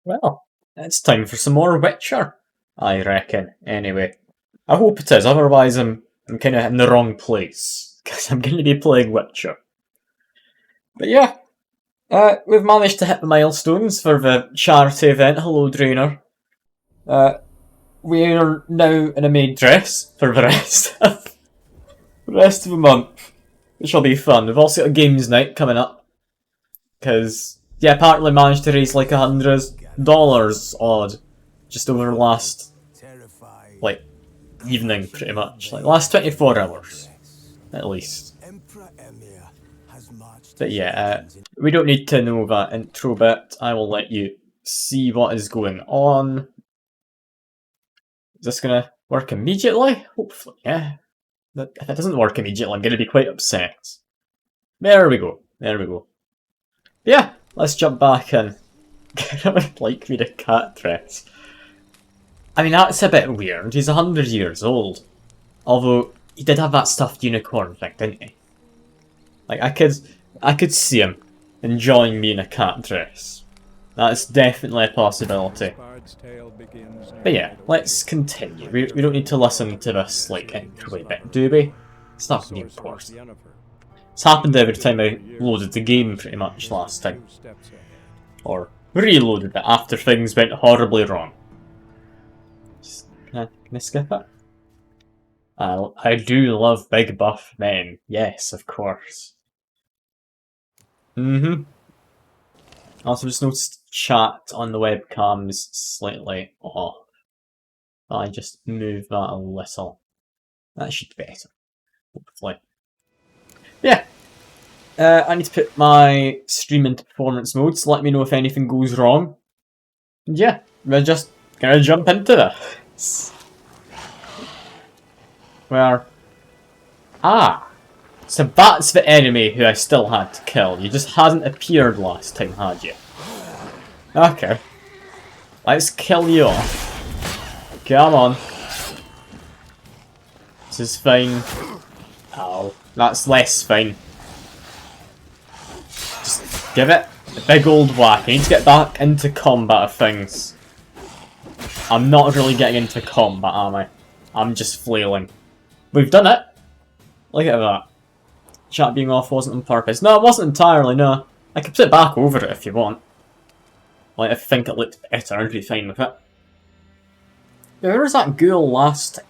Well, it's time for some more Witcher, I reckon, anyway. I hope it is, otherwise I'm kind of in the wrong place, because I'm going to be playing Witcher. But yeah, we've managed to hit the milestones for the charity event, Hello Drainer. We are now in a maid dress for the rest of the month, which will be fun. We've also got a games night coming up, because, yeah, partly managed to raise like $100 odd, just over the last, like, evening, pretty much. Like, last 24 hours, at least. But yeah, we don't need to know that intro bit. I will let you see what is going on. Is this gonna work immediately? Hopefully, yeah. But if it doesn't work immediately, I'm gonna be quite upset. There we go. There we go. But yeah, let's jump back in. I would like me to cat dress. I mean, that's a bit weird. He's 100 years old. Although, he did have that stuffed unicorn thing, didn't he? Like, I could see him enjoying me in a cat dress. That's definitely a possibility. But yeah, let's continue. We don't need to listen to this, like, intro bit, do we? It's not really important. It's happened every time I loaded the game, pretty much, last time. Or reloaded it after things went horribly wrong. Can I skip it? I do love big buff men. Yes, of course. Also just noticed chat on the webcam is slightly off. I just move that a little. That should be better. Hopefully. Yeah. I need to put my stream into performance mode to let me know if anything goes wrong. And yeah, we're just gonna jump into this. Where... Ah! So that's the enemy who I still had to kill. You just hadn't appeared last time, had you? Okay. Let's kill you off. Come on. This is fine. Ow. That's less fine. Just give it a big old whack. I need to get back into combat of things. I'm not really getting into combat, am I? I'm just flailing. We've done it! Look at that. Chat being off wasn't on purpose. No, it wasn't entirely, no. I could put it back over it if you want. Like, if you think it looked better, I'd be fine with it. Yeah, where was that ghoul last time?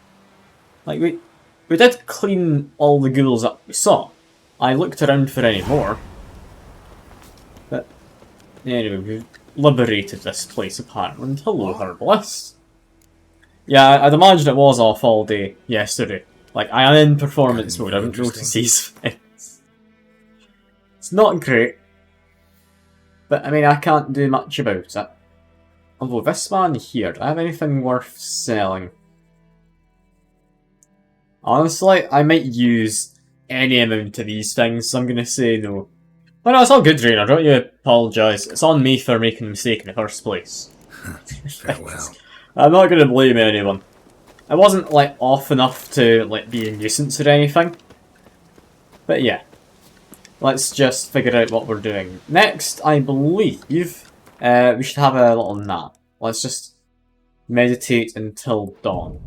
Like, we did clean all the ghouls up we saw. I looked around for any more. But, anyway, we've liberated this place apparently. And hello, Herbalist. Yeah, I'd imagine it was off all day yesterday. Like, I am in performance mode, I haven't noticed these things. It's not great. But, I mean, I can't do much about it. Although, this man here, do I have anything worth selling? Honestly, I might use any amount of these things, so I'm gonna say no. But no, it's all good, Rainer, don't you apologise. It's on me for making a mistake in the first place. Farewell. I'm not gonna blame anyone. I wasn't, like, off enough to, like, be a nuisance or anything. But yeah. Let's just figure out what we're doing. Next, I believe, we should have a little nap. Let's just meditate until dawn.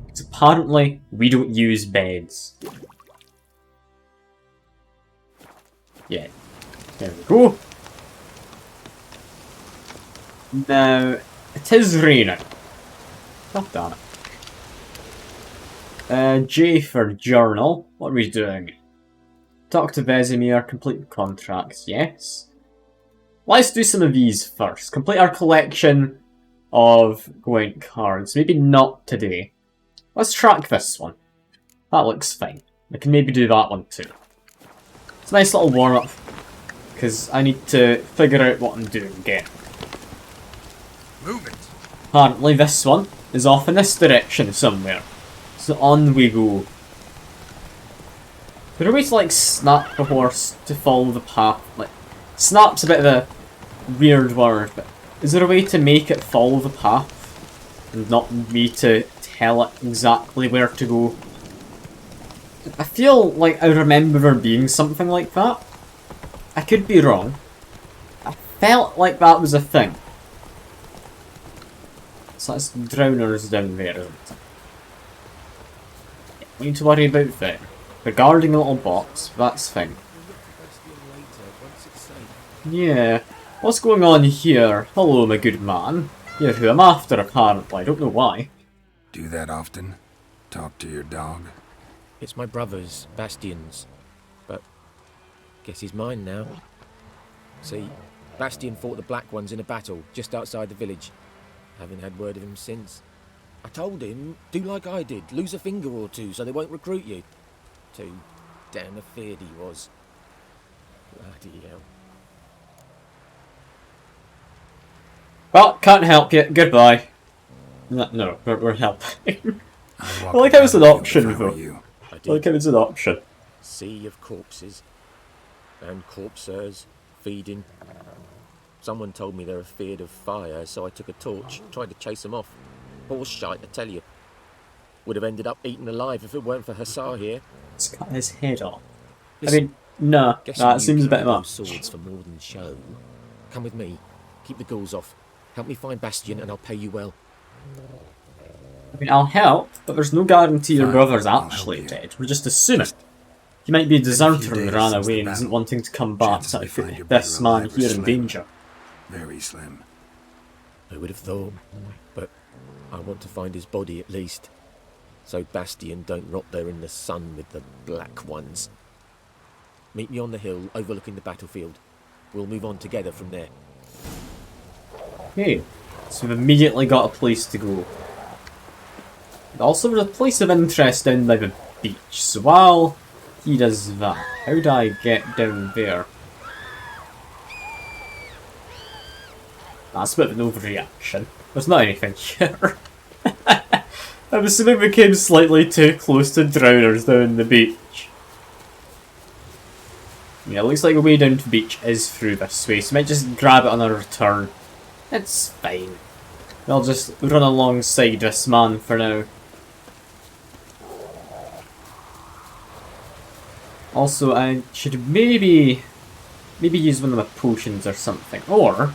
Because apparently, we don't use beds. Yeah. There we go. Now, it is raining. God damn it. J for journal. What are we doing? Talk to Vesemir, complete contracts, yes. Let's do some of these first. Complete our collection of Gwent cards. Maybe not today. Let's track this one. That looks fine. I can maybe do that one too. It's a nice little warm-up, because I need to figure out what I'm doing again. Move it. Apparently this one is off in this direction somewhere. So on we go. Is there a way to, like, snap the horse to follow the path? Like, snap's a bit of a weird word, but is there a way to make it follow the path? And not me to tell it exactly where to go? I feel like I remember there being something like that. I could be wrong. I felt like that was a thing. So that's drowners down there, isn't it? We need to worry about them. Regarding a little box, that's fine. Yeah. What's going on here? Hello, my good man. You're who I'm after, apparently. I don't know why. Do that often? Talk to your dog? It's my brother's, Bastian's. But guess he's mine now. See, Bastian fought the Black Ones in a battle just outside the village. Haven't had word of him since. I told him, do like I did, lose a finger or two so they won't recruit you. Too damn afeard he was. Bloody hell. Well, can't help you. Goodbye. No, we're helping. I like how it's an option, though. I like how it's an option. Sea of corpses. And corpsers. Feeding. Someone told me they're afeard of fire, so I took a torch, tried to chase them off. Horse shite, I tell you. Would have ended up eaten alive if it weren't for Hussar here. Let's cut his head off. Listen, I mean, no, that seems a bit much. Swords for more than show. Come with me. Keep the ghouls off. Help me find Bastian and I'll pay you well. I mean, I'll help, but there's no guarantee your brother's actually dead. We're just assuming. He might be a deserter and ran away and isn't wanting to come back to put this man here in danger. Very slim. I would have thought, but I want to find his body at least. So Bastian don't rot there in the sun with the Black Ones. Meet me on the hill overlooking the battlefield. We'll move on together from there. Okay, so we've immediately got a place to go. Also, there's a place of interest down by the beach, so while he does that, how do I get down there? That's a bit of an overreaction. There's not anything here. I'm assuming we came slightly too close to drowners down the beach. Yeah, it looks like the way down to the beach is through this way, so I might just grab it on a return. It's fine. I'll just run alongside this man for now. Also, I should maybe use one of my potions or something. Or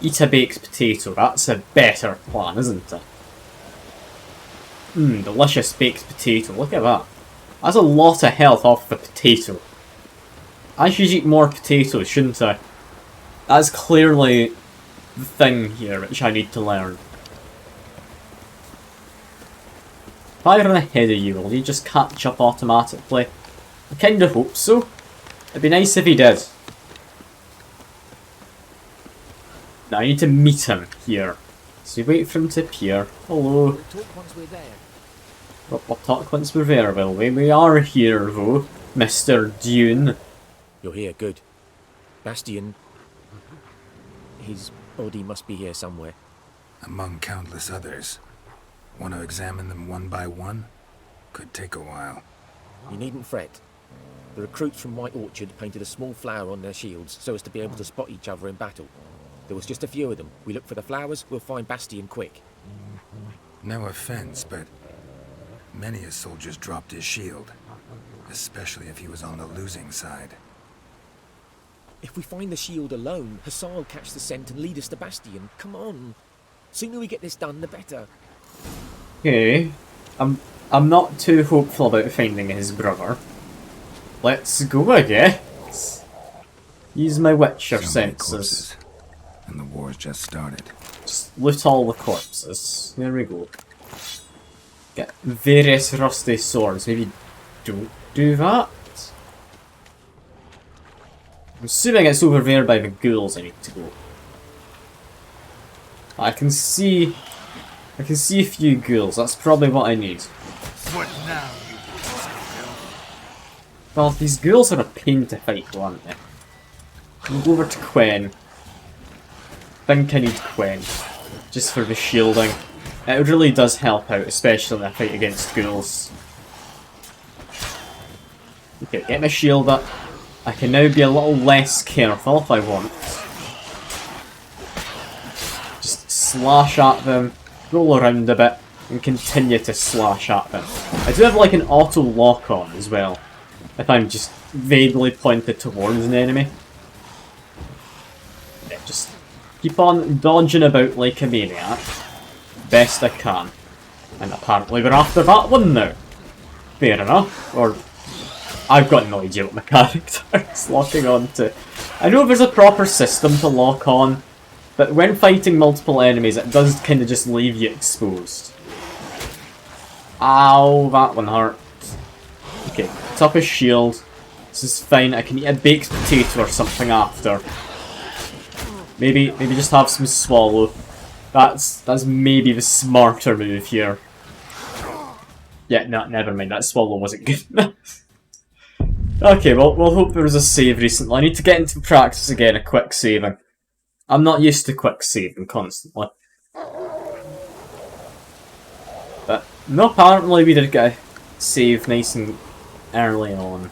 eat a baked potato. That's a better plan, isn't it? Delicious baked potato. Look at that. That's a lot of health off the potato. I should eat more potatoes, shouldn't I? That's clearly the thing here which I need to learn. If I run ahead of you, will he just catch up automatically? I kinda hope so. It'd be nice if he did. Now I need to meet him here. So we wait for him to appear. Hello. We'll talk once we're there. We'll talk once we're there, will we? We are here though, Mr. Dune. You're here, good. Bastian... his body must be here somewhere. Among countless others. Want to examine them one by one? Could take a while. You needn't fret. The recruits from White Orchard painted a small flower on their shields so as to be able to spot each other in battle. There was just a few of them. We look for the flowers, we'll find Bastian quick. No offense, but many a soldier's dropped his shield. Especially if he was on the losing side. If we find the shield alone, Hassan will catch the scent and lead us to Bastian. Come on. Sooner we get this done, the better. Okay. I'm not too hopeful about finding his brother. Let's go, I guess. Use my Witcher So many senses. corpses, and the war's just started. Just loot all the corpses. There we go. Get various rusty swords. Maybe don't do that. I'm assuming it's over there by the ghouls I need to go. I can see a few ghouls. That's probably what I need. What now, you Well, these ghouls are a pain to fight, though, aren't they? We'll go over to Quen. I think I need Quen. Just for the shielding. It really does help out, especially in a fight against ghouls. Okay, get my shield up. I can now be a little less careful if I want. Just slash at them, roll around a bit, and continue to slash at them. I do have like an auto lock on as well, if I'm just vaguely pointed towards an enemy. Yeah, just keep on dodging about like a maniac. best I can. And apparently we're after that one now. Fair enough. Or, I've got no idea what my character's locking on to. I know there's a proper system to lock on, but when fighting multiple enemies it does kind of just leave you exposed. Ow, that one hurt. Okay, it's up his shield. This is fine, I can eat a baked potato or something after. Maybe just have some swallow. That's maybe the smarter move here. Yeah, no, never mind, that swallow wasn't good enough. Okay, well, we'll hope there was a save recently. I need to get into practice again of quick saving. I'm not used to quick saving constantly. But, no, apparently we did get a save nice and early on.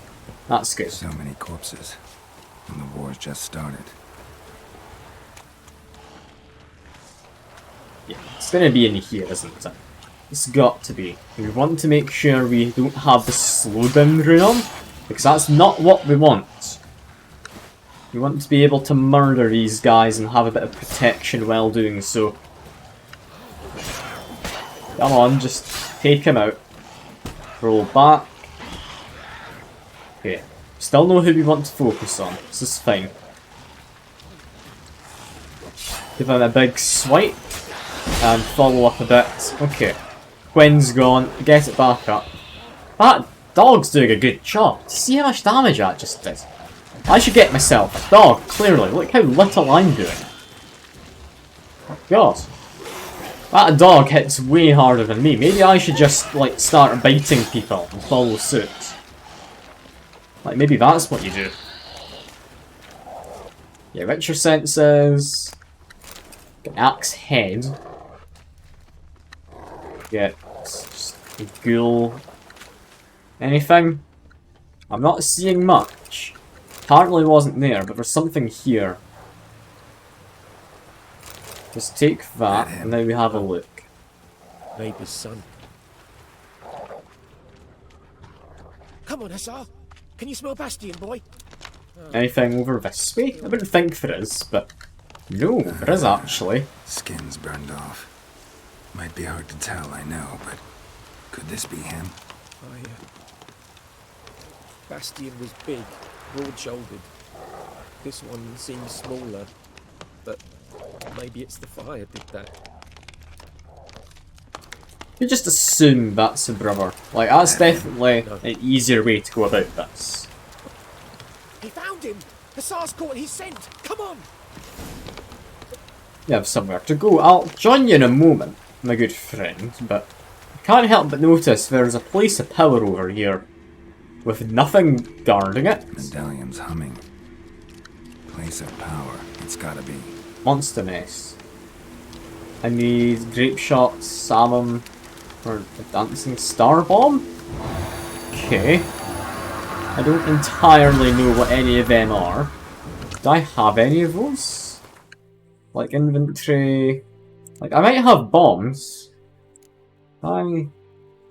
That's good. So many corpses, and the war's just started. Yeah, it's gonna be in here, isn't it? It's got to be. We want to make sure we don't have the slowdown rune on, because that's not what we want. We want to be able to murder these guys and have a bit of protection while doing so. Come on, just take him out. Roll back. Okay. Still know who we want to focus on. This is fine. Give him a big swipe. And follow up a bit. Okay. Gwen's gone. Get it back up. That dog's doing a good job. See how much damage that just did? I should get myself a dog, clearly. Look how little I'm doing. Oh God. That dog hits way harder than me. Maybe I should just, like, start biting people and follow suit. Like, maybe that's what you do. Yeah, Witcher senses. Get an axe head. Get just a ghoul. Anything? I'm not seeing much. Apparently wasn't there, but there's something here. Just take that, and now we have a look. Neighbour's son. Come on, Hussar. Can you smell Bastion, boy? Anything over this way? I wouldn't think there is, but no, there is actually. Skin's burned off. Might be hard to tell, I know, but could this be him? Bastion was big, broad-shouldered. This one seems smaller, but maybe it's the fire did that. You just assume that's a brother. Like, that's definitely an easier way to go about this. He found him! Hussar's caught his scent! Come on! You have somewhere to go. I'll join you in a moment, my good friend, but I can't help but notice there's a place of power over here, with nothing guarding it. Medallion's humming. Place of power, it's gotta be. Monster nest. I need grape shots, salmon, or a dancing star bomb? Okay. I don't entirely know what any of them are. Do I have any of those? Like inventory... Like, I might have bombs. I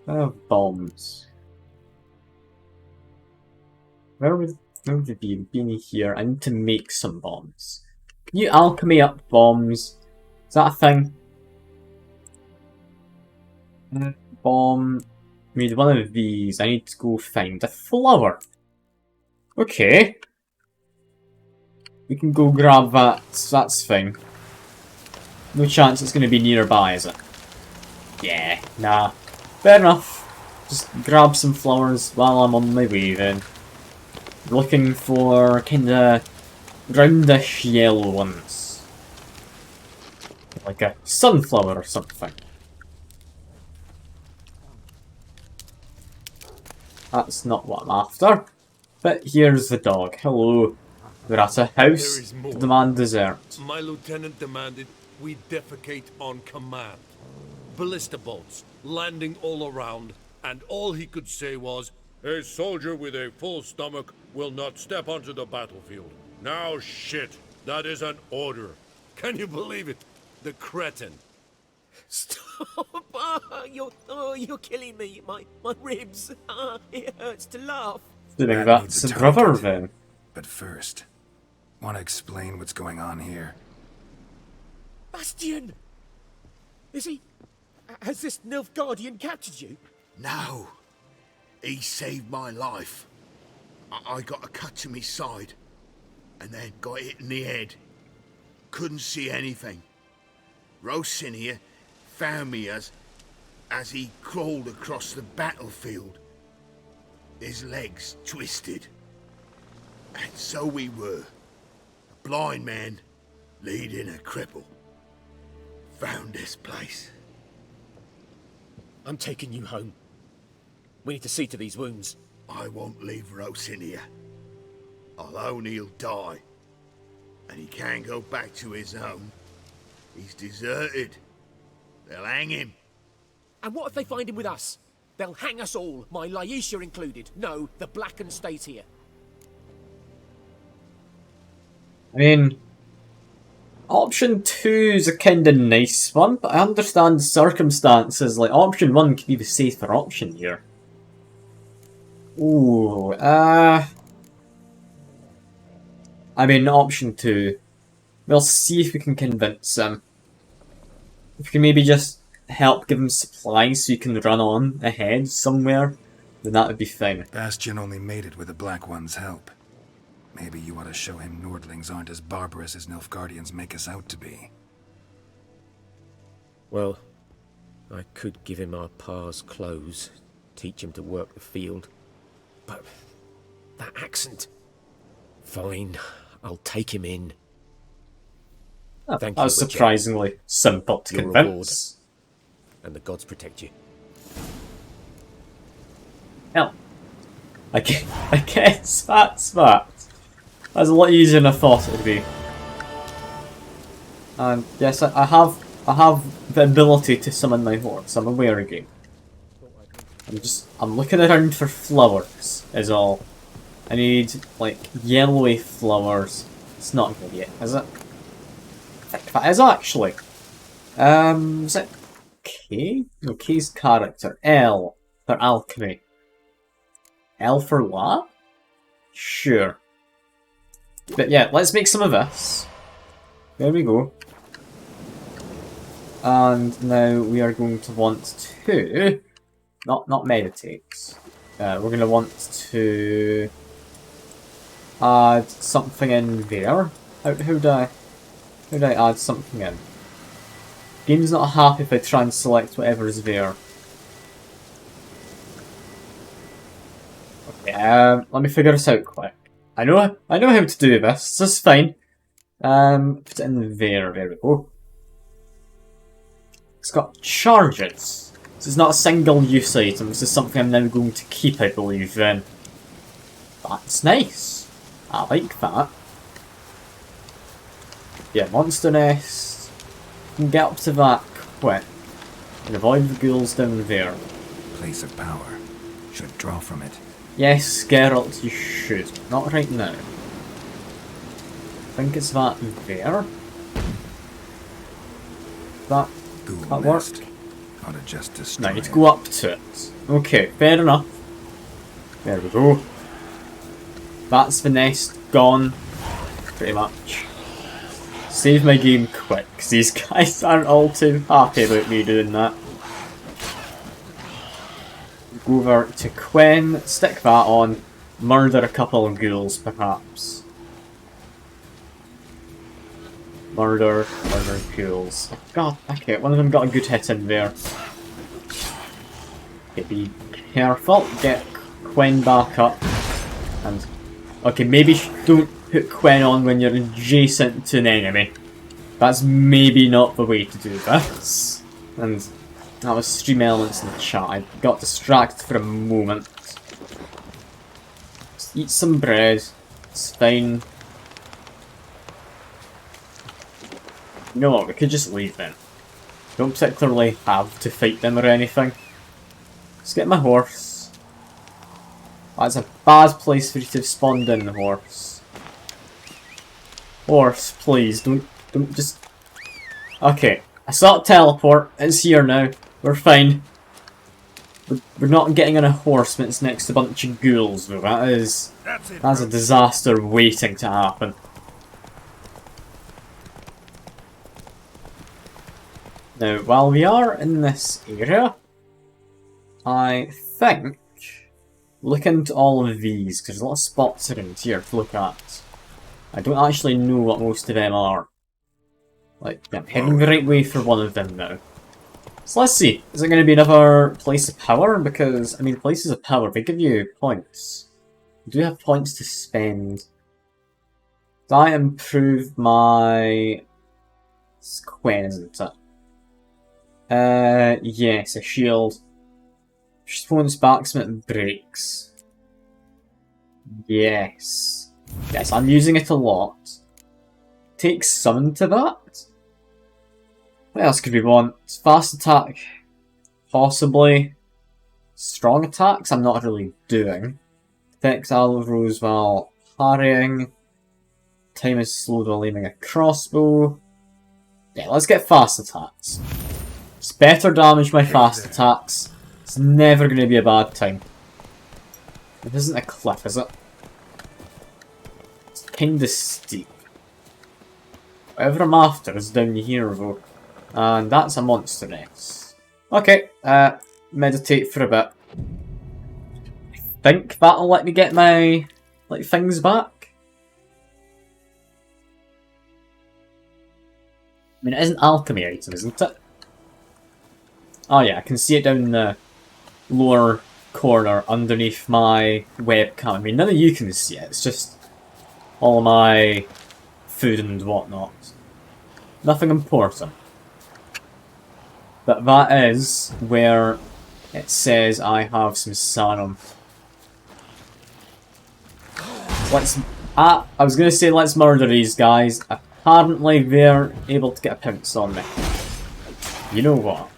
have bombs. Where would they be? Being here. I need to make some bombs. Can you alchemy up bombs? Is that a thing? Bomb. I need one of these. I need to go find a flower. Okay. We can go grab that. That's fine. No chance it's going to be nearby, is it? Yeah, nah. Fair enough. Just grab some flowers while I'm on my way then. Looking for kinda roundish yellow ones. Like a sunflower or something. That's not what I'm after. But here's the dog. Hello. We're at a house to demand dessert. My lieutenant demanded we defecate on command. Ballista bolts landing all around, and all he could say was, "A soldier with a full stomach will not step onto the battlefield." Now shit, that is an order. Can you believe it? The cretin. Stop! You're killing me. My ribs. It hurts to laugh. Doing That that's needs a a brother target. then. But first, want to explain what's going on here? Bastion! Is he Has this Nilfgaardian captured you? No. He saved my life. I got a cut to my side, and then got hit in the head. Couldn't see anything. Rosinia found me as he crawled across the battlefield. His legs twisted. And so we were. A blind man leading a cripple. Found this place. I'm taking you home. We need to see to these wounds. I won't leave Rosinia. Alone he'll die. And he can't go back to his home. He's deserted. They'll hang him. And what if they find him with us? They'll hang us all, my Laisha included. No, the Blackened stays here. I mean, option 2 is a kinda nice one, but I understand the circumstances. Like, option 1 could be the safer option here. Ooh, I mean, option 2. We'll see if we can convince him. If we can maybe just help give him supplies so he can run on ahead somewhere, then that would be fine. Bastion only made it with the Black One's help. Maybe you ought to show him Nordlings aren't as barbarous as Nilfgaardians make us out to be. Well, I could give him our pa's clothes, teach him to work the field. But that accent... Fine, I'll take him in. Oh, Thank that you, was Witcher. surprisingly simple to Your convince. And the gods protect you. Hell, I guess that's that. That's a lot easier than I thought it would be. And yes, I have the ability to summon my horse. I'm aware again. I'm looking around for flowers, is all. I need, like, yellowy flowers. It's not good yet, is it? I think that is actually. Is it K? No, K's character. L for alchemy. L for what? Sure. But yeah, let's make some of this. There we go. And now we are going to want to... Not meditate. We're going to want to... add something in there. How do I add something in? Game's not happy if I try and select whatever is there. Okay, let me figure this out quick. I know how to do this. This is fine. Put it in there. There we go. It's got charges. This is not a single-use item. This is something I'm now going to keep, I believe. Then that's nice. I like that. Yeah, monster nest. You can get up to that quick and avoid the ghouls down there. Place of power. Should draw from it. Yes, Geralt, you should. Not right now. I think it's that there. That Ghoul work? nest. Ought to just No, destroy I need to it. go up to it. Okay, fair enough. There we go. That's the nest gone. Pretty much. Save my game quick, because these guys aren't all too happy about me doing that. Go over to Quen, stick that on, murder a couple of ghouls perhaps. Murder ghouls. God, okay, one of them got a good hit in there. Okay, be careful, get Quen back up. And, okay, maybe don't put Quen on when you're adjacent to an enemy. That's maybe not the way to do this. And that was stream elements in the chat. I got distracted for a moment. Just eat some bread. It's fine. You know what, we could just leave then. Don't particularly have to fight them or anything. Let's get my horse. That's a bad place for you to have spawned in, the horse. Horse, please, don't just... Okay, I saw it teleport, it's here now, we're fine. We're not getting on a horse when it's next to a bunch of ghouls, though. That's a disaster waiting to happen. Now, while we are in this area, I think look into all of these, because there's a lot of spots around here to look at. I don't actually know what most of them are. Like, I'm heading the right way for one of them now. So let's see, is it going to be another place of power? Because, I mean, places of power, they give you points. You do have points to spend. Did I improve my... It's Quen, isn't it? Yes, a shield. Opponent's backsmith breaks. Yes. Yes, I'm using it a lot. Take summon to that? What else could we want? Fast attack? Possibly. Strong attacks? I'm not really doing. Affects arrows while parrying. Time is slowed while aiming a crossbow. Yeah, let's get fast attacks. It's better damage by fast attacks. It's never going to be a bad time. It isn't a cliff, is it? It's kinda steep. Whatever I'm after is down here though. And that's a monster nest. Okay, meditate for a bit. I think that'll let me get my things back. I mean, it is an alchemy item, isn't it? Oh yeah, I can see it down in the lower corner underneath my webcam. I mean, none of you can see it, it's just all my food and whatnot. Nothing important. But that is where it says I have some Sanum. I was going to say let's murder these guys. Apparently they're able to get a pounce on me. You know what?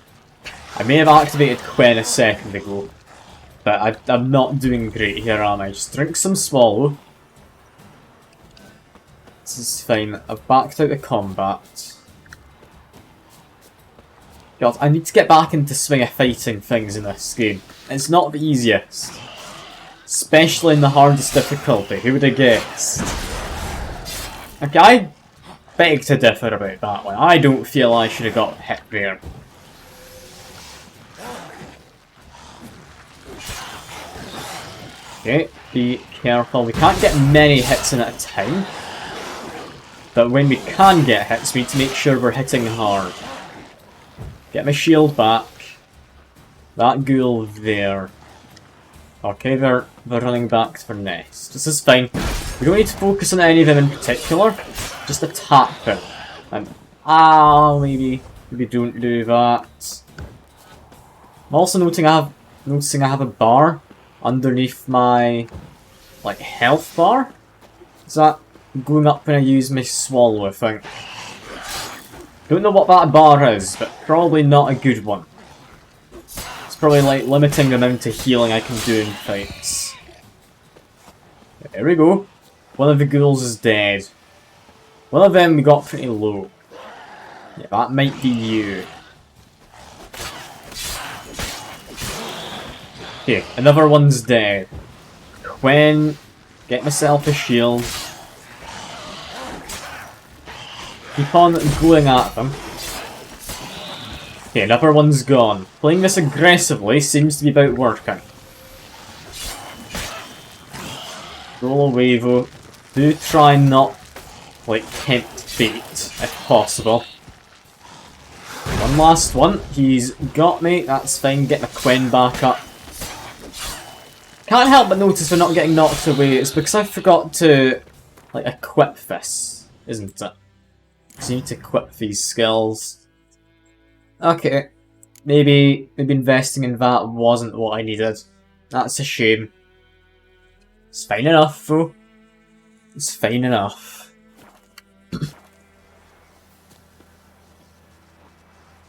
I may have activated Quen a second ago, but I'm not doing great here, am I? Just drink some swallow. This is fine. I've backed out of combat. God, I need to get back into swing of fighting things in this game. It's not the easiest. Especially in the hardest difficulty. Who would have guessed? Okay, I beg to differ about that one. I don't feel I should have got hit there. Okay, be careful. We can't get many hits in at a time. But when we can get hits, we need to make sure we're hitting hard. Get my shield back. That ghoul there. Okay, they're running back to their nest. This is fine. We don't need to focus on any of them in particular. Just attack them. And maybe don't do that. I'm also noticing I have a bar underneath my health bar. Is that going up when I use my swallow, I think? Don't know what that bar is, but probably not a good one. It's probably limiting the amount of healing I can do in fights. There we go. One of the ghouls is dead. One of them we got pretty low. Yeah, that might be you. Okay, another one's dead. Quen, get myself a shield. Keep on going at them. Okay, another one's gone. Playing this aggressively seems to be about working. Roll away though. Do try not, tempt fate, if possible. One last one. He's got me. That's fine. Get my Quen back up. Can't help but notice we're not getting knocked away. It's because I forgot to, equip this, isn't it? So you need to equip these skills. Okay. Maybe investing in that wasn't what I needed. That's a shame. It's fine enough, though. It's fine enough.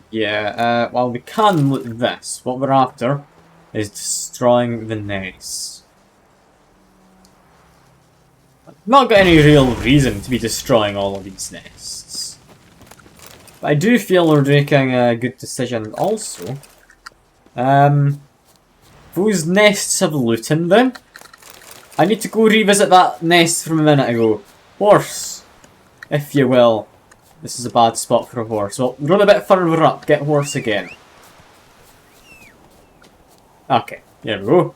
Yeah, well, we can loot this. What we're after is destroying the nest. I've not got any real reason to be destroying all of these nests. But I do feel we're making a good decision also. Those nests have loot in them. I need to go revisit that nest from a minute ago. Horse, if you will. This is a bad spot for a horse. Well, run a bit further up, get horse again. Okay, there we go.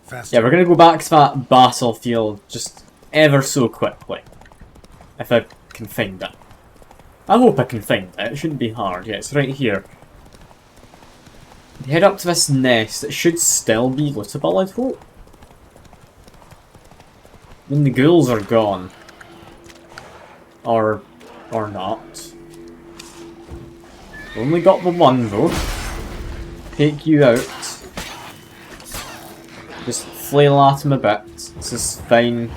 Faster. Yeah, we're gonna go back to that battlefield just ever so quickly. If I can find it. I hope I can find it. It shouldn't be hard. Yeah, it's right here. Head up to this nest. It should still be lootable, I'd hope. When the ghouls are gone. Or not. Only got the one though. Take you out. Just flail at him a bit. This is fine.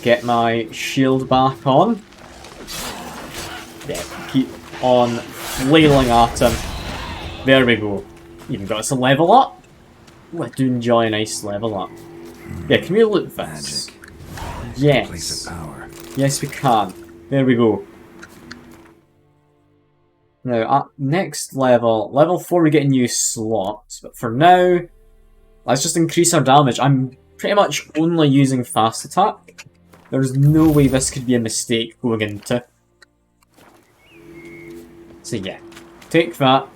Get my shield back on. Yeah, keep on flailing at him. There we go. Even got us a level up. Ooh, I do enjoy a nice level up. Yeah, can we loot this? Magic. Place Yes. of power. Yes, we can. There we go. Now, at next level, level 4 we get a new slot, but for now, let's just increase our damage. I'm pretty much only using fast attack. There's no way this could be a mistake going into. So yeah, take that,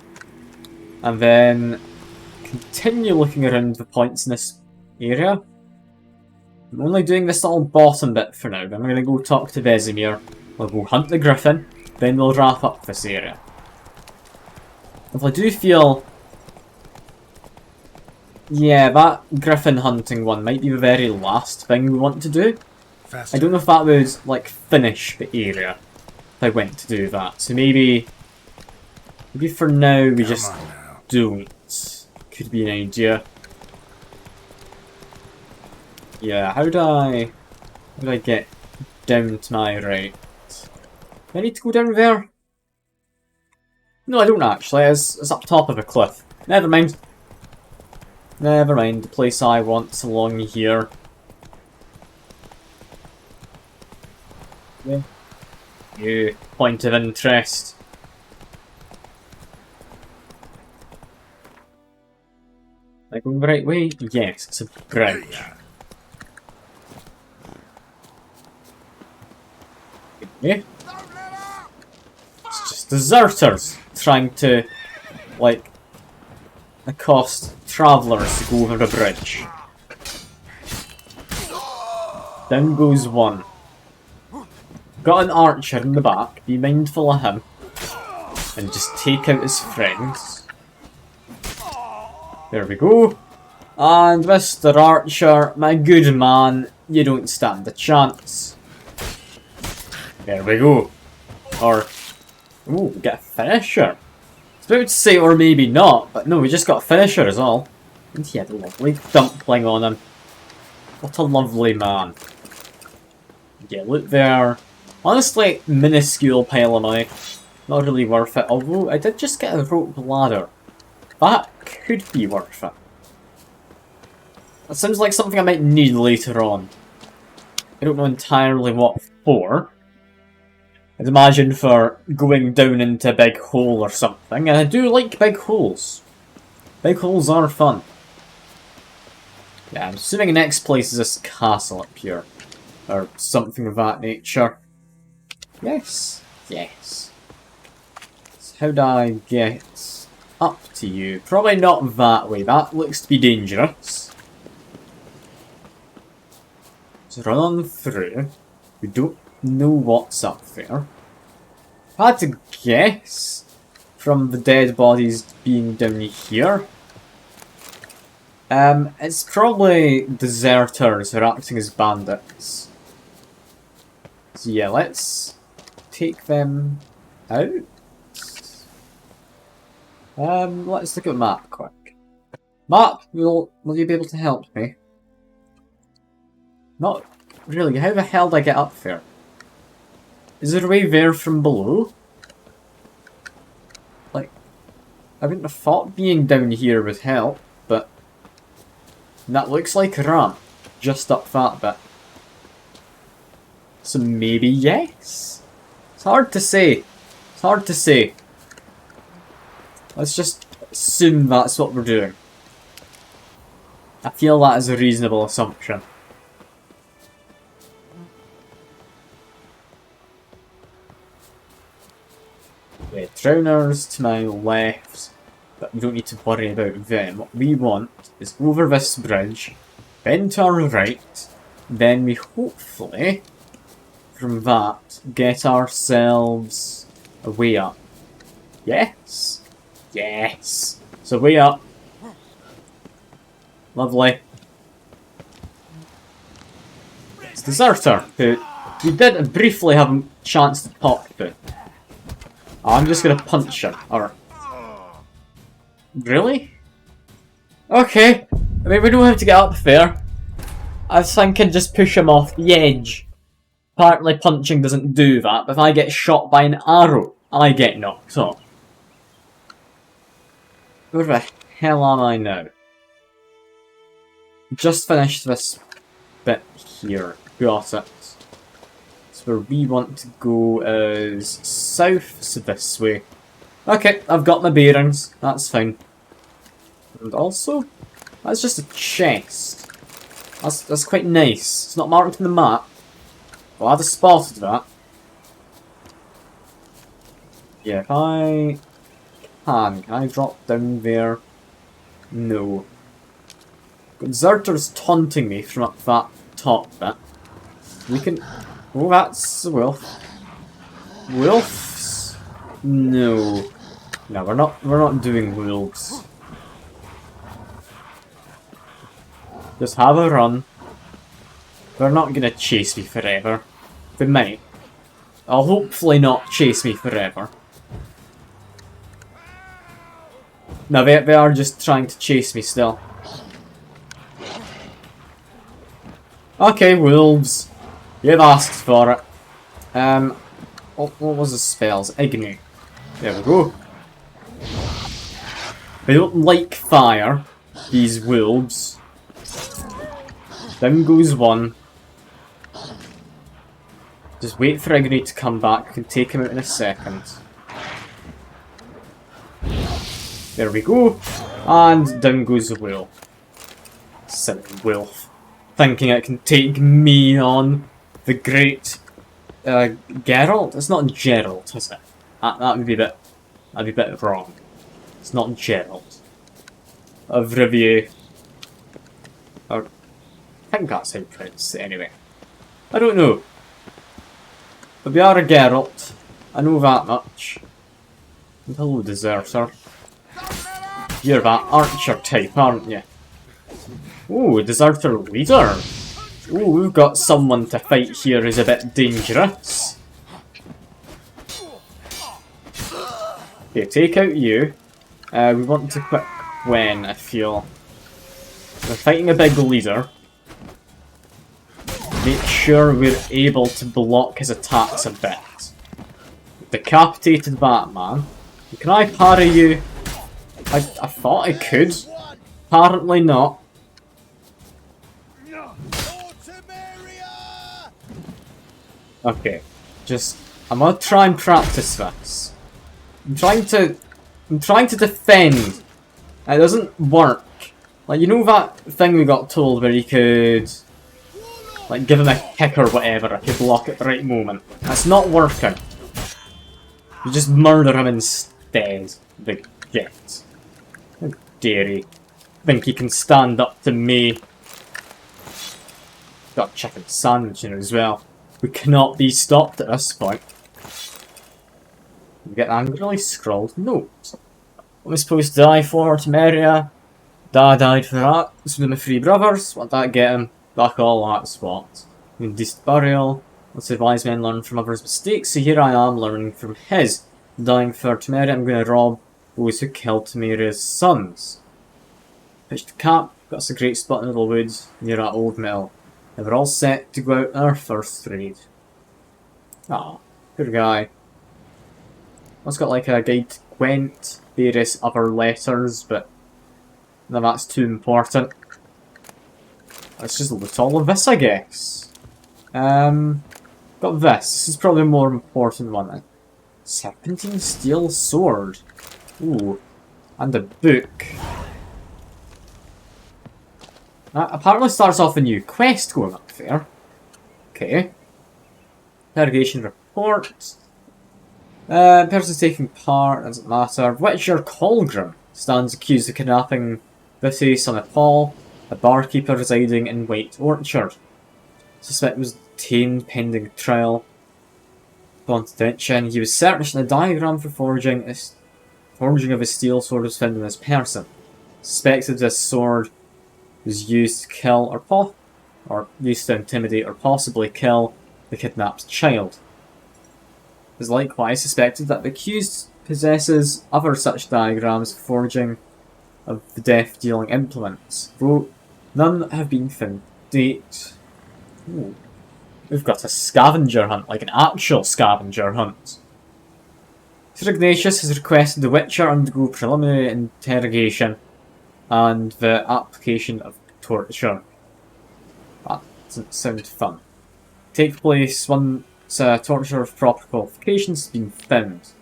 and then continue looking around the points in this area. I'm only doing this little bottom bit for now. I'm going to go talk to Vesemir. We'll go hunt the griffin, then we'll wrap up this area. If I do feel... Yeah, that griffin hunting one might be the very last thing we want to do. Faster. I don't know if that would, like, finish the area if I went to do that. So maybe for now we Come just on now. don't. Could be an idea. Yeah, how do I get down to my right? Do I need to go down there? No, I don't actually. It's up top of a cliff. Never mind. Never mind. The place I want's along here. Yeah. Yeah. Point of interest. Am I going the right way? Yes, it's a bridge. Yeah. It's just deserters trying to, like, accost travellers to go over the bridge. Down goes one. Got an archer in the back, be mindful of him. And just take out his friends. There we go. And Mr. Archer, my good man, you don't stand a chance. There we go. Or, ooh, we get a finisher. I was about to say, or maybe not, but no, we just got a finisher is all. And he had a lovely dumpling on him. What a lovely man. Yeah, look there. Honestly, minuscule pile of money. Not really worth it, although I did just get a rope ladder. That could be worth it. That sounds like something I might need later on. I don't know entirely what for. I'd imagine for going down into a big hole or something, and I do like big holes. Big holes are fun. Yeah, I'm assuming the next place is this castle up here. Or something of that nature. Yes. Yes. So how do I get up to you? Probably not that way. That looks to be dangerous. So run on through. We don't know what's up there. I had to guess from the dead bodies being down here. It's probably deserters who are acting as bandits. So yeah, let's take them out. Let's look at the map quick. Map, will you be able to help me? Not really. How the hell did I get up there? Is there a way there from below? Like, I wouldn't have thought being down here would help, but that looks like a ramp just up that bit. So maybe yes? It's hard to say. It's hard to say. Let's just assume that's what we're doing. I feel that is a reasonable assumption. Yeah, drowners to my left, but we don't need to worry about them. What we want is over this bridge, then to our right, then we hopefully, from that, get ourselves a way up. Yes! Yes! So way up. Lovely. It's Deserter, who we did briefly have a chance to talk to. I'm just gonna punch her, or... Really? Okay. I mean, we don't have to get up there. I was thinking just push him off the edge. Apparently punching doesn't do that, but if I get shot by an arrow, I get knocked off. Where the hell am I now? Just finished this bit here. Got it. So where we want to go is south, so this way. Okay, I've got my bearings. That's fine. And also, that's just a chest. That's quite nice. It's not marked on the map. Well, I'd have spotted that. Yeah, if I can I drop down there? No. Zerter's taunting me from up that top bit. We can... Oh, that's a wolf. Wolves? No. No, we're not doing wolves. Just have a run. They're not gonna chase me forever. They might. I'll hopefully not chase me forever. No, they are just trying to chase me still. Okay, wolves. You've asked for it. What was the spells? Ignite. There we go. They don't like fire, these wolves. Down goes one. Just wait for Ignite to come back. I can take him out in a second. There we go. And down goes the wolf. Silly wolf. Thinking it can take me on. The great Geralt? It's not Geralt, is it? That'd be a bit wrong. It's not Geralt. Of Review. Or I think that's how you pronounce it anyway. I don't know. But we are a Geralt. I know that much. And hello, Deserter. You're that archer type, aren't you? Ooh, Deserter leader. Ooh, we've got someone to fight here who's a bit dangerous. Okay, take out you. We want to quit when, I feel. We're fighting a big leader. Make sure we're able to block his attacks a bit. Decapitated Batman. Can I parry you? I thought I could. Apparently not. Okay, I'm gonna try and practice this. I'm trying to defend. It doesn't work. Like, you know that thing we got told where you could, like, give him a kick or whatever if you block at the right moment. That's not working. You just murder him instead. The git. How dare he think he can stand up to me? Got a chicken sandwich in it as well. We cannot be stopped at this point. We get an angrily scrawled note. What am I supposed to die for, Temeria? Dad died for that. This was my three brothers. What that get him? Back all that spot. Decent burial. Let's say wise men learn from others' mistakes, so here I am learning from his. Dying for Temeria, I'm going to rob those who killed Temeria's sons. Pitched camp. Got us a great spot in the woods near that old mill. And we're all set to go out on our first raid. Ah, poor guy. It's got like a guide to Gwent, various other letters, but none of that's too important. Let's just loot all of this, I guess. Got this. This is probably a more important one. Serpentine steel sword. Ooh. And a book. That apparently starts off a new quest going up there. Okay. Interrogation report. Person taking part, doesn't matter. Witcher Colgrim stands accused of kidnapping Biffy, son of Paul, a barkeeper residing in White Orchard. Suspect was detained pending trial. Upon detention, he was searched and a diagram for forging of his steel sword was found on his person. Suspected this sword was used to kill or used to intimidate or possibly kill the kidnapped child. It is likewise suspected that the accused possesses other such diagrams for forging of the death-dealing implements, though none have been found to date. Ooh. We've got a scavenger hunt, like an actual scavenger hunt. Sir Ignatius has requested the Witcher undergo preliminary interrogation and the application of torture. That doesn't sound fun. Take place once torture of proper qualifications has been found.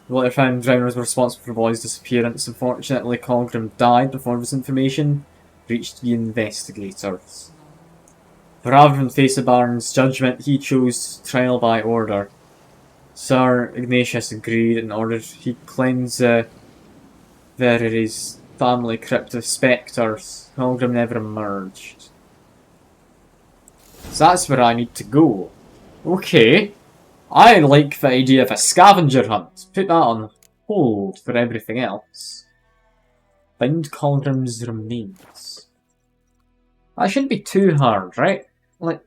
The later found drowners were responsible for the boy's disappearance. Unfortunately, Colgrim died before this information reached the investigators. Rather than face the Baron's judgment, he chose trial by order. Sir Ignatius agreed and ordered he cleanse Verity's family crypt of spectres. Colgrim never emerged. So that's where I need to go. Okay. I like the idea of a scavenger hunt. Put that on hold for everything else. Find Colgrim's remains. That shouldn't be too hard, right? Like,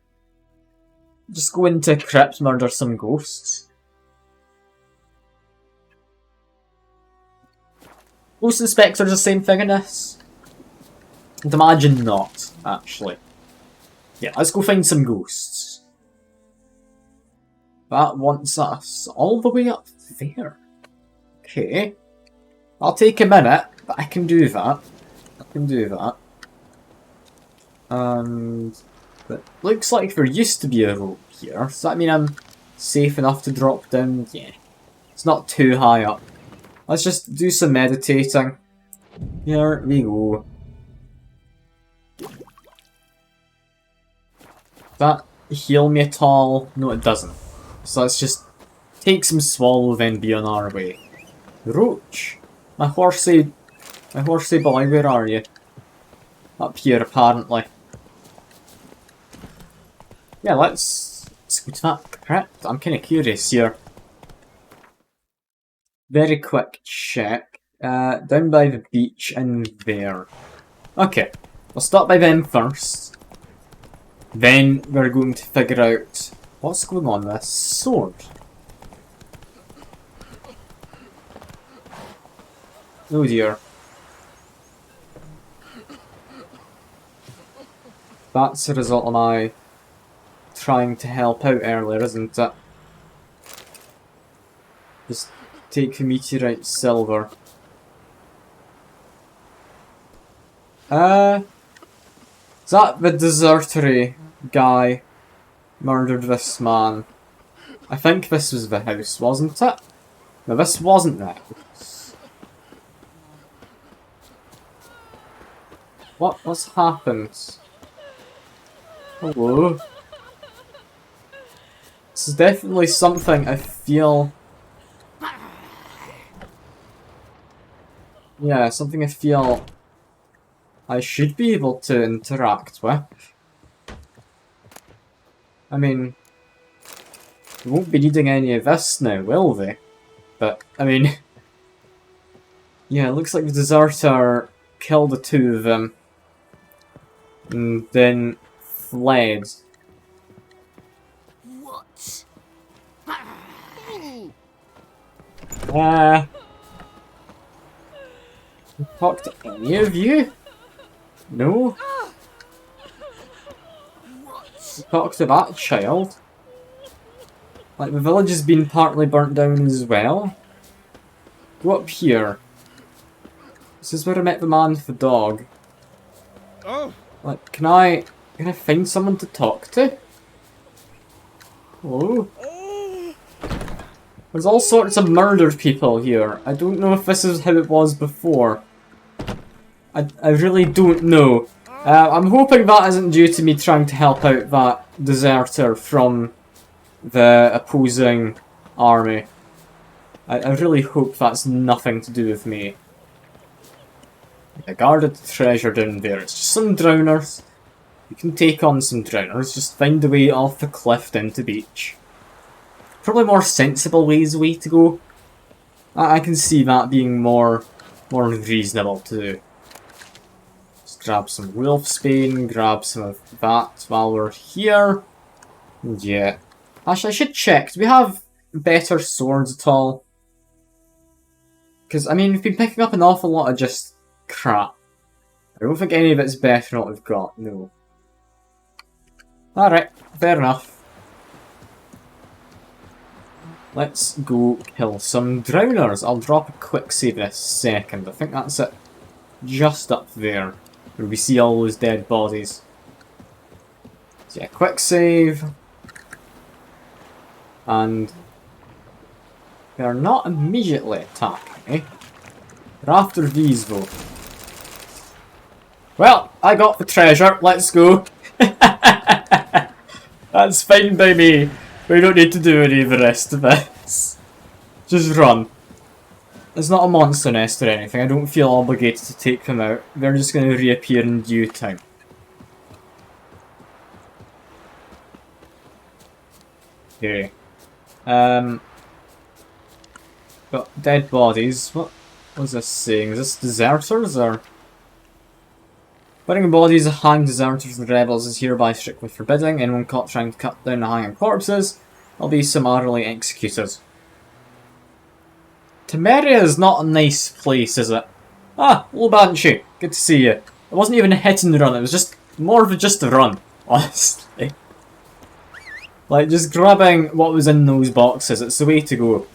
just go into a crypt, murder some ghosts. Ghosts and spectres are the same thing in this? I'd imagine not, actually. Yeah, let's go find some ghosts. That wants us all the way up there. Okay. I'll take a minute, but I can do that. And it looks like there used to be a rope here. Does that mean I'm safe enough to drop down? Yeah. It's not too high up. Let's just do some meditating. Here we go. Does that heal me at all? No, it doesn't. So let's just take some swallow, then be on our way. Roach! My horsey boy, where are you? Up here, apparently. Yeah, let's go to that crypt. I'm kind of curious here. Very quick check. Down by the beach in there. Okay, we'll start by them first. Then we're going to figure out what's going on with this sword. Oh dear. That's a result of my trying to help out earlier, isn't it? Just take the meteorite silver. Is that the desertery guy murdered this man? I think this was the house, wasn't it? No, this wasn't the house. What's happened? Hello? This is definitely something I feel... Yeah, something I feel I should be able to interact with. I mean, we won't be needing any of this now, will they? But, I mean... Yeah, it looks like the deserter killed the two of them. And then fled. What? Talk to any of you? No? Talk to that child? Like, the village has been partly burnt down as well. Go up here. This is where I met the man with the dog. Like, can I find someone to talk to? Hello? There's all sorts of murdered people here. I don't know if this is how it was before. I really don't know. I'm hoping that isn't due to me trying to help out that deserter from the opposing army. I really hope that's nothing to do with me. I guarded the treasure down there. It's just some drowners. You can take on some drowners. Just find a way off the cliff down to beach. Probably more sensible way to go. I can see that being more reasonable to do. Just grab some wolfsbane, grab some of that while we're here. Yeah. Actually, I should check. Do we have better swords at all? Because, I mean, we've been picking up an awful lot of just crap. I don't think any of it's better than what we've got, no. Alright, fair enough. Let's go kill some drowners. I'll drop a quick save in a second. I think that's it. Just up there, where we see all those dead bodies. So yeah, quick save. And they're not immediately attacking me. They're after these though. Well, I got the treasure, let's go. That's fine by me. We don't need to do any of the rest of this. Just run. It's not a monster nest or anything, I don't feel obligated to take them out. They're just going to reappear in due time. Okay. Got dead bodies. What was this saying? Is this deserters or? Burning bodies of hanged deserters and rebels is hereby strictly forbidden. Anyone caught trying to cut down the hanging corpses will be summarily executed. Temeria is not a nice place, is it? Ah, hello Banshee. Good to see you. It wasn't even a hit and run, it was just more of just a run, honestly. Like, just grabbing what was in those boxes, it's the way to go.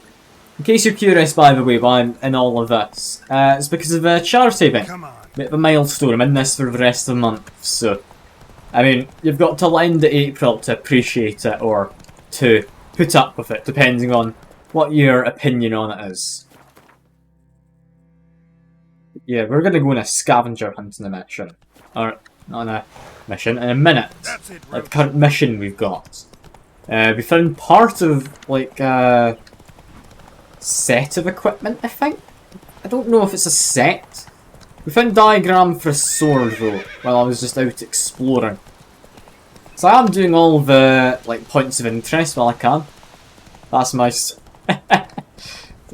In case you're curious, by the way, why I'm in all of this, it's because of a charity event. Bit of a milestone, I'm in this for the rest of the month, so... I mean, you've got till the end of April to appreciate it, or to put up with it, depending on what your opinion on it is. Yeah, we're gonna go on a scavenger hunt in a mission. Or, not in a mission, in a minute. Like the current mission we've got. We found part of, like, a set of equipment, I think? I don't know if it's a set. We found a diagram for a sword, though, while I was just out exploring. So I am doing all the, like, points of interest while I can. That's my...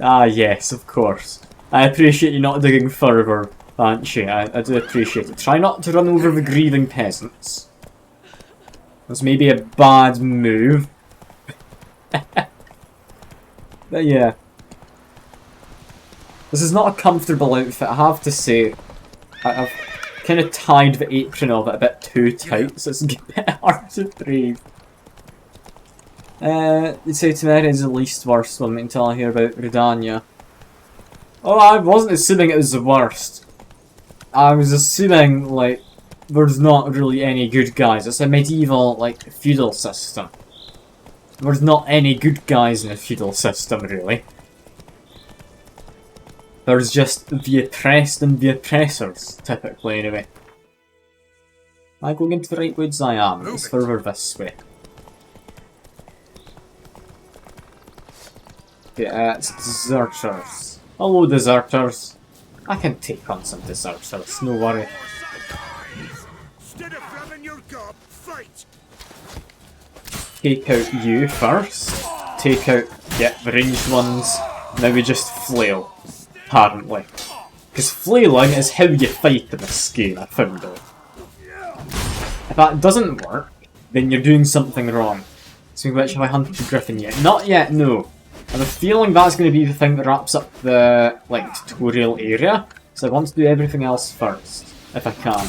Ah, yes, of course. I appreciate you not digging further, Banshee. I do appreciate it. Try not to run over the grieving peasants. That's maybe a bad move. But yeah. This is not a comfortable outfit, I have to say. I've kind of tied the apron of it a bit too tight, so it's a bit hard to breathe. You'd say Temeria is the least worst one until I hear about Redania. Oh, I wasn't assuming it was the worst. I was assuming, like, there's not really any good guys. It's a medieval, like, feudal system. There's not any good guys in a feudal system, really. There's just the oppressed and the oppressors, typically, anyway. Am I going into the right woods? I am. It's further this way. Okay, it's deserters. Hello, deserters. I can take on some deserters, no worry. Take out you first. Take out, the ranged ones. Now we just flail. Apparently. Because flailing is how you fight in this game, I found out. If that doesn't work, then you're doing something wrong. Speaking of which, have I hunted the griffin yet? Not yet, no. I have a feeling that's going to be the thing that wraps up the, like, tutorial area. So I want to do everything else first, if I can.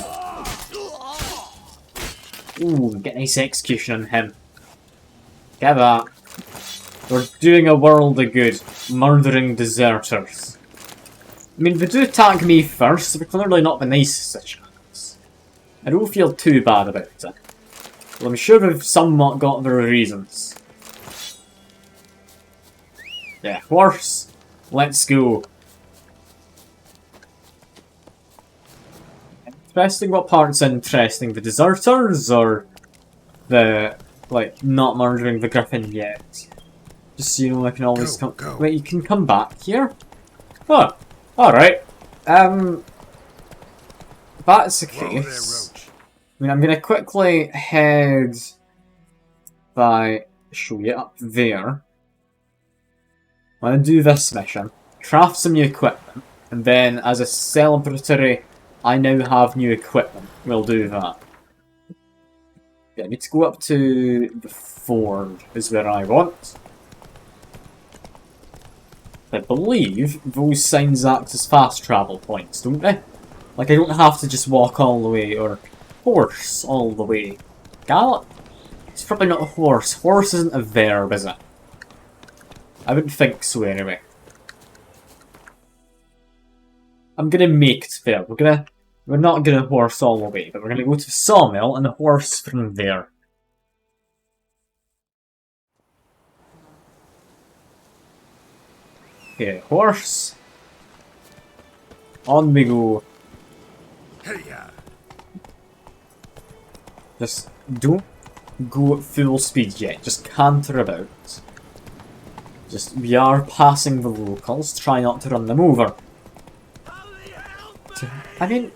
Ooh, get a nice execution on him. Get that. We're doing a world of good. Murdering deserters. I mean, they do attack me first, so they're clearly not the nicest of chaps. I don't feel too bad about it. Well, I'm sure they've somewhat got their reasons. Yeah, horse. Let's go. Interesting. What part's interesting? The deserters or the, like, not murdering the griffin yet? Just so you know, I can always come. Go. Wait, you can come back here? Oh, alright. If that's the Whoa there, case. Roach. I mean, I'm gonna quickly head by show you up there. I'm gonna do this mission, craft some new equipment, and then as a celebratory, I now have new equipment. We'll do that. Yeah, I need to go up to the ford, is where I want. I believe those signs act as fast travel points, don't they? Like, I don't have to just walk all the way, or horse all the way. Gallop? It's probably not a horse. Horse isn't a verb, is it? I wouldn't think so, anyway. I'm gonna make it fair. We're not gonna horse all the way, but we're gonna go to the sawmill and horse from there. Okay, horse. On we go. Hey-ya. Just don't go at full speed yet. Just canter about. Just, we are passing the locals. Try not to run them over. I mean,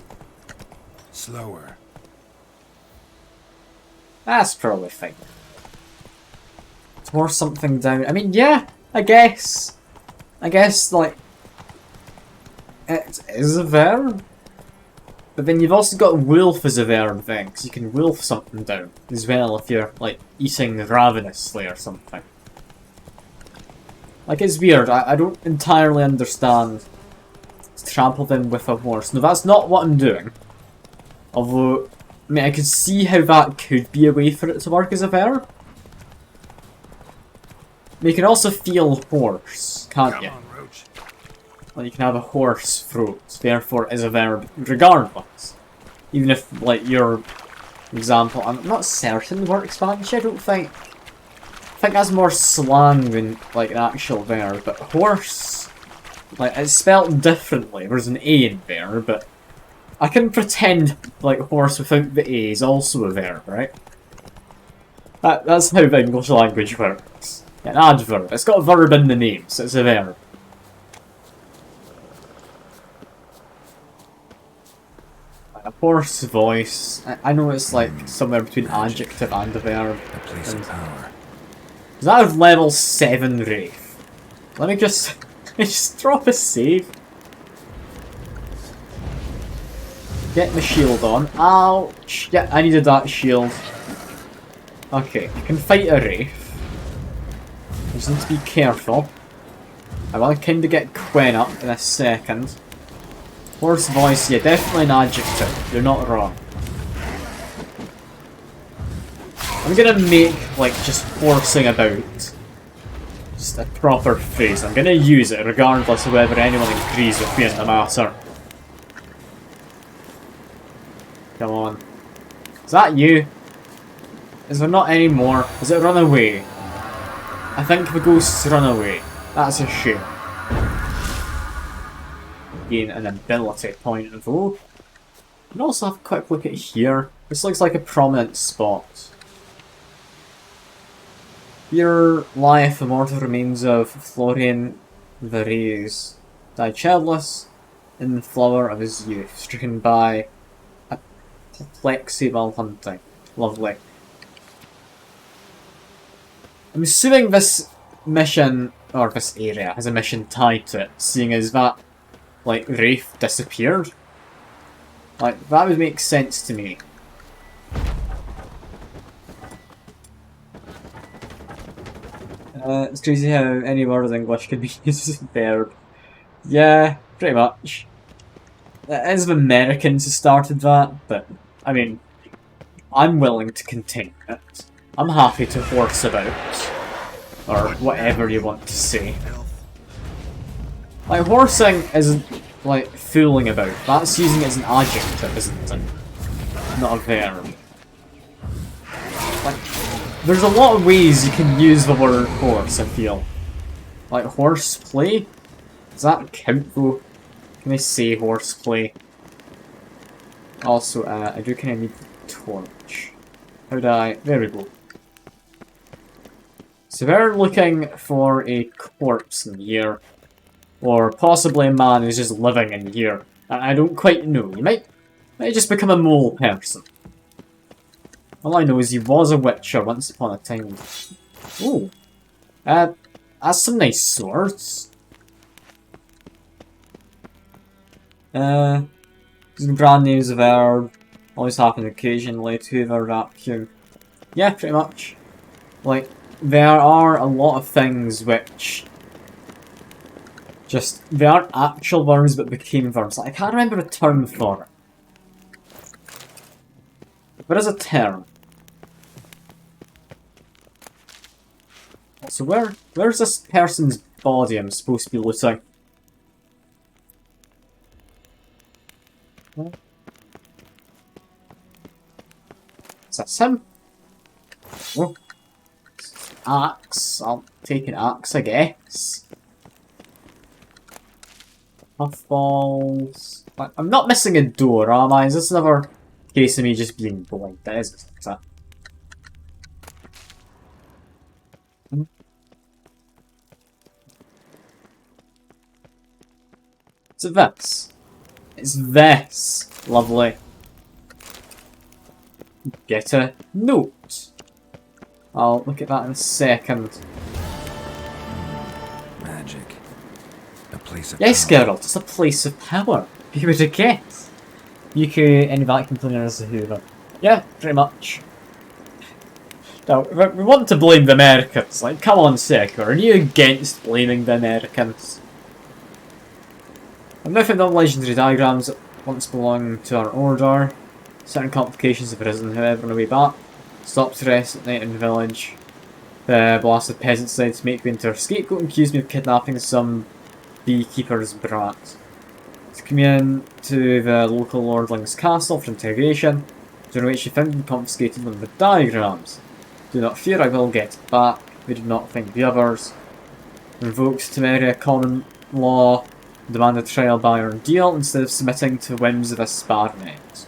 Slower. that's probably fine. Or something down. I mean, yeah, I guess, like, it is a verb. But then you've also got wolf as a verb thing, because you can wolf something down as well if you're, like, eating ravenously or something. Like, it's weird. I don't entirely understand trample them with a horse. No, that's not what I'm doing. Although, I mean, I could see how that could be a way for it to work as a verb. But you can also feel horse, can't you? Come on, Roach. Well, you can have a horse throat, therefore is a verb regardless. Even if, like, your example, I'm not certain works Spanish, I don't think. I think that's more slang than, like, an actual verb, but horse, like, it's spelt differently. There's an A in there, but I can pretend, like, horse without the A is also a verb, right? That's how the English language works. An adverb. It's got a verb in the name, so it's a verb. A horse voice. I know it's like somewhere between adjective and a verb. A place of power. Is that a level 7 Wraith? Let me just drop a save. Get the shield on. Ouch! Yeah, I needed that shield. Okay, you can fight a Wraith. You just need to be careful. I want to kind of get Quen up in a second. Horse voice, yeah, definitely an adjective. You're not wrong. I'm gonna make, like, just horsing about just a proper phrase. I'm gonna use it regardless of whether anyone agrees with me in the matter. Come on. Is that you? Is there not any more? Is it run away? I think the ghosts run away. That's a shame. Gain an ability point though. You can also have a quick look at here. This looks like a prominent spot. Here lieth the mortal remains of Florian Varese, died childless in the flower of his youth, stricken by apoplexy while hunting. Lovely. I'm assuming this mission, or this area, has a mission tied to it, seeing as that, like, Wraith disappeared. Like, that would make sense to me. It's crazy how any word in English can be used as a verb. Yeah, pretty much. It is the Americans who started that, but, I mean, I'm willing to continue it. I'm happy to horse about, or whatever you want to say. Like, horsing isn't, like, fooling about. That's using it as an adjective, isn't it? Not a verb. Like, there's a lot of ways you can use the word horse, I feel. Like, horseplay? Does that count, though? Can I say horseplay? Also, I do kind of need the torch. How do I... There we go. So we're looking for a corpse in here. Or possibly a man who's just living in here. I don't quite know. He might just become a mole person. All I know is he was a witcher once upon a time. Ooh. That's some nice swords. Brand names of herb. Always happen occasionally to whoever vacuum. Yeah, pretty much. Like, there are a lot of things which just, they aren't actual worms but became worms. I can't remember a term for it. There is a term. So where's this person's body I'm supposed to be looting? Is that him? Oh. Axe. I'll take an axe, I guess. Puffballs. I'm not missing a door, am I? Is this another case of me just being blind? That is that. Is it this? It's this. Lovely. Get a note. I'll look at that in a second. Magic. A place of Yes, power. Geralt, it's a place of power. You would have guessed. You could any vacuum cleaner as a Hoover. Yeah, pretty much. Now, we want to blame the Americans. Like, come on, Sekiro, are you against blaming the Americans? I've now found all legendary diagrams that once belonged to our order. Certain complications have arisen, however, on the way back. Stopped to rest at night in the village. The blasted peasants decided to make me into a scapegoat and accused me of kidnapping some beekeeper's brat. To come in to the local lordling's castle for interrogation, during which she found and confiscated one of the diagrams. Do not fear, I will get it back. We did not find the others. Invoked Temeria common law, demanded trial by ordeal instead of submitting to the whims of this baronet.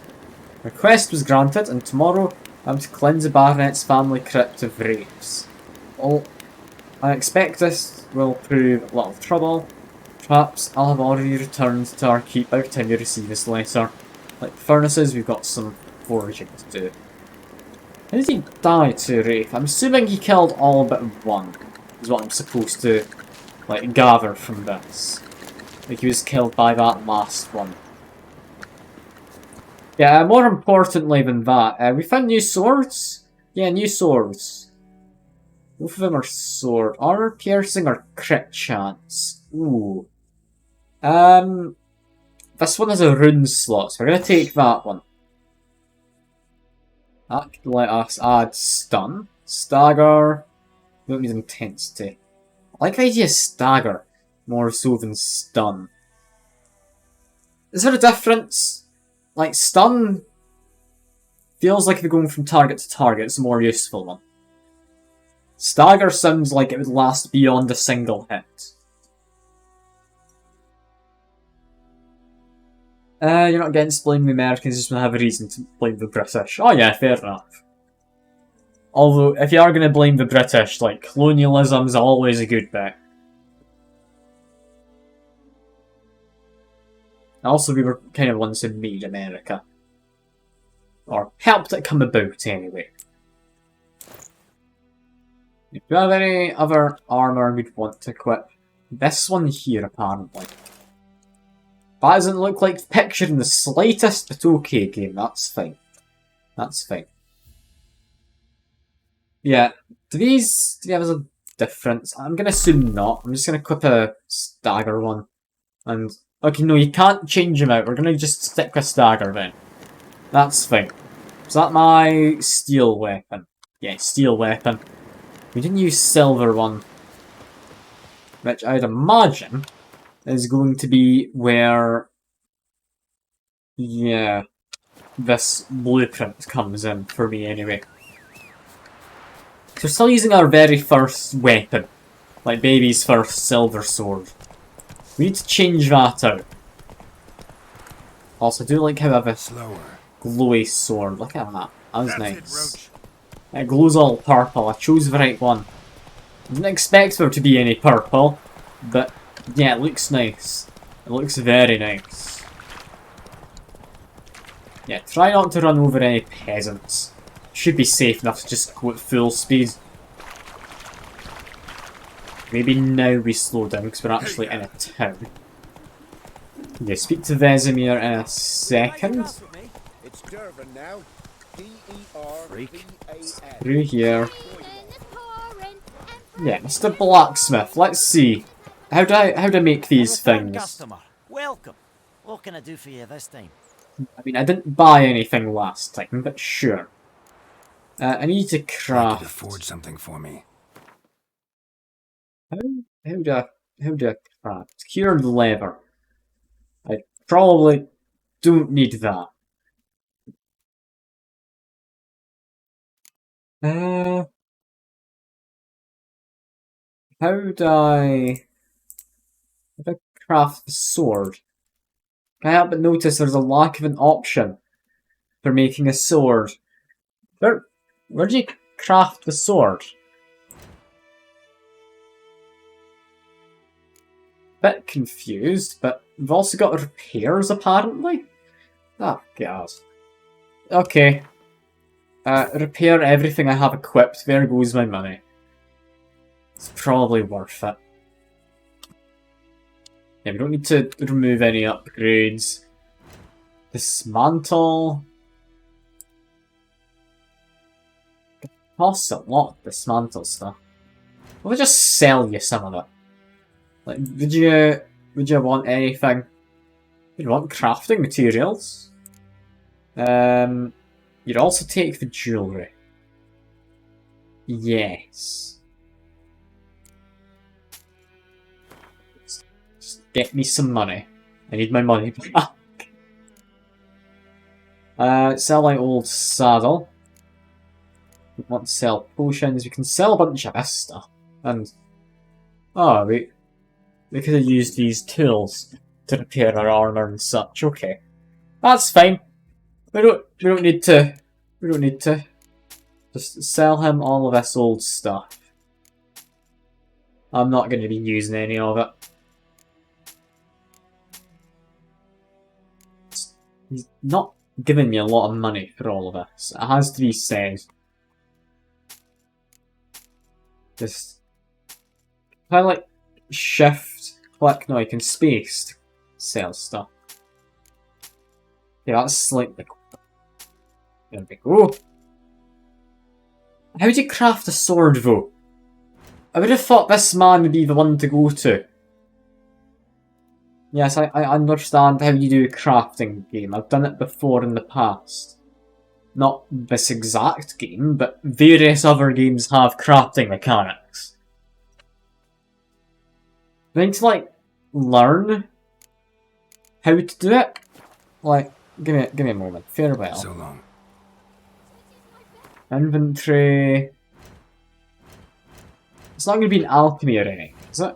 Request was granted, and tomorrow I'm to cleanse the baronet's family crypt of wraiths. I expect this will prove a lot of trouble. Perhaps I'll have already returned to our keep by the time you receive this letter. Like the furnaces, we've got some foraging to do. How did he die to Wraith? I'm assuming he killed all but one, is what I'm supposed to, like, gather from this. Like, he was killed by that last one. Yeah, more importantly than that, we found new swords? Yeah, new swords. Both of them are sword. Armor piercing or crit chance? Ooh. This one has a rune slot, so we're gonna take that one. That could let us add stun, stagger, we don't need intensity. I like the idea of stagger more so than stun. Is there a difference? Like, stun feels like if you're going from target to target, it's a more useful one. Stagger sounds like it would last beyond a single hit. You're not against blaming the Americans, you just want to have a reason to blame the British. Oh yeah, fair enough. Although, if you are going to blame the British, like, colonialism's always a good bet. Also, we were kind of ones who made America. Or helped it come about, anyway. If you have any other armour we'd want to equip, this one here, apparently. That doesn't look like pictured in the slightest, but okay, game, that's fine. That's fine. Yeah, do we have a difference? I'm gonna assume not. I'm just gonna equip a stagger one. And, okay, no, you can't change them out. We're gonna just stick with stagger then. That's fine. Is that my steel weapon? Yeah, steel weapon. We didn't use silver one. Which I'd imagine is going to be where, yeah, this blueprint comes in for me anyway. So we're still using our very first weapon, like baby's first silver sword. We need to change that out. Also, I do like how I have a Slower. glowy sword. Look at that. That was nice. It glows all purple. I chose the right one. Didn't expect there to be any purple, but yeah, it looks nice. It looks very nice. Yeah, try not to run over any peasants. Should be safe enough to just go at full speed. Maybe now we slow down because we're actually in a town. Yeah, speak to Vesemir in a second. It's Durban now. D-E-R-V-A-N. Through here. Yeah, Mr. Blacksmith, let's see. How do I make these things? Customer, welcome. What can I do for you this time? I mean, I didn't buy anything last time, but sure. I need to You could craft. forge something for me. How do I craft? Cured leather. I probably don't need that. How do I craft the sword? I help but notice there's a lack of an option for making a sword. Where do you craft the sword? Bit confused, but we've also got repairs apparently. Oh god. Okay. Repair everything I have equipped. There goes my money. It's probably worth it. Yeah, we don't need to remove any upgrades. Dismantle. It costs a lot to dismantle stuff. We'll just sell you some of it. Like, would you want anything? You'd want crafting materials. You'd also take the jewellery. Yes. Just get me some money. I need my money back. Sell my old saddle. We want to sell potions. We can sell a bunch of this stuff. And oh, we could have used these tools to repair our armor and such. Okay, that's fine. We don't need to just sell him all of this old stuff. I'm not going to be using any of it. He's not giving me a lot of money for all of this. It has to be said. Just kind of like shift click. No, I can space to sell stuff. Yeah, that's slightly. There we go. How do you craft a sword, though? I would have thought this man would be the one to go to. Yes, I understand how you do a crafting game. I've done it before in the past. Not this exact game, but various other games have crafting mechanics. I need to, like, learn how to do it. Like, give me a moment. Farewell. So long. Inventory. It's not going to be an alchemy or anything, is it?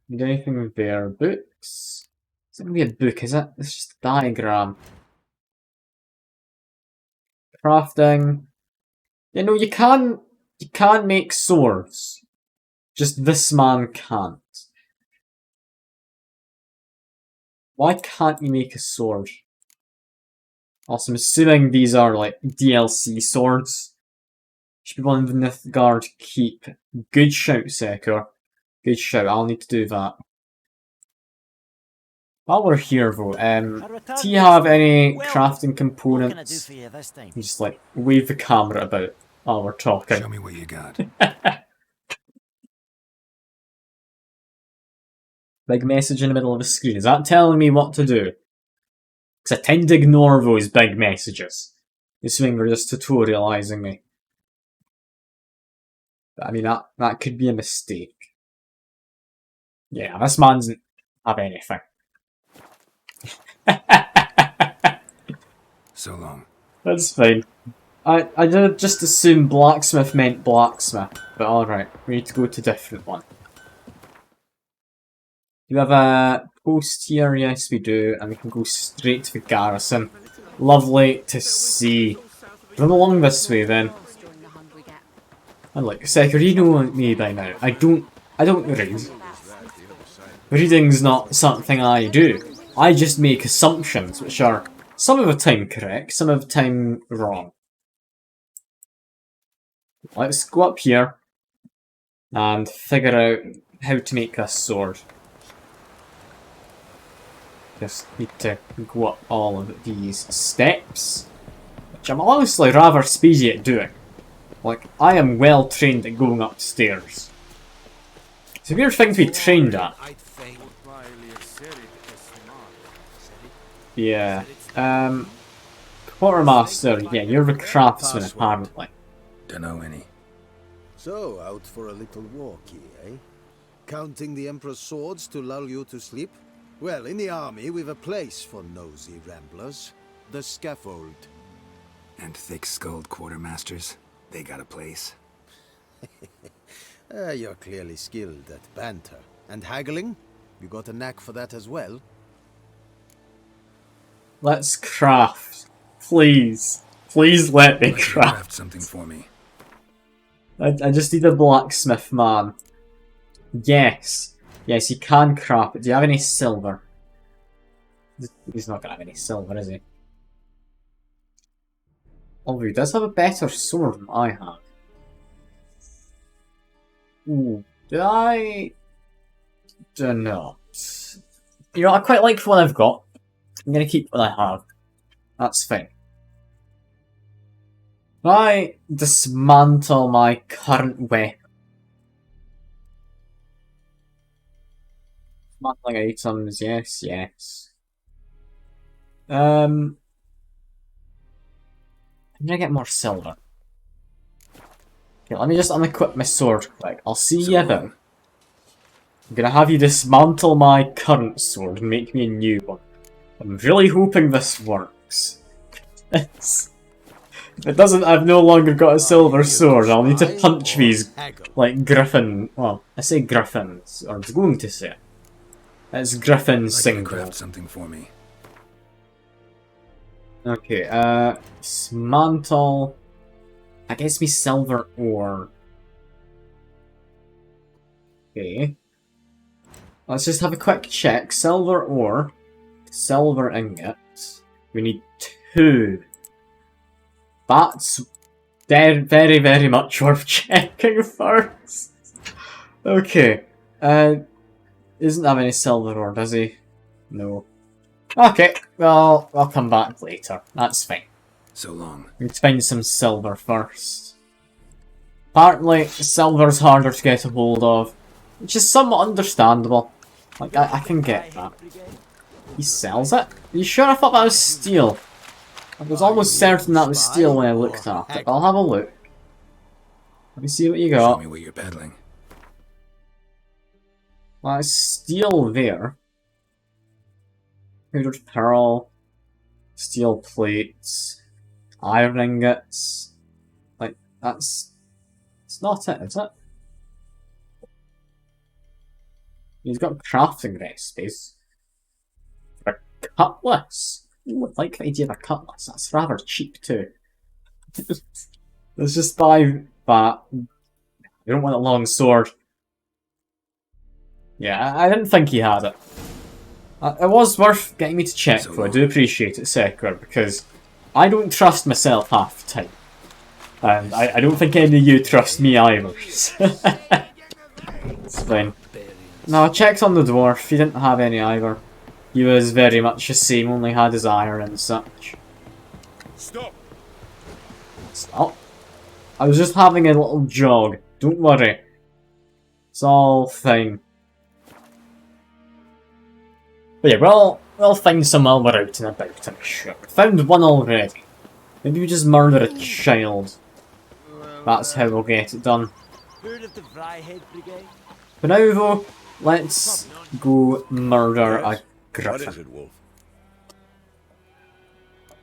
Need anything there? Books? It's not going to be a book, is it? It's just a diagram. Crafting. You know, you can make swords. Just this man can't. Why can't you make a sword? Also, I'm assuming these are like DLC swords. Should be one in the Nithgard Keep. Good shout, Sekor. Good shout, I'll need to do that. While we're here though, do you have any crafting components? You just like wave the camera about while we're talking. Show me what you got. Big message in the middle of the screen. Is that telling me what to do? Because I tend to ignore those big messages. Assuming they're just tutorializing me. But I mean, that could be a mistake. Yeah, this man doesn't have anything. So long. That's fine. I did just assume blacksmith meant blacksmith, but alright, we need to go to a different one. Do you have a post here? Yes, we do, and we can go straight to the garrison. Lovely to see. Run along this way then. And like, Secker, you know me by now. I don't read. Reading's not something I do. I just make assumptions, which are some of the time correct, some of the time wrong. Let's go up here and figure out how to make this sword. Just need to go up all of these steps, which I'm honestly rather speedy at doing. Like, I am well trained at going upstairs. It's a weird thing to be trained at. Yeah. Quartermaster, yeah, you're the craftsman apparently. Dunno any. So, out for a little walkie, eh? Counting the Emperor's swords to lull you to sleep? Well, in the army, we've a place for nosy ramblers. The scaffold. And thick-skulled quartermasters, they got a place. You're clearly skilled at banter. And haggling? You got a knack for that as well? Let's craft. Please. Please let me Let you craft. something for me. I just need a blacksmith, man. Yes. Yes, he can craft it. Do you have any silver? He's not gonna have any silver, is he? Although he does have a better sword than I have. Ooh, do I? Do not. You know, I quite like what I've got. I'm gonna keep what I have. That's fine. I dismantle my current weapon. Dismantling items, yes, yes. I'm gonna get more silver. Okay, let me just unequip my sword quick. I'll see you then. I'm gonna have you dismantle my current sword and make me a new one. I'm really hoping this works. If it doesn't, I've no longer got a silver sword. I'll need to punch these, like, griffin... Well, I say griffins, or I was going to say. It's griffin single. Craft something for me. Okay, dismantle... That gets me silver ore. Okay. Let's just have a quick check. Silver ore. Silver ingots. We need 2. That's very, very much worth checking first. Okay. Doesn't have any silver ore, does he? No. Okay, well, I'll come back later. That's fine. So long. Let's find some silver first. Apparently, silver's harder to get a hold of, which is somewhat understandable. Like, I can get that. He sells it? Are you sure? I thought that was steel. I was almost certain that was steel when I looked at it. I'll have a look. Let me see what you Show got. me what you're peddling. Well, it's steel there. Powdered pearl. Steel plates. Iron ingots. Like, that's... It's not it, is it? He's got crafting recipes. For a cutlass. You would like the idea of a cutlass. That's rather cheap too. Let's just buy that. You don't want a long sword. Yeah, I didn't think he had it. It was worth getting me to check, though. I do appreciate it, Secker, because I don't trust myself half the time. And I don't think any of you trust me either. It's fine. No, I checked on the dwarf. He didn't have any either. He was very much the same, only had his iron and such. Stop! Stop. I was just having a little jog. Don't worry. It's all fine. But yeah, we'll find some while we're out and about, I'm sure. Found one already. Maybe we just murder a child. That's how we'll get it done. For now though, let's go murder a griffin. What is it, Wolf?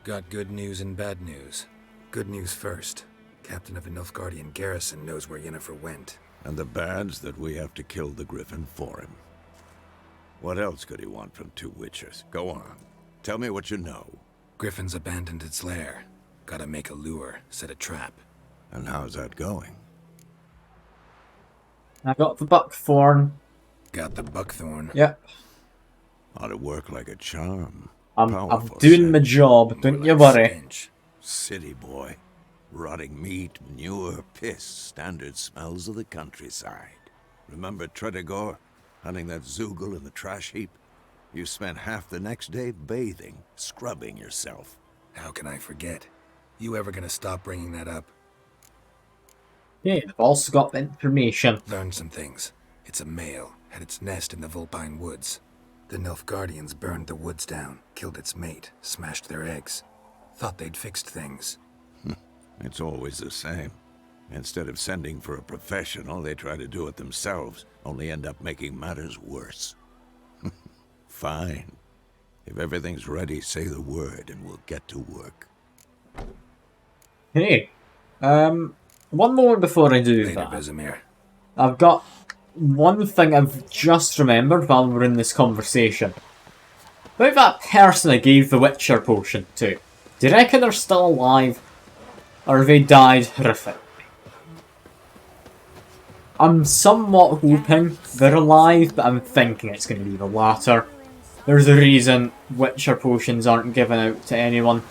Got good news and bad news. Good news first. Captain of a Nilfgaardian garrison knows where Yennefer went. And the bad's that we have to kill the griffin for him. What else could he want from 2 witches? Go on. Tell me what you know. Griffin's abandoned its lair. Gotta make a lure, set a trap. And how's that going? I got the buckthorn. Got the buckthorn. Yep. Ought to work like a charm. I'm Powerful doing my scent. job, More don't you like worry. stench. City boy. Rotting meat, manure, piss. Standard smells of the countryside. Remember Tredegor? Hunting that Zoogle in the trash heap? You spent half the next day bathing, scrubbing yourself. How can I forget? You ever gonna stop bringing that up? Yeah, I've also got the information. Learned some things. It's a male, had its nest in the Vulpine Woods. The Nilfgaardians burned the woods down, killed its mate, smashed their eggs. Thought they'd fixed things. It's always the same. Instead of sending for a professional, they try to do it themselves, only end up making matters worse. Fine. If everything's ready, say the word and we'll get to work. Hey, one more before I do Later, that. Vesemir. I've got one thing I've just remembered while we're in this conversation. About that person I gave the Witcher potion to. Do you reckon they're still alive? Or have they died horrifically? I'm somewhat hoping they're alive, but I'm thinking it's going to be the latter. There's a reason Witcher potions aren't given out to anyone.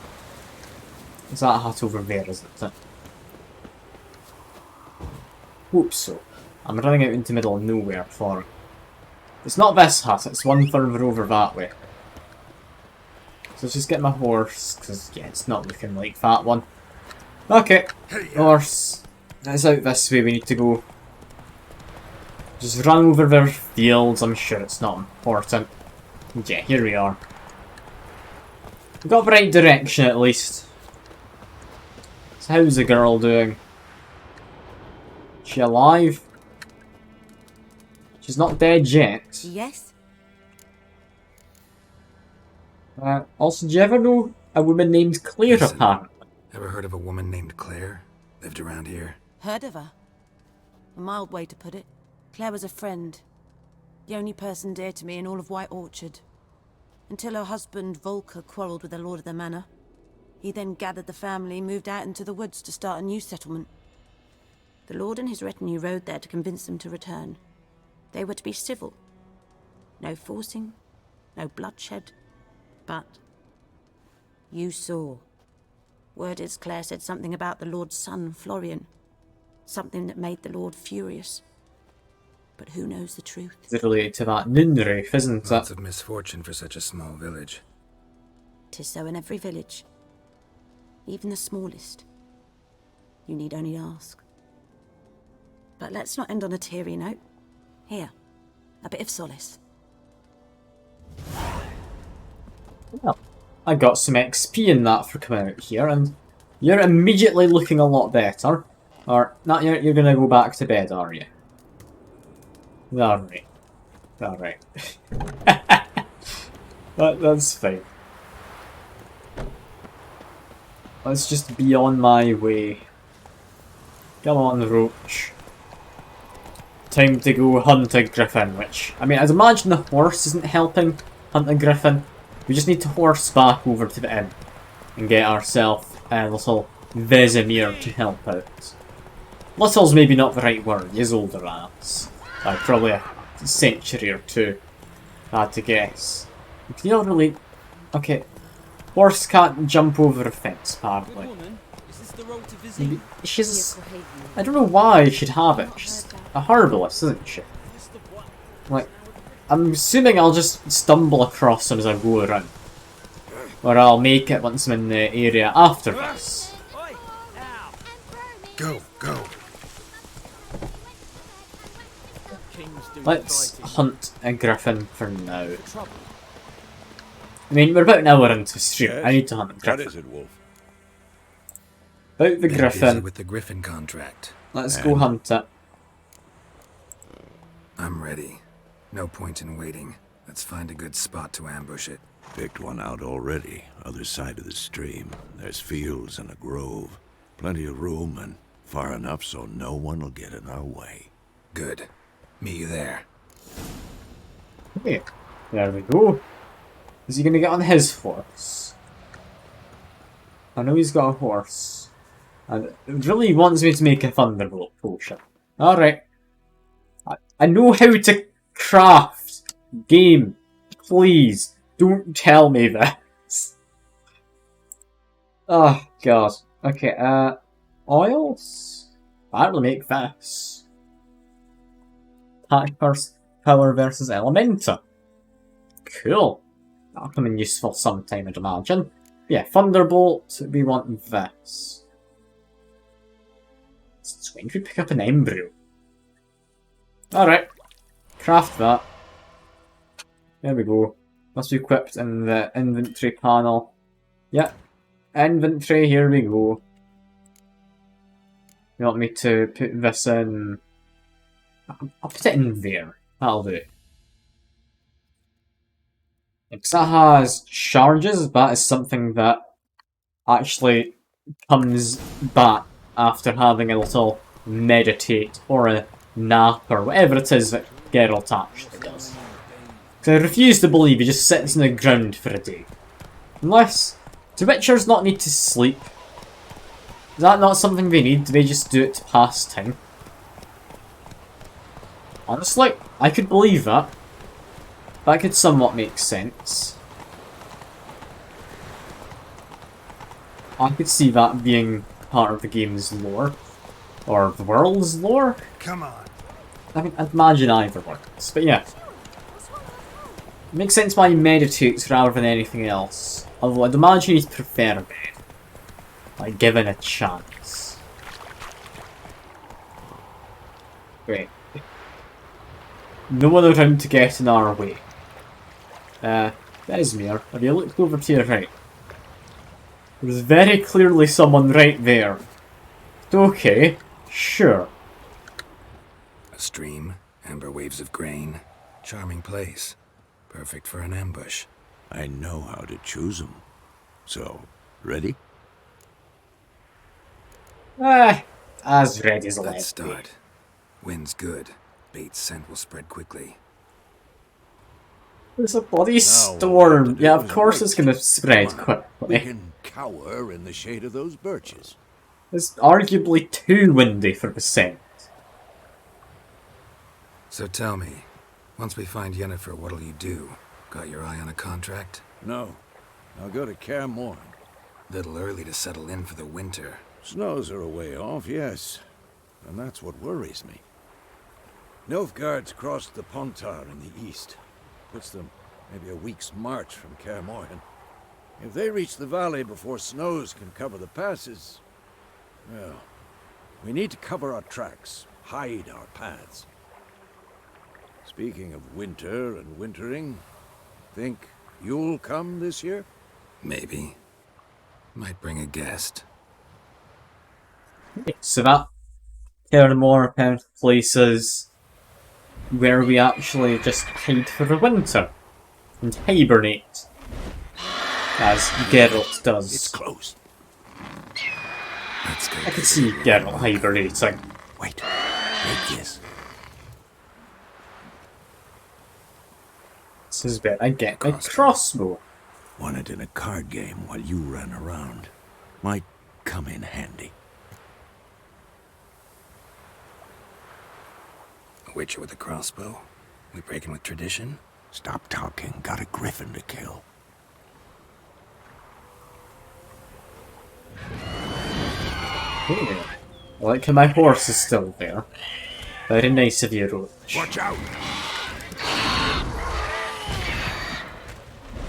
Is that hut over there, isn't it? Hope so. I'm running out into the middle of nowhere for it. It's not this hut, it's one further over that way. So let's just get my horse, because yeah, it's not looking like that one. Okay, horse. It's out this way we need to go. Just run over their fields, I'm sure it's not important. Yeah, here we are. We got the right direction at least. So how's the girl doing? Is she alive? She's not dead yet. Yes? Also, do you ever know a woman named Claire Listen. apparently? Ever heard of a woman named Claire? Lived around here. Heard of her? A mild way to put it. Claire was a friend. The only person dear to me in all of White Orchard. Until her husband, Volker, quarrelled with the lord of the manor. He then gathered the family, moved out into the woods to start a new settlement. The lord and his retinue rode there to convince them to return. They were to be civil. No forcing, no bloodshed. But you saw. Word is Claire said something about the lord's son, Florian. Something that made the lord furious. But who knows the truth? It's related to that Ninwraith, isn't Lots it? of misfortune for such a small village. 'Tis so in every village. Even the smallest. You need only ask. But let's not end on a teary note. Here, a bit of solace. Well, I got some XP in that for coming out here, and you're immediately looking a lot better. Or, not yet, you're gonna go back to bed, are you? Alright. Alright. That's fine. Let's just be on my way. Come on, Roach. Time to go hunt a griffin, which, I mean, I'd imagine the horse isn't helping hunt a griffin. We just need to horse back over to the inn and get ourselves a little Vesemir to help out. Little's maybe not the right word, he's older than us. Probably a century or two, if I had to guess. You don't really... Okay. Horse can't jump over a fence, apparently. She's... I don't know why she'd have it. She's a herbalist, isn't she? Like, I'm assuming I'll just stumble across them as I go around. Or I'll make it once I'm in the area after this. Go, go. Let's hunt a griffin for now. I mean, we're about an hour into the stream. I need to hunt a What griffin. is it, Wolf? About the Been busy griffin. with the Griffin contract. Let's go hunt it. I'm ready. No point in waiting. Let's find a good spot to ambush it. Picked one out already. Other side of the stream. There's fields and a grove. Plenty of room and far enough so no one will get in our way. Good. Meet you there. Okay, there we go. Is he gonna get on his horse? I know he's got a horse. And it really wants me to make a Thunderbolt Potion. Alright. I know how to craft. Game, please don't tell me this. Oh god. Okay, oils? That will make this. Attack power versus Elementa. Cool. That'll come in useful sometime, I'd imagine. Yeah, Thunderbolt, we want this. Since when did we pick up an embryo? Alright. Craft that. There we go. Must be equipped in the inventory panel. Yeah. Inventory, here we go. You want me to put this in... I'll put it in there. That'll do. Because that has charges, that is something that actually comes back after having a little meditate or a nap or whatever it is that Geralt actually does. Because I refuse to believe he just sits on the ground for a day. Unless, do Witchers not need to sleep? Is that not something they need? Do they just do it to pass time? Honestly, I could believe that. That could somewhat make sense. I could see that being part of the game's lore. Or the world's lore? Come on. I mean, I'd imagine either works, but yeah. It makes sense why he meditates rather than anything else. Although I'd imagine he'd prefer bed. Like, given a chance. Great. No one around to get in our way. Besmere, have you looked over to your right? There's very clearly someone right there. Okay, sure. A stream, amber waves of grain. Charming place. Perfect for an ambush. I know how to choose them. So, ready? As ready as a Let's left. start. Wind's good. Bait's scent will spread quickly. There's a bloody all storm. we have to Yeah, do of is course wait. it's gonna spread We quickly. can cower in the shade of those birches. It's arguably too windy for the scent. So tell me, once we find Yennefer, what'll you do? Got your eye on a contract? No, I'll go to Kaer Morhen. Little early to settle in for the winter. Snows are a way off, yes. And that's what worries me. Nilfgaard's crossed the Pontar in the east. Puts them maybe a week's march from Kaer Morhen. If they reach the valley before snows can cover the passes, well, we need to cover our tracks, hide our paths. Speaking of winter and wintering, think you'll come this year? Maybe. Might bring a guest. So that Kaer Morhen places where we actually just hide for the winter and hibernate, as Geralt does. It's close. Let's go. I can see Geralt hibernating. Wait, take this. This is where I get my crossbow. Won it in a card game while you ran around. Might come in handy. A witcher with a crossbow? We breaking with tradition? Stop talking. Got a griffin to kill. Ooh. I like how my horse is still there. Very nice of you, Roach. Watch out!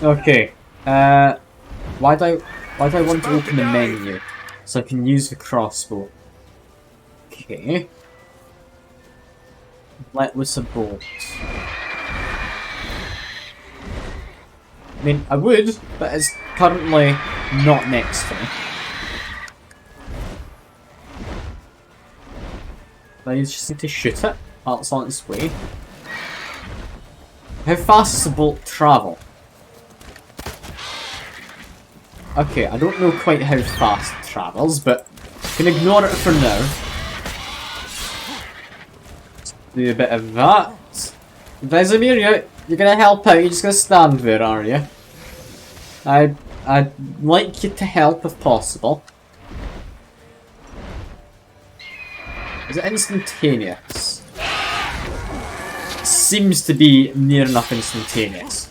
Okay. Why do I want to open the menu so I can use the crossbow? Okay. Let loose a bolt. I mean, I would, but it's currently not next to me. I just need to shoot it while it's on its way. How fast does the bolt travel? Okay, I don't know quite how fast it travels, but I can ignore it for now. Let's do a bit of that. Vesemir, you're gonna help out, you're just gonna stand there, are you? I'd like you to help if possible. Is it instantaneous? seems to be near enough instantaneous,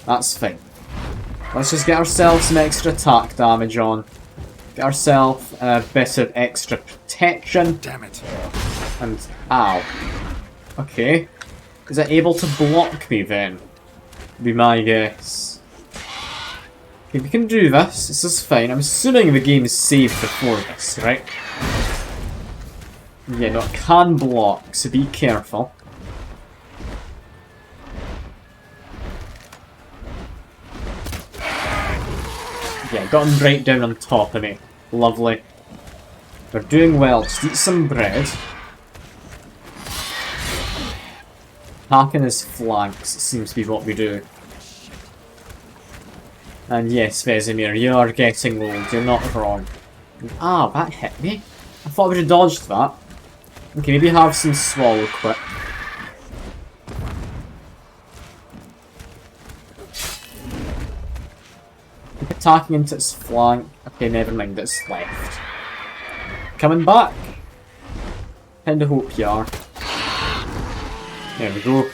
that's fine. Let's just get ourselves some extra attack damage on. Get ourselves a bit of extra protection. Damn it. And ow. Okay. Is it able to block me then? Be my guess. Okay, we can do this. This is fine. I'm assuming the game is saved before this, right? Yeah, no, it can block, so be careful. Yeah, got him right down on top of me. Lovely. We're doing well. Just eat some bread. Hacking his flanks seems to be what we do. And yes, Vesemir, you are getting old. You're not wrong. Ah, that hit me. I thought I would have dodged that. Okay, maybe have some swallow quick. Keep attacking into its flank. Okay, never mind, it's left. Coming back. Kinda hope you are. There we go.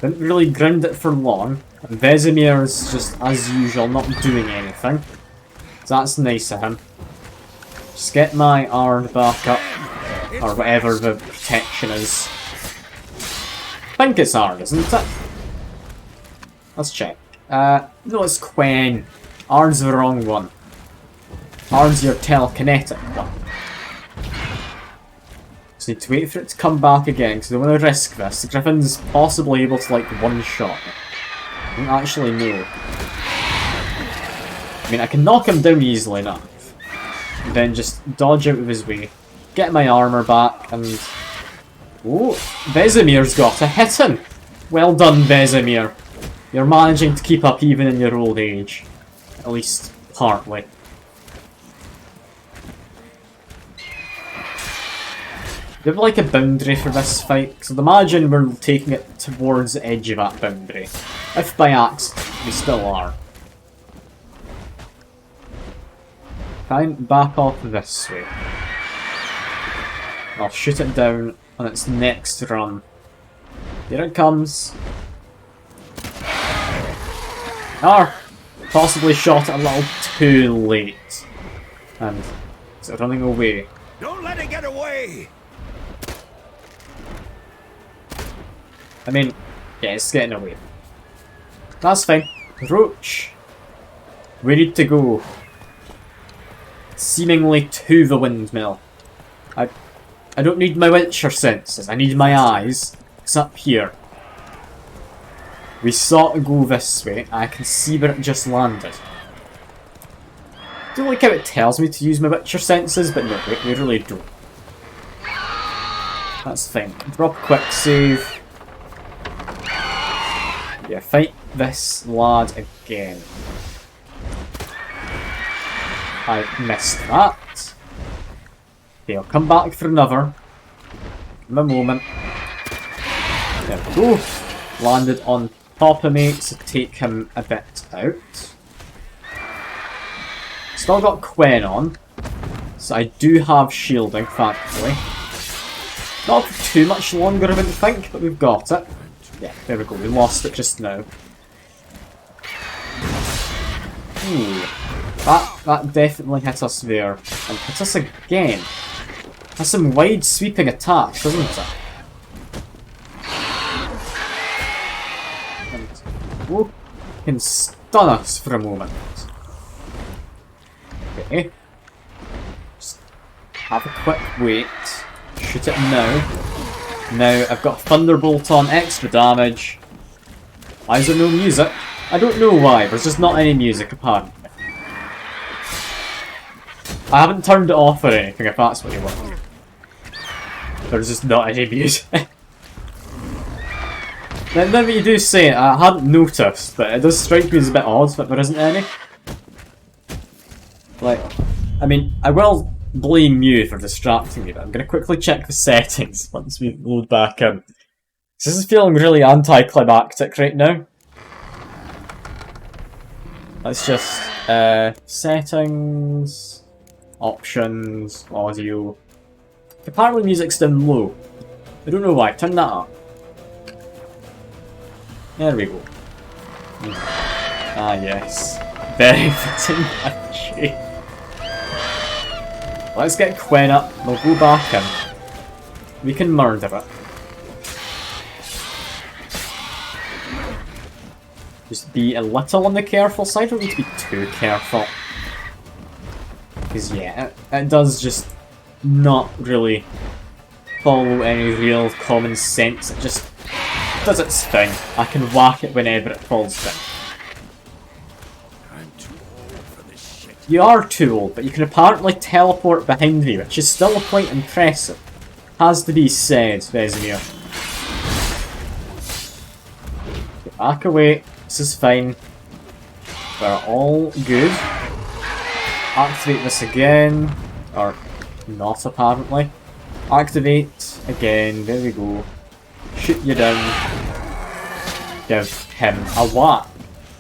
Didn't really ground it for long. And Vesemir's just, as usual, not doing anything. So that's nice of him. Just get my Arn back up. Or whatever the protection is. I think it's Arn, isn't it? Let's check. No, it's Quen. Arn's the wrong one. Arn's your telekinetic one. Just need to wait for it to come back again, because I don't want to risk this. The Griffin's possibly able to, like, one-shot it. I don't actually know. I mean, I can knock him down easily enough. And then just dodge out of his way. Get my armour back, and... Oh, Vesemir's got a hit him! Well done, Vesemir. You're managing to keep up even in your old age. At least, partly. Do we have like a boundary for this fight? Because I'd imagine we're taking it towards the edge of that boundary. If by accident, we still are. Fine, back off this way. I'll shoot it down on its next run. Here it comes. Or possibly shot it a little too late. And it's running away. Don't let it get away! I mean, yeah, it's getting away. That's fine. Roach. We need to go. Seemingly to the windmill. I don't need my Witcher senses. I need my eyes. It's up here. We saw it go this way. I can see where it just landed. I don't like how it tells me to use my Witcher senses, but no, we really don't. That's fine. Drop a quick save. Yeah, fight this lad again. I missed that. Okay, I'll come back for another. In a moment. There we go. Landed on top of me to take him a bit out. Still got Quen on. So I do have shielding, thankfully. Not for too much longer, I wouldn't think, but we've got it. Yeah, there we go, we lost it just now. Ooh, that definitely hit us there. And hit us again. That's some wide sweeping attacks, doesn't it? And, oh, can stun us for a moment. Okay. Just have a quick wait. Shoot it now. Now, I've got Thunderbolt on, extra damage. Why is there no music? I don't know why, there's just not any music apparently. I haven't turned it off or anything, if that's what you want. There's just not any music. Now that you do say it, I hadn't noticed, but it does strike me as a bit odd that there isn't any. Like, I mean, I will blame you for distracting me, but I'm going to quickly check the settings once we load back in. This is feeling really anticlimactic right now. Let's just, settings, options, audio. Apparently music's down low. I don't know why. Turn that up. There we go. Ah, yes. Very fitting actually. Let's get Quen up. We'll go back in. We can murder it. Just be a little on the careful side. Don't need to be too careful. Because yeah, it does just not really follow any real common sense. It just does its thing. I can whack it whenever it falls down. I'm too old for this shit. You are too old, but you can apparently teleport behind me, which is still quite impressive. Has to be said, Vesemir. Get back away. This is fine. We're all good. Activate this again. Or not, apparently. Activate again. There we go. Shoot you down. Give him a whack.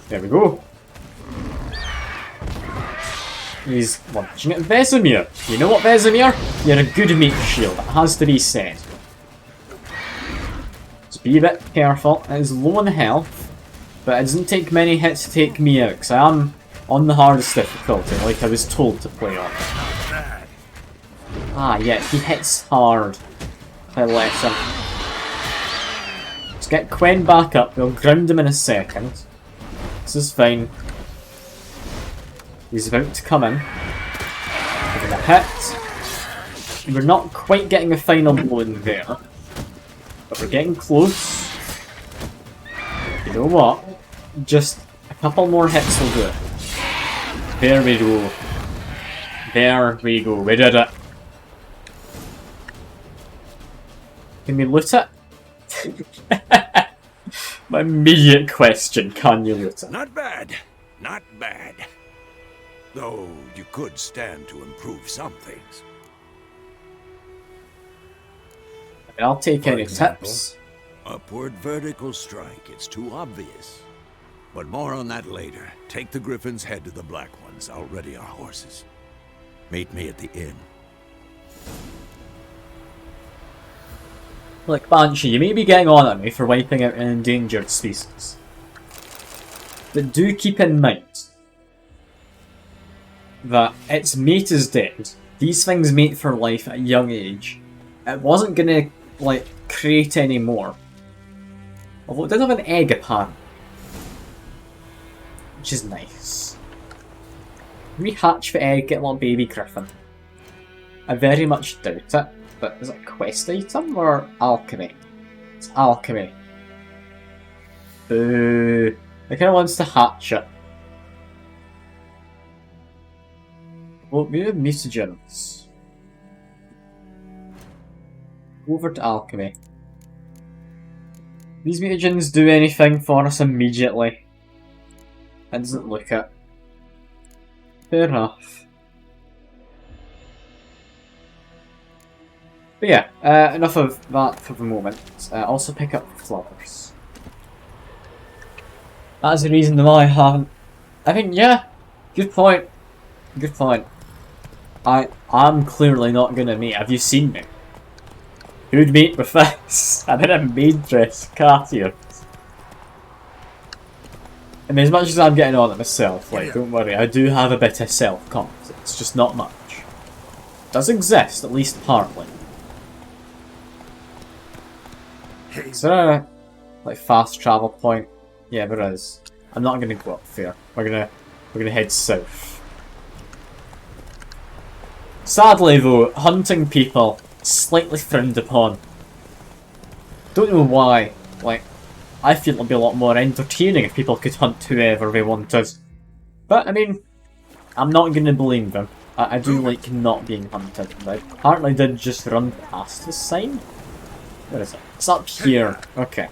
There we go. He's launching at Vesemir. You know what, Vesemir? You're a good mate shield. It has to be said. Just be a bit careful. It is low on health. But it doesn't take many hits to take me out, because I am on the hardest difficulty, like I was told to play on. Ah, yeah, he hits hard. I let him. Let's get Quen back up, we'll ground him in a second. This is fine. He's about to come in. We're gonna hit. We're not quite getting a final blow in there. But we're getting close. You know what? Just a couple more hits will do it. There we go. There we go. We did it. Can we loot it? My immediate question, can you loot it? Not bad. Not bad. Though you could stand to improve some things. I'll take For any example, tips. Upward vertical strike. It's too obvious. But more on that later. Take the Griffin's head to the Black Ones. I'll ready our horses. Meet me at the inn. Look, Banshee, you may be getting on at me for wiping out an endangered species. But do keep in mind that its mate is dead. These things mate for life at a young age. It wasn't gonna, like, create any more. Although it did have an egg apparently. Which is nice. Can we hatch the egg, get a little baby griffin? I very much doubt it. But is it a quest item or alchemy? It's alchemy. Boo. It kind of wants to hatch it. Well, we have mutagens. Go over to alchemy. These mutagens do anything for us immediately. It doesn't look it. Fair enough. But yeah, enough of that for the moment. Also pick up flowers. That's the reason why I haven't... I mean, yeah, good point. Good point. I'm clearly not gonna mate. Have you seen me? Who'd mate with this? I'm in a maid dress, Cartier. I mean, as much as I'm getting on it myself, like, don't worry, I do have a bit of self-confidence, just not much. It does exist, at least partly. Is there a, like, fast travel point? Yeah, there is. I'm not gonna go up there. We're gonna head south. Sadly though, hunting people slightly frowned upon. Don't know why. Like, I feel it'd be a lot more entertaining if people could hunt whoever they wanted. But I mean, I'm not gonna blame them. I do like not being hunted. I apparently did just run past this sign. Where is it? It's up here. Okay.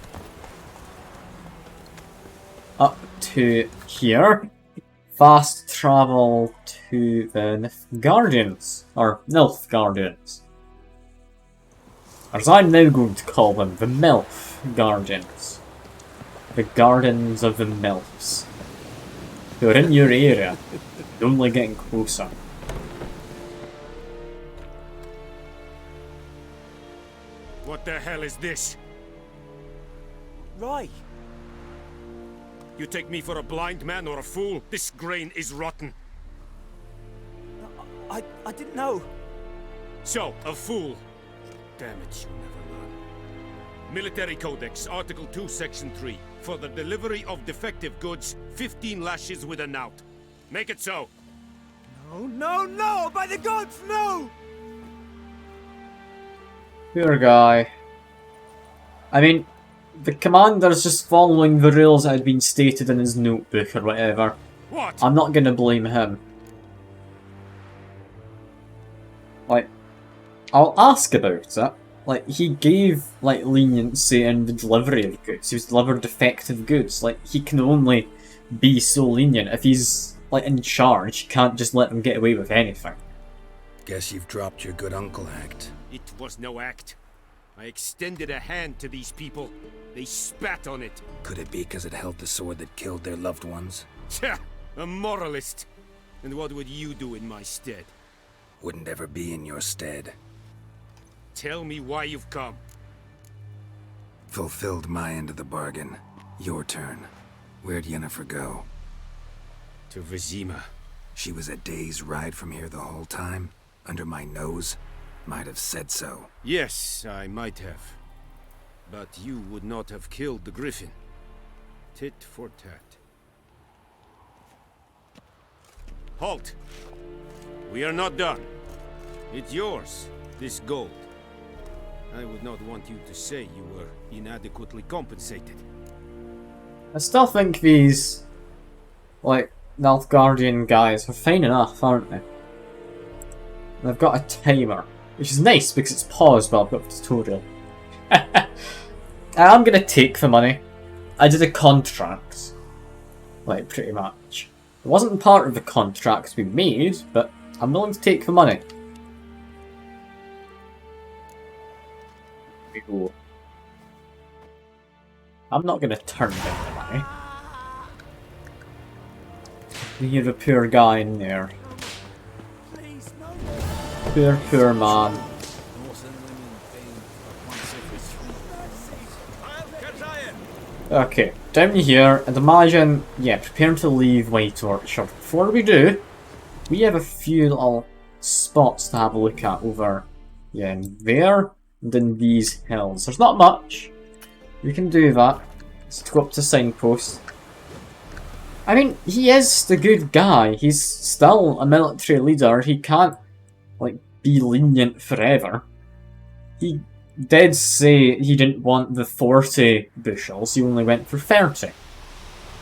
Up to here. Fast travel to the Nilfgaardians. Or Nilfgaardians. As I'm now going to call them, the Nilfgaardians. The Gardens of the Milfs. Who are in your area, only getting closer. What the hell is this? Right. You take me for a blind man or a fool? This grain is rotten. I didn't know. So, a fool. Damn it, you never learn. Military Codex, Article 2, Section 3. For the delivery of defective goods, 15 lashes with a knout. Make it so. No, no, no! By the gods, no! Poor guy. I mean, the commander's just following the rules that had been stated in his notebook or whatever. What? I'm not gonna blame him. Like, I'll ask about it. Like, he gave, like, leniency in the delivery of goods. He was delivered defective goods. Like, he can only be so lenient. If he's, like, in charge, he can't just let them get away with anything. Guess you've dropped your good uncle act. It was no act. I extended a hand to these people. They spat on it. Could it be because it held the sword that killed their loved ones? Tja, a moralist. And what would you do in my stead? Wouldn't ever be in your stead. Tell me why you've come. Fulfilled my end of the bargain. Your turn. Where'd Yennefer go? To Vizima. She was a day's ride from here the whole time? Under my nose? Might have said so. Yes, I might have. But you would not have killed the griffin. Tit for tat. Halt! We are not done. It's yours, this gold. I would not want you to say you were inadequately compensated. I still think these, like, Nilfgaardian guys are fine enough, aren't they? They've got a timer, which is nice because it's paused while I've got the tutorial. I'm gonna take the money. I did a contract, like, pretty much. It wasn't part of the contract we made, but I'm willing to take the money. Here we go. I'm not gonna turn down the money. Leave a poor guy in there. Poor man. Okay, down here, and imagine, yeah, preparing to leave White Orchard. Before we do, we have a few little spots to have a look at over, yeah, in there, and in these hills. There's not much. We can do that. Let's go up to signpost. I mean, he is the good guy. He's still a military leader. He can't, like, be lenient forever. He did say he didn't want the 40 bushels, he only went for 30.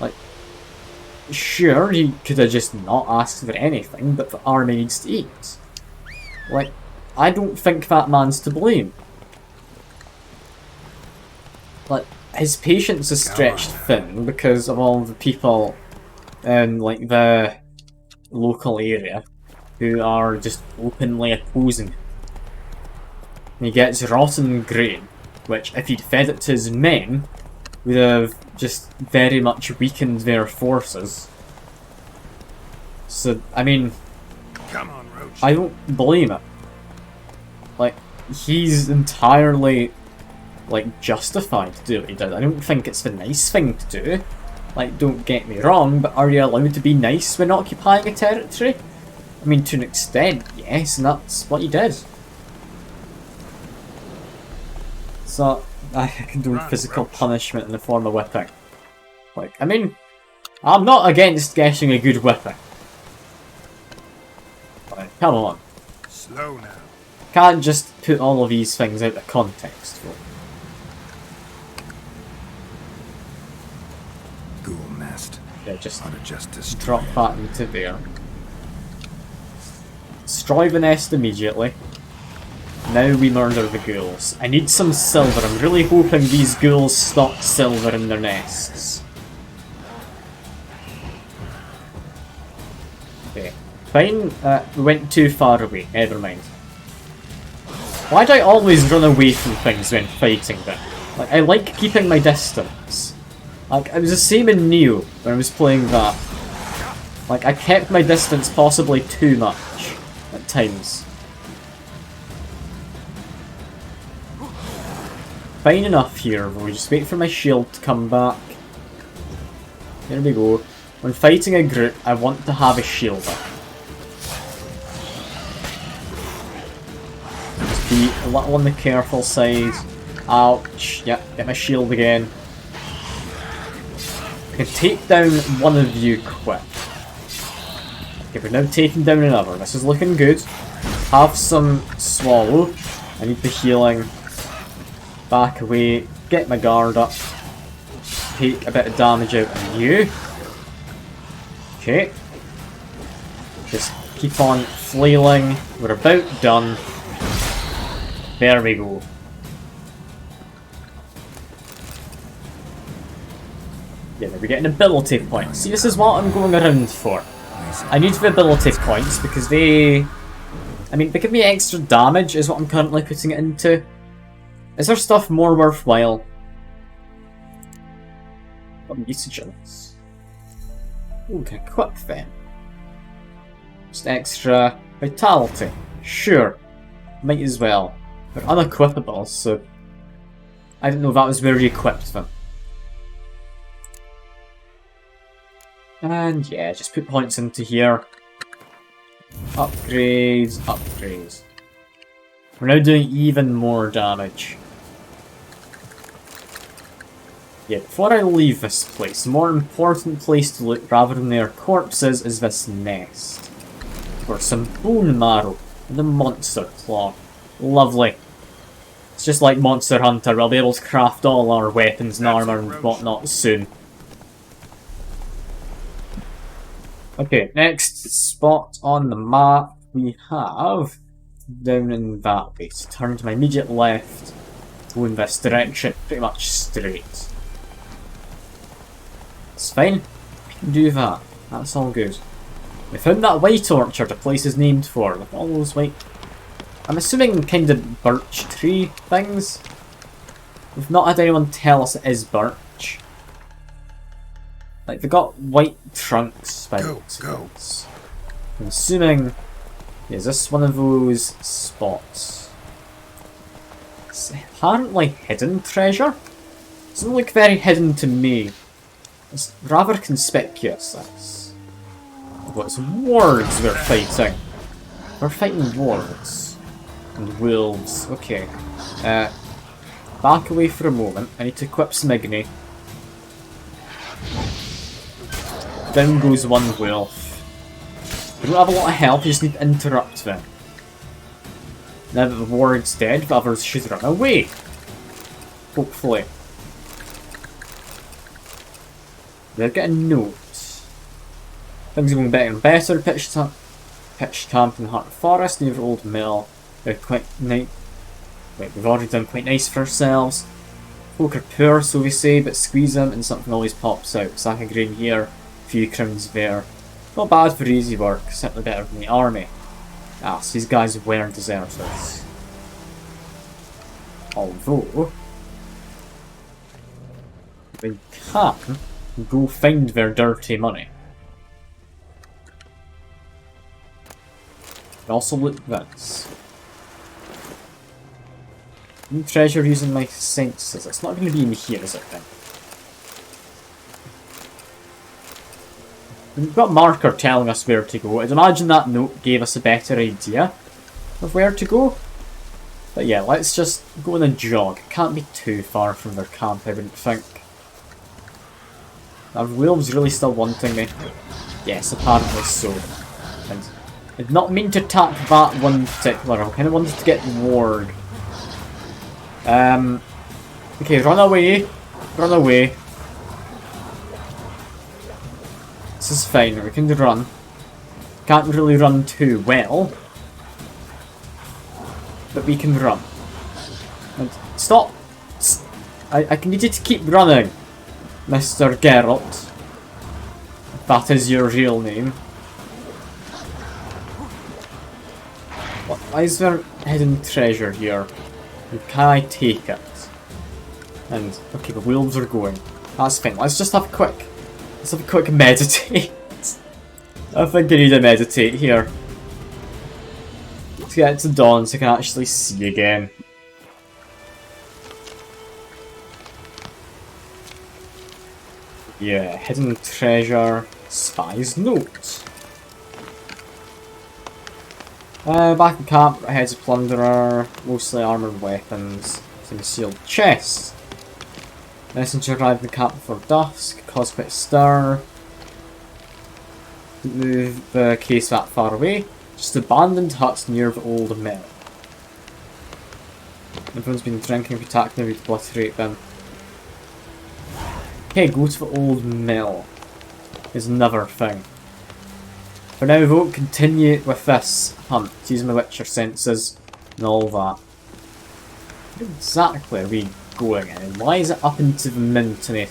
Like, sure, he could have just not asked for anything, but the army needs to eat. Like, I don't think that man's to blame. Like, his patience is stretched thin because of all the people in, like, the local area who are just openly opposing him. He gets rotten grain, which, if he'd fed it to his men, would have just very much weakened their forces. So, I mean, Come on, Roach. I don't blame him. Like, he's entirely, like, justified to do what he did. I don't think it's the nice thing to do. Like, don't get me wrong, but are you allowed to be nice when occupying a territory? I mean, to an extent, yes, and that's what he did. So, I condone physical punishment in the form of whipping. Like, I mean, I'm not against getting a good whipping. Like, come on. Slow now. Can't just put all of these things out of context. Ghoul nest. Yeah, just Ought to just destroy drop it. that into there. Destroy the nest immediately. Now we murder the ghouls. I need some silver. I'm really hoping these ghouls stock silver in their nests. Okay. Fine. We went too far away. Never mind. Why do I always run away from things when fighting them? Like, I like keeping my distance. Like, it was the same in Neo when I was playing that. Like, I kept my distance possibly too much at times. fine enough here. We just wait for my shield to come back. There we go. When fighting a group, I want to have a shield up. Just be a little on the careful side. Ouch. Yep, get my shield again. I can take down one of you quick. Okay, we're now taking down another. This is looking good. Have some swallow. I need the healing. Back away. Get my guard up. Take a bit of damage out on you. Okay. Just keep on flailing. We're about done. There we go. Yeah, we're getting ability points. See, this is what I'm going around for. I need the ability points because they... I mean, they give me extra damage is what I'm currently putting it into. Is there stuff more worthwhile? What usages? Ooh, can equip them. Just extra vitality. Sure. Might as well. They're unequipable, so... I didn't know that was where you equipped them. And yeah, just put points into here. Upgrades, upgrades. We're now doing even more damage. Yeah, before I leave this place, the more important place to look rather than their corpses is this nest. For some bone marrow and the monster claw. Lovely. It's just like Monster Hunter, we'll be able to craft all our weapons and armour and whatnot soon. Okay, next spot on the map we have down in that way. So turn to my immediate left, go in this direction, pretty much straight. It's fine, we can do that, that's all good. We found that white orchard the place is named for, with all those white... I'm assuming kind of birch tree things. We've not had anyone tell us it is birch. Like, they got white trunks by the looks of it. I'm assuming... Is this one of those spots? It's apparently hidden treasure? Doesn't look very hidden to me. It's rather conspicuous, this. What's wards we're fighting? We're fighting wards. And wolves. Okay. Back away for a moment. I need to equip Smigny. Down goes one wolf. We don't have a lot of health, you just need to interrupt them. Now that the ward's dead, the others should run away. Hopefully. They're getting notes. Things are going better and better. Pitched camp in the heart of the forest near the old mill. They're quite nice. Wait, we've already done quite nice for ourselves. Folk are poor, so we say, but squeeze them and something always pops out. Sack of grain here, few crowns there. Not bad for easy work, simply better than the army. Ah, so these guys weren't deserters. Although, we can go find their dirty money. And also look at this. Treasure using my senses. It's not going to be in here, is it then? We've got a marker telling us where to go. I'd imagine that note gave us a better idea of where to go. But yeah, let's just go on a jog. Can't be too far from their camp, I wouldn't think. Are wolves really still wanting me? Yes, apparently so. And I did not mean to attack that one particular. I kind of wanted to get the ward. Okay, run away. Run away. This is fine, we can run. Can't really run too well. But we can run. And stop! I need you to keep running, Mr. Geralt. If that is your real name. Why is there hidden treasure here? And can I take it? And, okay, the wolves are going. That's fine, let's just have a quick... Let's have a quick meditate. I think I need to meditate here. Let's get to dawn so I can actually see again. Yeah, hidden treasure, spy's note. Back in camp, heads of plunderer, mostly armoured weapons, concealed chests. Messenger arrived in the camp before dusk, caused quite a stir. Didn't move the case that far away, just abandoned huts near the old mill. Everyone's been drinking, attacking them, we'd obliterate them. Okay, go to the old mill. Is another thing. For now, though, continue with this hunt, using my Witcher senses and all that. Where exactly are we going in? Why is it up into the mountainy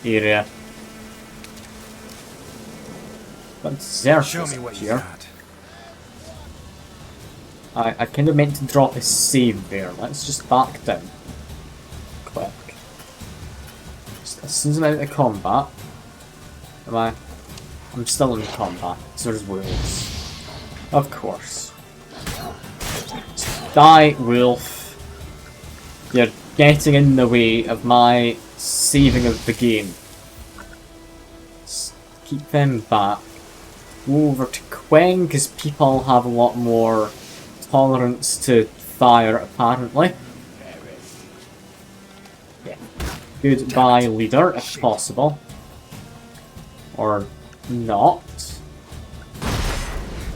area? But Show me what you here. got. I kind of meant to drop a save there. Let's just back down. Quick. Just as soon as I'm out of combat. Am I? I'm still in combat. So there's wolves. Of course. Die, wolf. You're getting in the way of my saving of the game. Just keep them back. Go over to Queng, because people have a lot more tolerance to fire, apparently. Yeah. Goodbye, leader, if possible. Or not.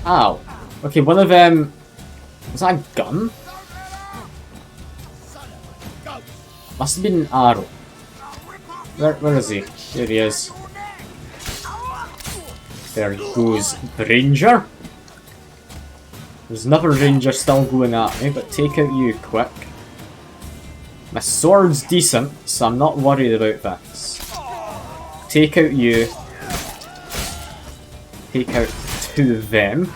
Ow. Okay, one of them... Was that a gun? Must have been an arrow. Where is he? There he is. There goes the ranger. There's another ranger still going at me, but take out you quick. My sword's decent, so I'm not worried about this. Take out you. Take out two of them.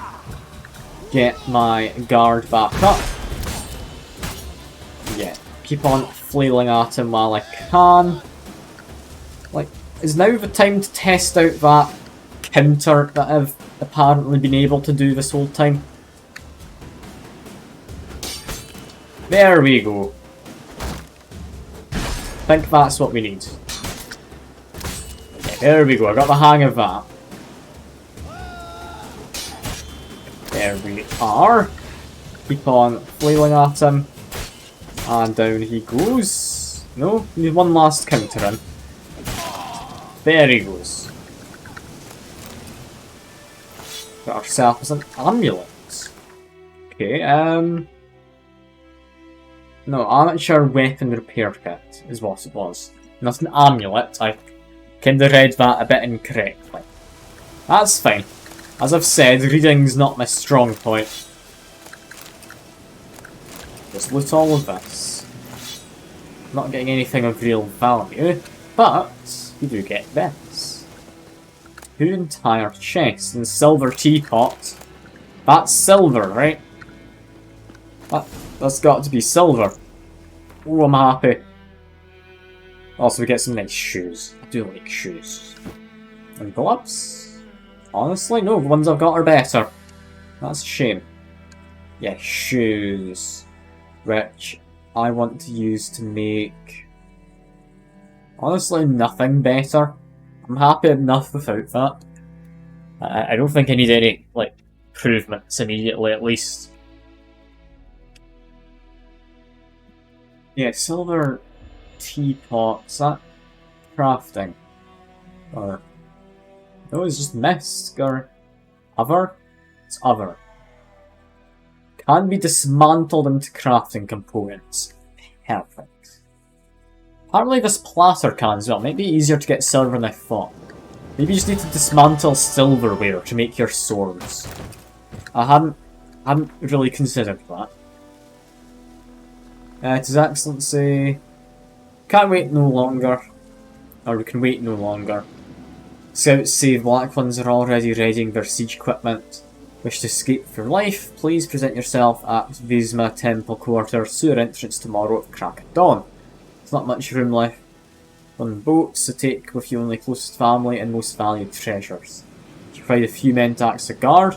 Get my guard back up. Yeah, keep on flailing at him while I can. Like, is now the time to test out that counter that I've apparently been able to do this whole time? There we go. I think that's what we need. Okay, there we go, I got the hang of that. There we are. Keep on flailing at him. And down he goes. No, we need one last counter in. There he goes. Got ourselves an amulet. Okay, no, amateur weapon repair kit is what it was. Not an amulet, I kinda read that a bit incorrectly. That's fine. As I've said, reading's not my strong point. Just loot all of this. Not getting anything of real value, but we do get this. 2 entire chests and silver teapot. That's silver, right? That's got to be silver. Oh, I'm happy. Also, we get some nice shoes. I do like shoes. And gloves? Honestly, no, the ones I've got are better. That's a shame. Yeah, shoes. Which I want to use to make... honestly, nothing better. I'm happy enough without that. I don't think I need any, like, improvements immediately, at least. Yeah, silver teapots, that crafting? Or... no, it's just mist, or... other? It's other. Can be dismantled into crafting components. Perfect. Apparently this platter can as well. Might be easier to get silver than I thought. Maybe you just need to dismantle silverware to make your swords. I hadn't really considered that. It is Excellency. Can't wait no longer. Or we can wait no longer. Scouts say Black Ones are already readying their siege equipment. Wish to escape for life? Please present yourself at Visma Temple Quarters, sewer entrance tomorrow at crack of dawn. There's not much room left on boats, so take with you only closest family and most valued treasures. You provide a few men to act as a guard,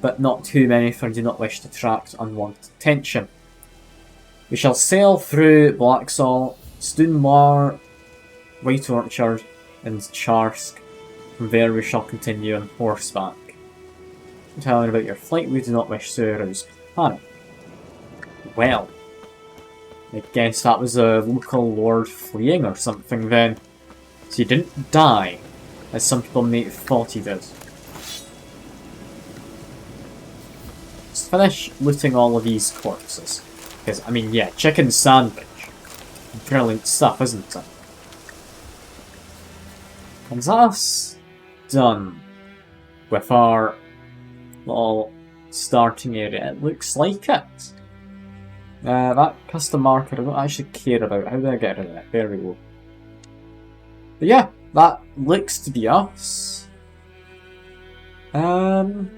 but not too many for you do not wish to attract unwanted attention. We shall sail through Blacksall, Stoonmar, White Orchard, in Charsk. From there we shall continue on horseback. Telling about your flight, we do not wish to arouse panic. Well, I guess that was a local lord fleeing or something then. So he didn't die, as some people may have thought he did. Let's finish looting all of these corpses. Because, I mean, yeah, chicken sandwich. Brilliant stuff, isn't it? And that's done with our little starting area. It looks like it. That custom marker I don't actually care about. How do I get rid of it? There we go. But yeah, that looks to be us. I'm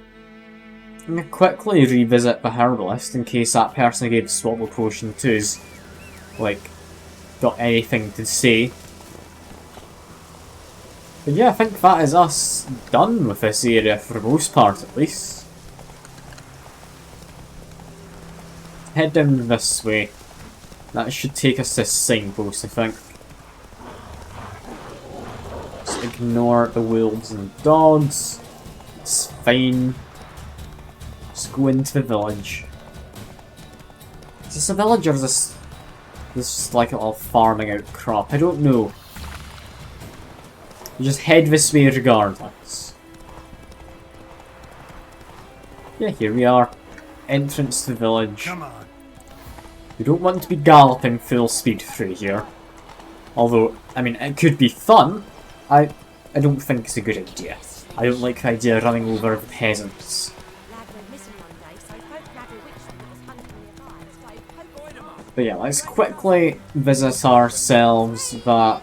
going to quickly revisit the herbalist in case that person I gave the Thunderbolt Potion to is, like, got anything to say. But yeah, I think that is us done with this area for the most part at least. Head down this way. That should take us to this signpost, I think. Just ignore the wolves and dogs. It's fine. Just go into the village. Is this a village or is this just like a little farming out crop? I don't know. You just head this way regardless. Yeah, here we are. Entrance to the village. Come on. We don't want to be galloping full speed through here. Although, I mean, it could be fun. I don't think it's a good idea. I don't like the idea of running over the peasants. But yeah, let's quickly visit ourselves that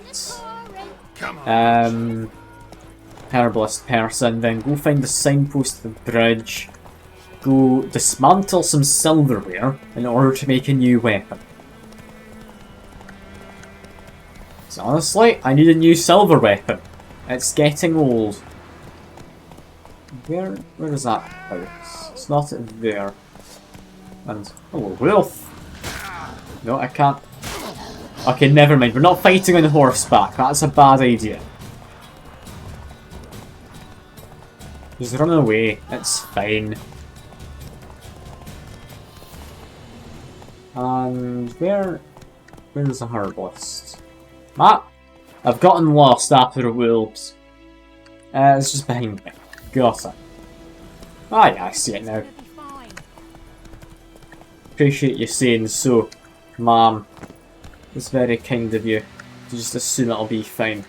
herbalist person, then go find the signpost of the bridge, go dismantle some silverware in order to make a new weapon. So honestly, I need a new silver weapon. It's getting old. Where is that house? It's not there. And, oh, wolf! No, I can't. Okay, never mind. We're not fighting on horseback. That's a bad idea. Just run away. It's fine. And where's the herbalist? Ah! I've gotten lost after the wolves. It's just behind me. Got it. Ah yeah, I see it now. Appreciate you saying so, ma'am. It's very kind of you to just assume it'll be fine.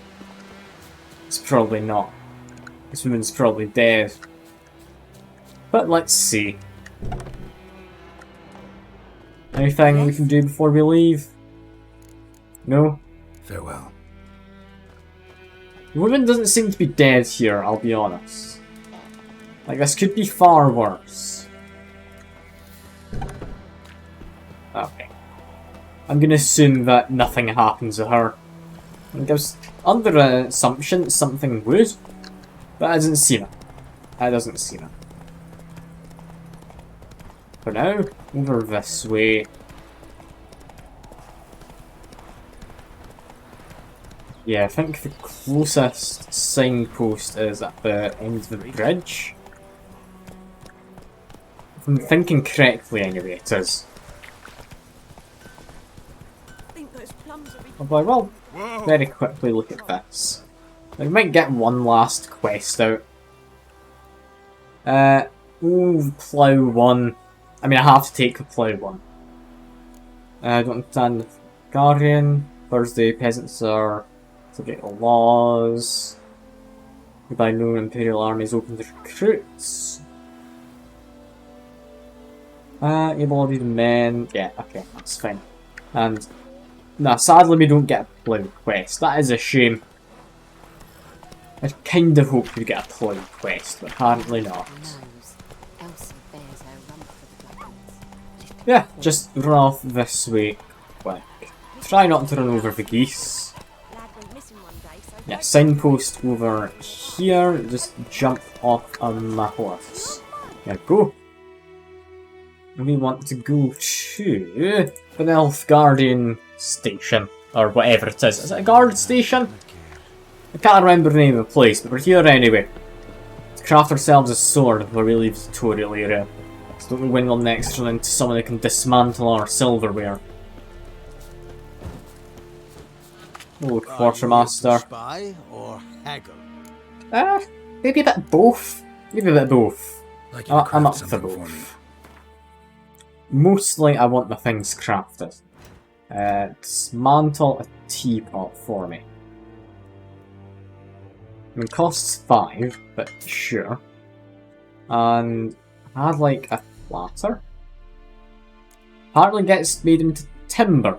It's probably not. This woman's probably dead. But let's see. Anything we can do before we leave? No? Farewell. The woman doesn't seem to be dead here, I'll be honest. Like, this could be far worse. Okay. I'm gonna assume that nothing happens to her. I was under an assumption something would, but I didn't see it. That doesn't seem it. For now, over this way. Yeah, I think the closest signpost is at the end of the bridge. If I'm thinking correctly anyway, it is. Although I will very quickly look at this. I might get one last quest out. Ooh, plough one. I mean, I have to take the plough one. I don't understand the Guardian. Thursday, peasants are subject to laws. Goodbye, no Imperial armies open to recruits. Able-bodied men. Yeah, okay, that's fine. And nah, sadly we don't get a plough quest. That is a shame. I kind of hoped we'd get a plough quest, but apparently not. Yeah, just run off this way quick. Try not to run over the geese. Yeah, signpost over here. Just jump off on my horse. Yeah, go. We want to go to the Elf Guardian Station, or whatever it is. Is it a guard station? I can't remember the name of the place, but we're here anyway. Let's craft ourselves a sword before we leave the tutorial area. So don't we win on next run into someone that can dismantle our silverware. Oh, Quartermaster. Spy or haggle? Maybe a bit of both. Maybe a bit of both. Like you to I'm up craft for something for me. both. Mostly I want my things crafted. Dismantle a teapot for me. I mean, costs 5, but sure. And add like a platter. Apparently gets made into timber.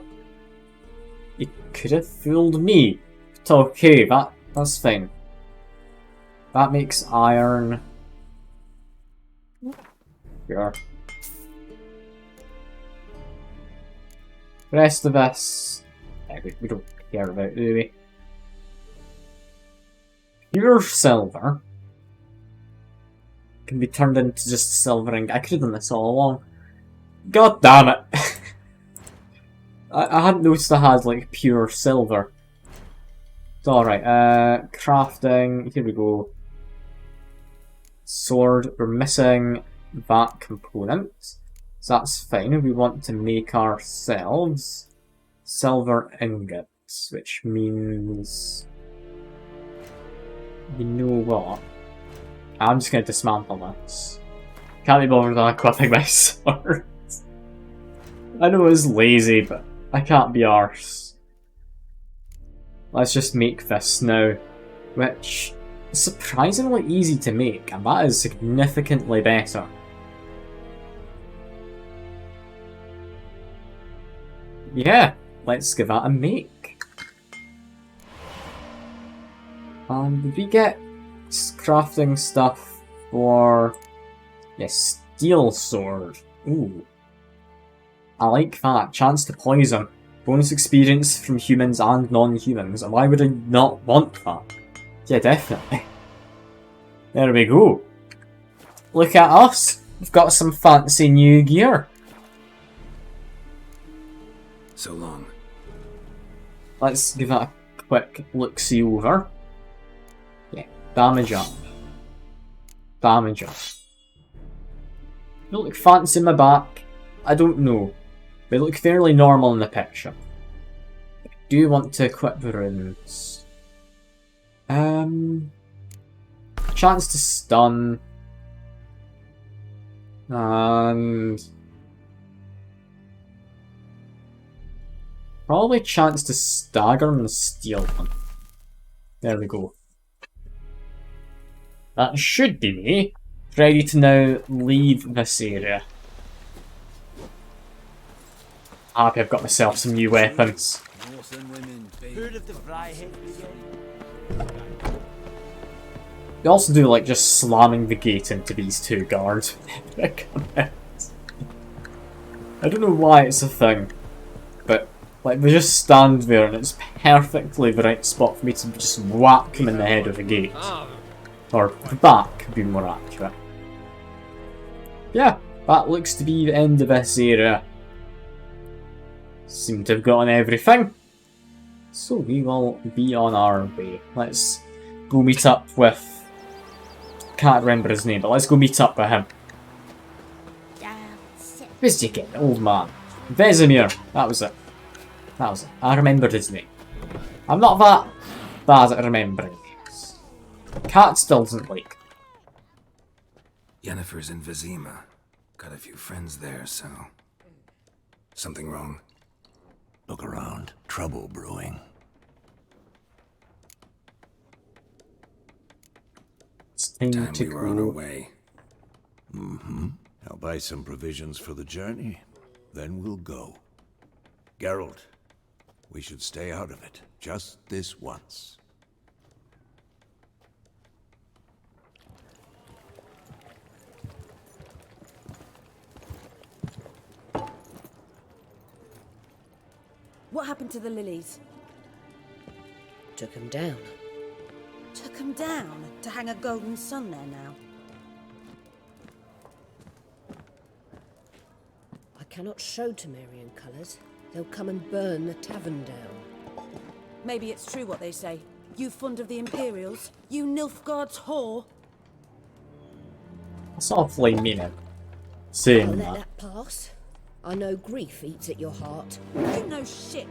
You could have fooled me. It's okay, that's fine. That makes iron. Sure. The rest of this, we don't care about, do we? Pure silver can be turned into just silver ink. I could have done this all along. God damn it! I hadn't noticed I had like pure silver. It's alright, crafting, here we go. Sword, we're missing that component. So that's fine. We want to make ourselves silver ingots, which means... You know what? I'm just going to dismantle this. Can't be bothered on equipping my sword. I know it's lazy, but I can't be arsed. Let's just make this now, which is surprisingly easy to make, and that is significantly better. Yeah, let's give that a make. Did we get crafting stuff for... Yes, steel sword. Ooh. I like that. Chance to poison. Bonus experience from humans and non-humans. And why would I not want that? Yeah, definitely. There we go. Look at us. We've got some fancy new gear. So long. Let's give that a quick look-see over. Yeah, damage up. Damage up. They look fancy in my back. I don't know. They look fairly normal in the picture. I do want to equip the runes. Chance to stun. And... probably chance to stagger and steal them. There we go. That should be me. Ready to now leave this area. Happy I've got myself some new weapons. Heard of the Fryhead Brigade? You also do like just slamming the gate into these two guards. I don't know why it's a thing, but like they just stand there and it's perfectly the right spot for me to just whack them in the head with a gate. Or the back, would be more accurate. Yeah, that looks to be the end of this area. Seem to have gotten everything. So we will be on our way. Let's go meet up with... can't remember his name, but let's go meet up with him. Where's you get, old man? Vesemir, that was it. That was it. I remembered his name. I'm not that bad at remembering names. Cat still doesn't like. Yennefer's in Vizima. Got a few friends there, so... Something wrong? Look around. Trouble brewing. It's time to we were on our go. way. Mm-hmm. I'll buy some provisions for the journey. Then we'll go. Geralt, we should stay out of it. Just this once. What happened to the lilies? Took him down. Took them down to hang a golden sun there now. I cannot show Temerian colours. They'll come and burn the tavern down. Maybe it's true what they say. You fond of the Imperials? You Nilfgaard's whore? That's awfully mean. I'll Saying let that. that pass. I know grief eats at your heart. You know shit.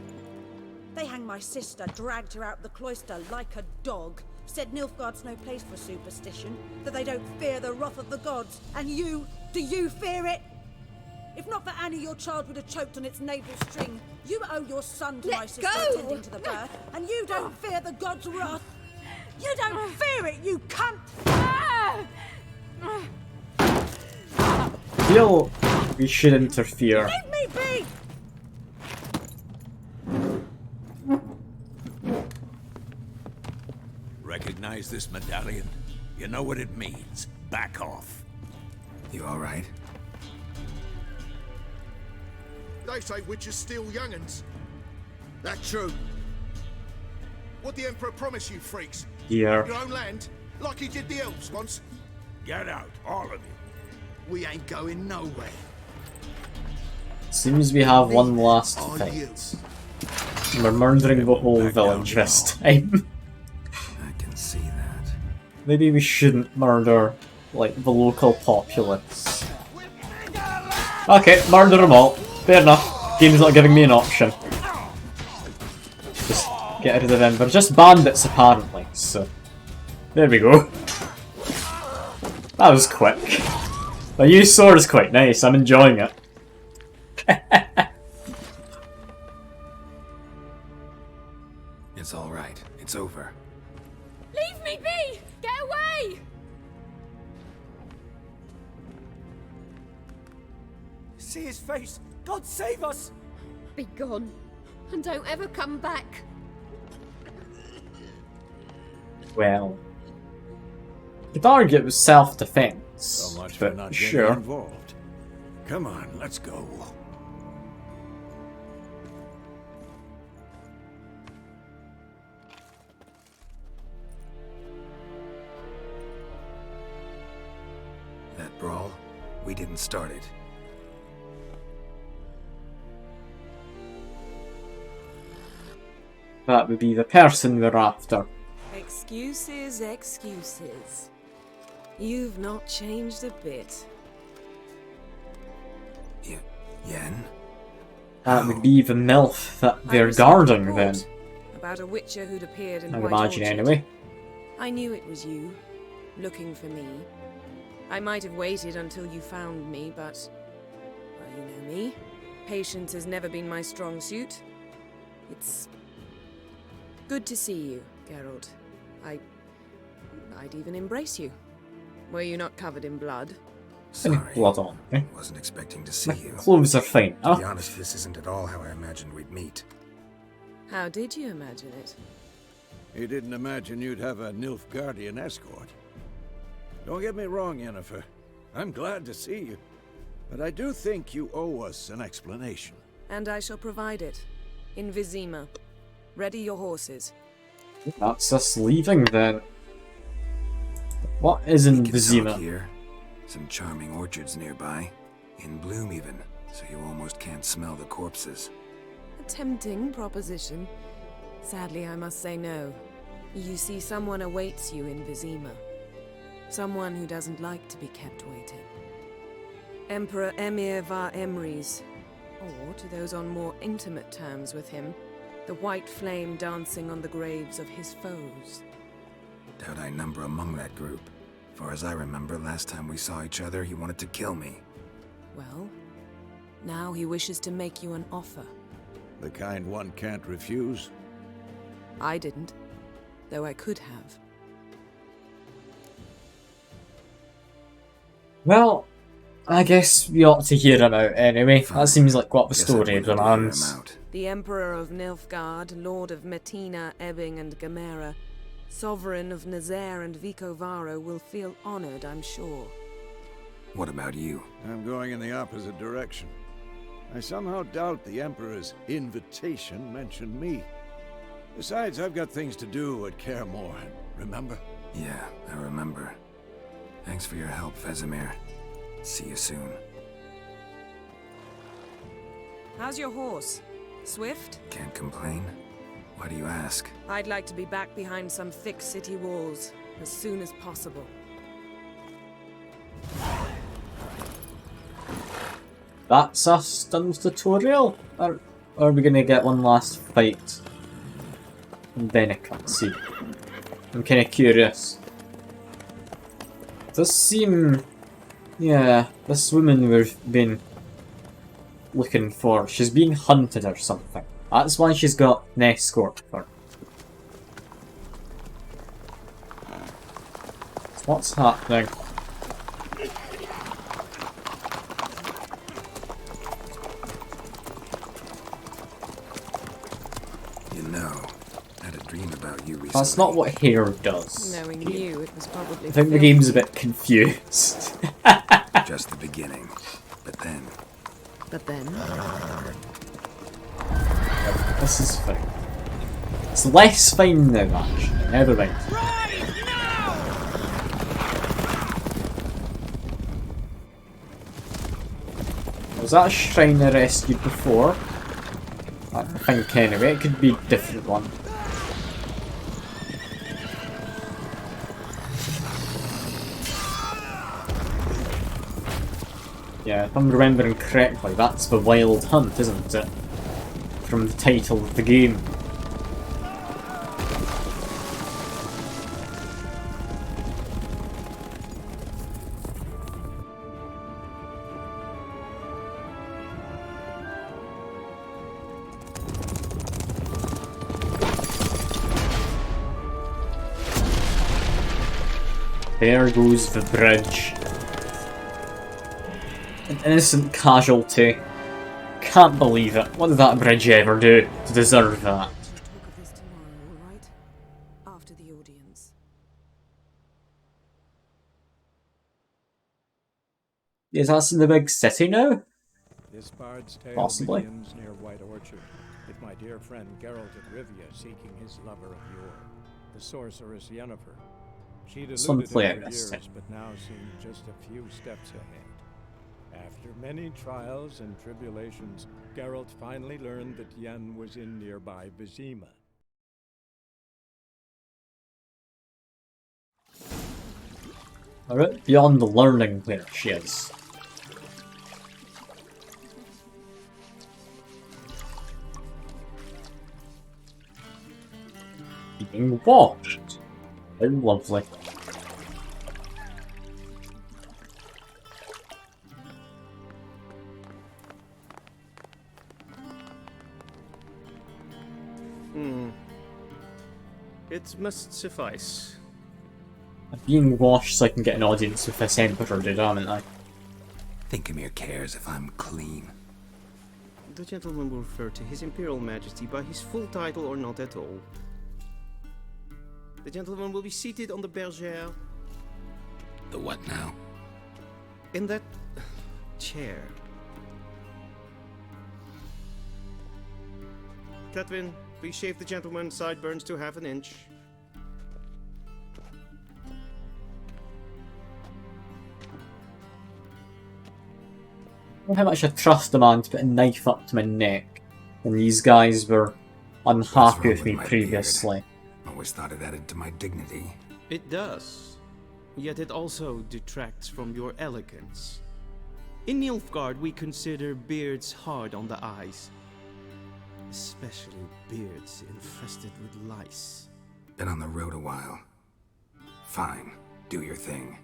They hanged my sister, dragged her out the cloister like a dog. Said Nilfgaard's no place for superstition, that they don't fear the wrath of the gods. And you, do you fear it? If not for Annie, your child would have choked on its navel string. You owe your son to my sister attending to the birth, and you don't fear the gods' wrath. You don't fear it, you cunt! Feel we should interfere. Leave me be! Recognize this medallion? You know what it means. Back off. You alright? They say witches steal young'uns. That's true. What the Emperor promise you, freaks? Here. Your own land? Like he did the elves once? Get out, all of you. We ain't going nowhere. Seems we have one last On fight. you. We're murdering the whole village this time. I can see that. Maybe we shouldn't murder, like, the local populace. Okay, murder them all. Fair enough. Game's not giving me an option. Just get rid of them. They're just bandits, apparently, so... There we go. That was quick. The new sword is quite nice, I'm enjoying it. It's alright. It's over. Leave me be! Get away! See his face! God save us! Be gone, and don't ever come back. Well... Could argue it was self-defense, So much for but not getting sure. involved. Come on, let's go. That brawl, we didn't start it. That would be the person we're after. Excuses, excuses. You've not changed a bit. Yen? That would be the MILF that I they're received a guarding report then. About a witcher who'd appeared in I'd White imagine Orchard. anyway. I knew it was you, looking for me. I might have waited until you found me, but... well, you know me. Patience has never been my strong suit. It's... good to see you, Geralt. I'd even embrace you. Were you not covered in blood? Sorry. Blood on. Eh? Wasn't expecting to see you. Clothes are fine. To be Oh, honest, this isn't at all how I imagined we'd meet. How did you imagine it? You didn't imagine you'd have a Nilfgaardian escort. Don't get me wrong, Yennefer. I'm glad to see you. But I do think you owe us an explanation. And I shall provide it. In Vizima. Ready your horses. that's us leaving then. What is in We can talk Vizima? here. Some charming orchards nearby. In bloom even, so you almost can't smell the corpses. A tempting proposition. Sadly, I must say no. You see, someone awaits you in Vizima. Someone who doesn't like to be kept waiting. Emperor Emir var Emrys. Or, to those on more intimate terms with him, the white flame dancing on the graves of his foes. Doubt I number among that group. Far as I remember, last time we saw each other, he wanted to kill me. Well, now he wishes to make you an offer. The kind one can't refuse. I didn't, though I could have. Well, I guess we ought to hear him out anyway. Fine. That seems like what the Guess I story wouldn't have to hear him demands. out. The Emperor of Nilfgaard, Lord of Metina, Ebbing and Gamera, Sovereign of Nazaire and Vicovaro will feel honored, I'm sure. What about you? I'm going in the opposite direction. I somehow doubt the Emperor's invitation mentioned me. Besides, I've got things to do at Kaer Morhen, remember? Yeah, I remember. Thanks for your help, Vesemir. See you soon. How's your horse? Swift? Can't complain. Why do you ask? I'd like to be back behind some thick city walls as soon as possible. That's us done with tutorial? Or are we gonna get one last fight? And then a cutscene. I'm kinda curious. Does seem... yeah, this woman we've been looking for, she's being hunted or something. That's why she's got an escort for. What's happening? You know, I had a dream about you recently. That's not what hair does. Knowing you, it was probably... I think the game's a bit confused. Just the beginning. But then... This is fine. It's less fine now, actually. Never mind. Was that a shrine I rescued before? I think anyway, it could be a different one. Yeah, if I'm remembering correctly, that's the Wild Hunt, isn't it? From the title of the game. There goes the bridge. An innocent casualty. Can't believe it. What did that bridge ever do to deserve that? Talk of this tomorrow, all right? After the audience. Is that in the big city now? This bard's tale Possibly. begins near White Orchard, with my dear friend Geralt of Rivia seeking his lover of yore, the sorceress Yennefer. She'd eluded him for years, but now seemed just a few steps ahead. After many trials and tribulations, Geralt finally learned that Yen was in nearby Vizima. Alright, beyond the learning where she is. Being watched. How lovely. It must suffice. I'm being washed so I can get an audience with this Emperor dude, haven't I? Thinkamere cares if I'm clean. The gentleman will refer to His Imperial Majesty by his full title or not at all. The gentleman will be seated on the bergère. The what now? In that chair. Catwin, please shave the gentleman's sideburns to half an inch. I don't know how much I trust a man to put a knife up to my neck when these guys were unhappy with me previously. Always thought it added to my dignity. It does. Yet it also detracts from your elegance. In Nilfgaard, we consider beards hard on the eyes. Especially beards infested with lice. Been on the road a while. Fine, do your thing.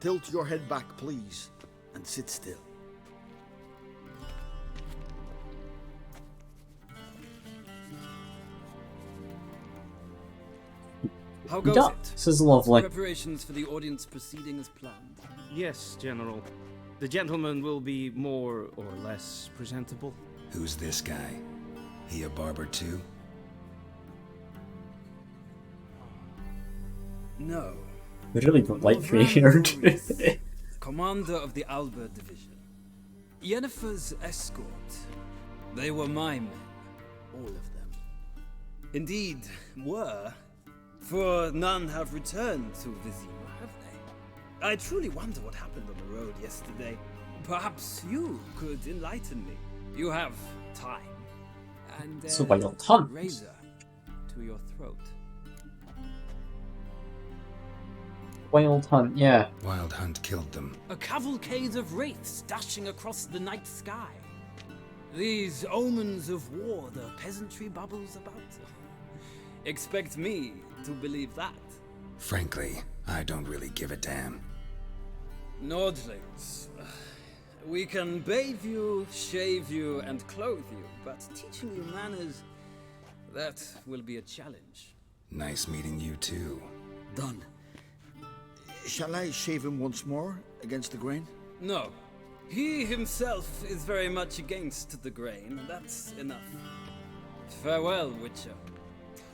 Tilt your head back, please, and sit still. How goes Yeah, it? this is lovely. Preparations for the audience proceeding as planned. Yes, General. The gentleman will be more or less presentable. Who's this guy? He a barber too? No. I really don't like me here. Commander of the Alba Division. Yennefer's escort. They were my men. All of them. Indeed, were. For none have returned to Vizima, have they? I truly wonder what happened on the road yesterday. Perhaps you could enlighten me. You have time. and It's a wild hunt. razor to your throat. Wild hunt, yeah. Wild hunt killed them. A cavalcade of wraiths dashing across the night sky. These omens of war the peasantry bubbles about. Expect me to believe that. Frankly, I don't really give a damn. Nordlings. We can bathe you, shave you, and clothe you, but teaching you manners, that will be a challenge. Nice meeting you too. Done. Shall I shave him once more against the grain? No. He himself is very much against the grain. That's enough. Farewell, Witcher.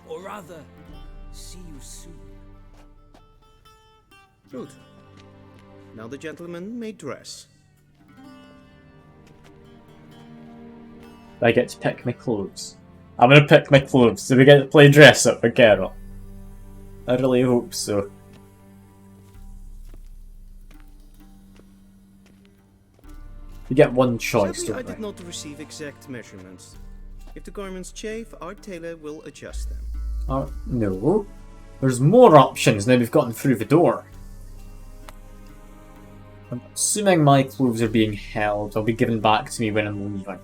Or rather, see you soon. Good. Now the gentleman may dress. I get to pick my clothes. I'm gonna pick my clothes. Do we get to play dress up with Geralt? I really hope so. You get one choice, Sadly, I don't did we? not receive exact measurements. If the garments chafe, our tailor will adjust them. No. There's more options now we've gotten through the door. I'm assuming my clothes are being held. They'll be given back to me when I'm leaving.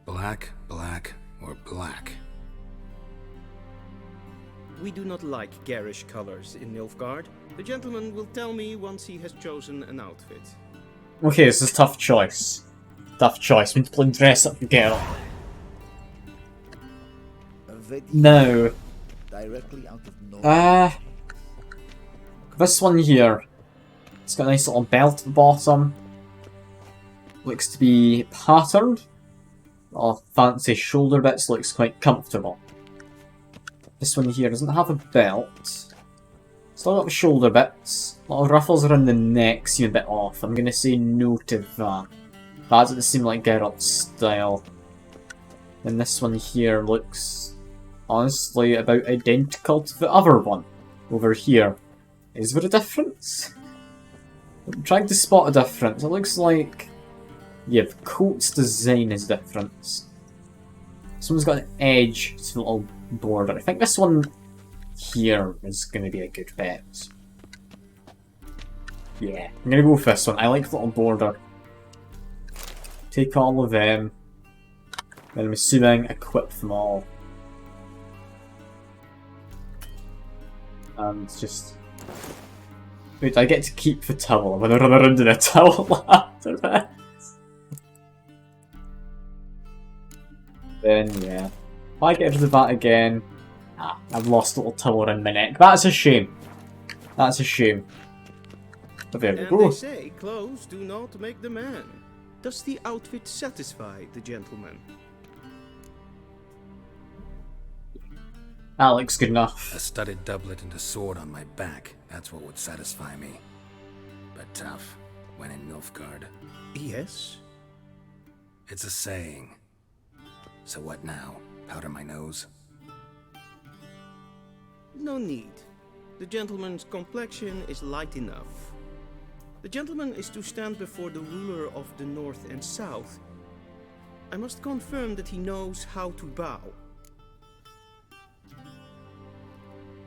Black, black, or black? We do not like garish colors in Nilfgaard. The gentleman will tell me once he has chosen an outfit. Okay, this is a tough choice. Tough choice. We need to play dress up with Geralt. No. Directly out of nowhere. This one here. It's got a nice little belt at the bottom. Looks to be patterned. All fancy shoulder bits, looks quite comfortable. This one here doesn't have a belt. Still got the shoulder bits. A lot of ruffles around the neck seem a bit off. I'm gonna say no to that. That doesn't seem like Geralt's style. And this one here looks honestly about identical to the other one over here. Is there a difference? I'm trying to spot a difference. It looks like, yeah, the coat's design is different. Someone's got an edge to the little border. I think this one here is going to be a good bet. Yeah, I'm going to go with this one. I like the little border. Take all of them. And I'm assuming equip them all. And just... Wait, I get to keep the towel. I'm going to run around in a towel after that. Then, yeah. If I get rid of that again... I've lost a little towel around my neck. That's a shame. That's a shame. But there we And go. they say clothes do not make the man. Does the outfit satisfy the gentleman? That looks good enough. A studded doublet and a sword on my back. That's what would satisfy me. But tough, when in Nilfgaard. Yes. It's a saying. So what now? Powder my nose? No need. The gentleman's complexion is light enough. The gentleman is to stand before the ruler of the North and South. I must confirm that he knows how to bow.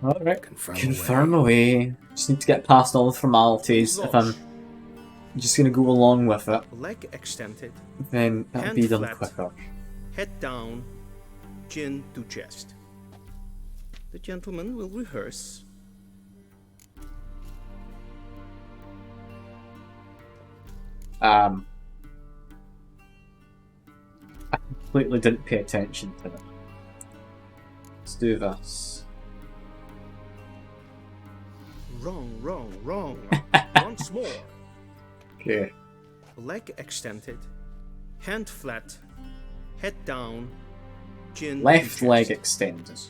Alright, confirm away. Just need to get past all the formalities. If I'm just going to go along with it, Leg extended. then that'll Hand be done flat, quicker. Head down, chin to chest. The gentleman will rehearse. I completely didn't pay attention to it. Let's do this. Wrong. Once more. Okay. Leg extended, hand flat, head down, chin to Left chest. leg extended.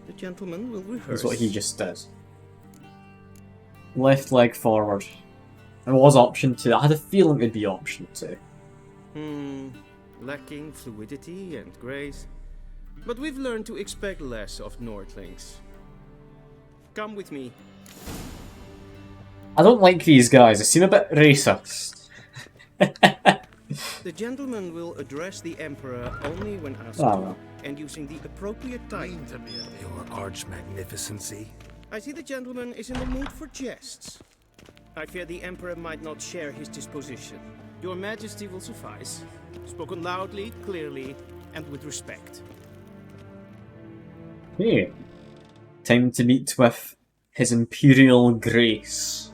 The gentleman will rehearse. Is what he just did. Left leg forward. There was option 2. I had a feeling it'd be option 2. Lacking fluidity and grace. But we've learned to expect less of Nordlings. Come with me. I don't like these guys. They seem a bit racist. The gentleman will address the Emperor only when asked well. and using the appropriate time. Your arch magnificency. I see the gentleman is in the mood for jests. I fear the Emperor might not share his disposition. Your Majesty will suffice. Spoken loudly, clearly, and with respect. Hey, time to meet with His Imperial Grace.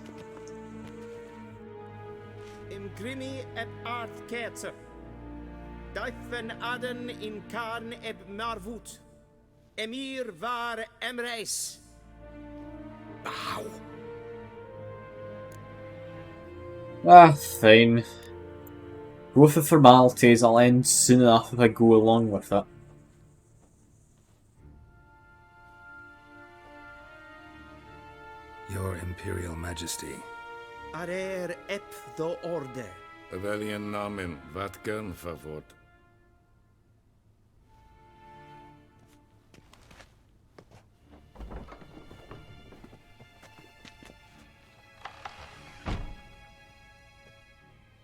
Imgrimi et art ketzer. Daifen aden in karn eb marvut. Emir var emreis. Bow. Ah, fine. Go with the formalities, I'll end soon enough if I go along with it. Your Imperial Majesty. Arer ep do orde. Welchen Namen, wat gern favort?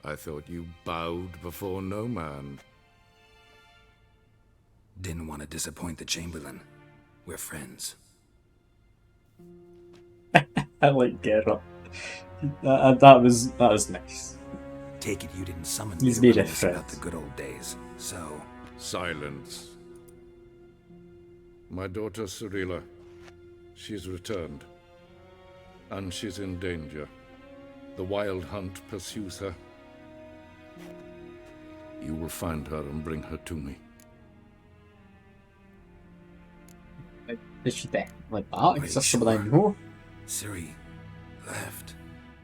I thought you bowed before no man. Didn't want to disappoint the Chamberlain. We're friends. I like Geralt. That was nice. Take it you didn't summon He's me made to a reminisce friend. about the good old days. So, Silence. My daughter Cirilla, she's returned. And she's in danger. The Wild Hunt pursues her. You will find her and bring her to me. Is she dead like that? Is you that somebody I sure? know? Ciri left.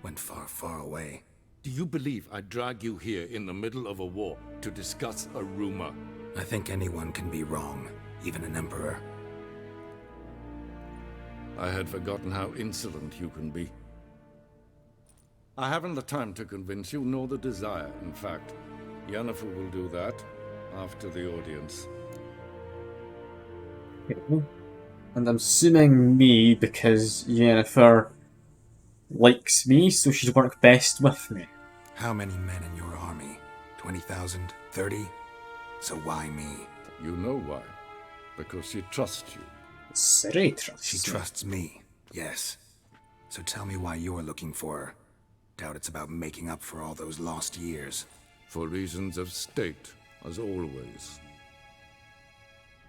Went far, far away. Do you believe I drag you here in the middle of a war to discuss a rumor? I think anyone can be wrong, even an emperor. I had forgotten how insolent you can be. I haven't the time to convince you, nor the desire, in fact. Yennefer will do that after the audience. And I'm assuming me because Yennefer likes me, so she'd work best with me. How many men in your army? 20,000? 30? So why me? You know why. Because she trusts you. Ciri trusts She trusts me, yes. So tell me why you're looking for her. Doubt it's about making up for all those lost years. For reasons of state, as always.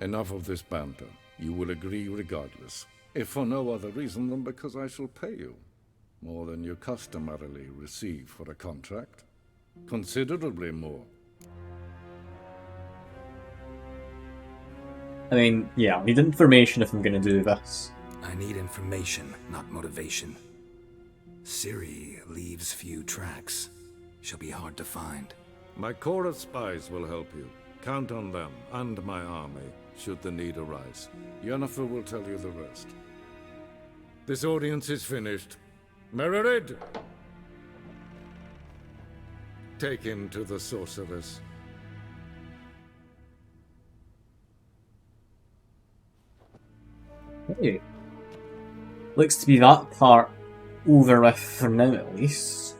Enough of this banter. You will agree regardless. If for no other reason than because I shall pay you. More than you customarily receive for a contract. Considerably more. I mean, yeah, I need information if I'm gonna do this. I need information, not motivation. Ciri leaves few tracks. She'll be hard to find. My corps of spies will help you. Count on them and my army, should the need arise. Yennefer will tell you the rest. This audience is finished. Mererid! Take him to the sorceress. Hey. Looks to be that part over with for now at least.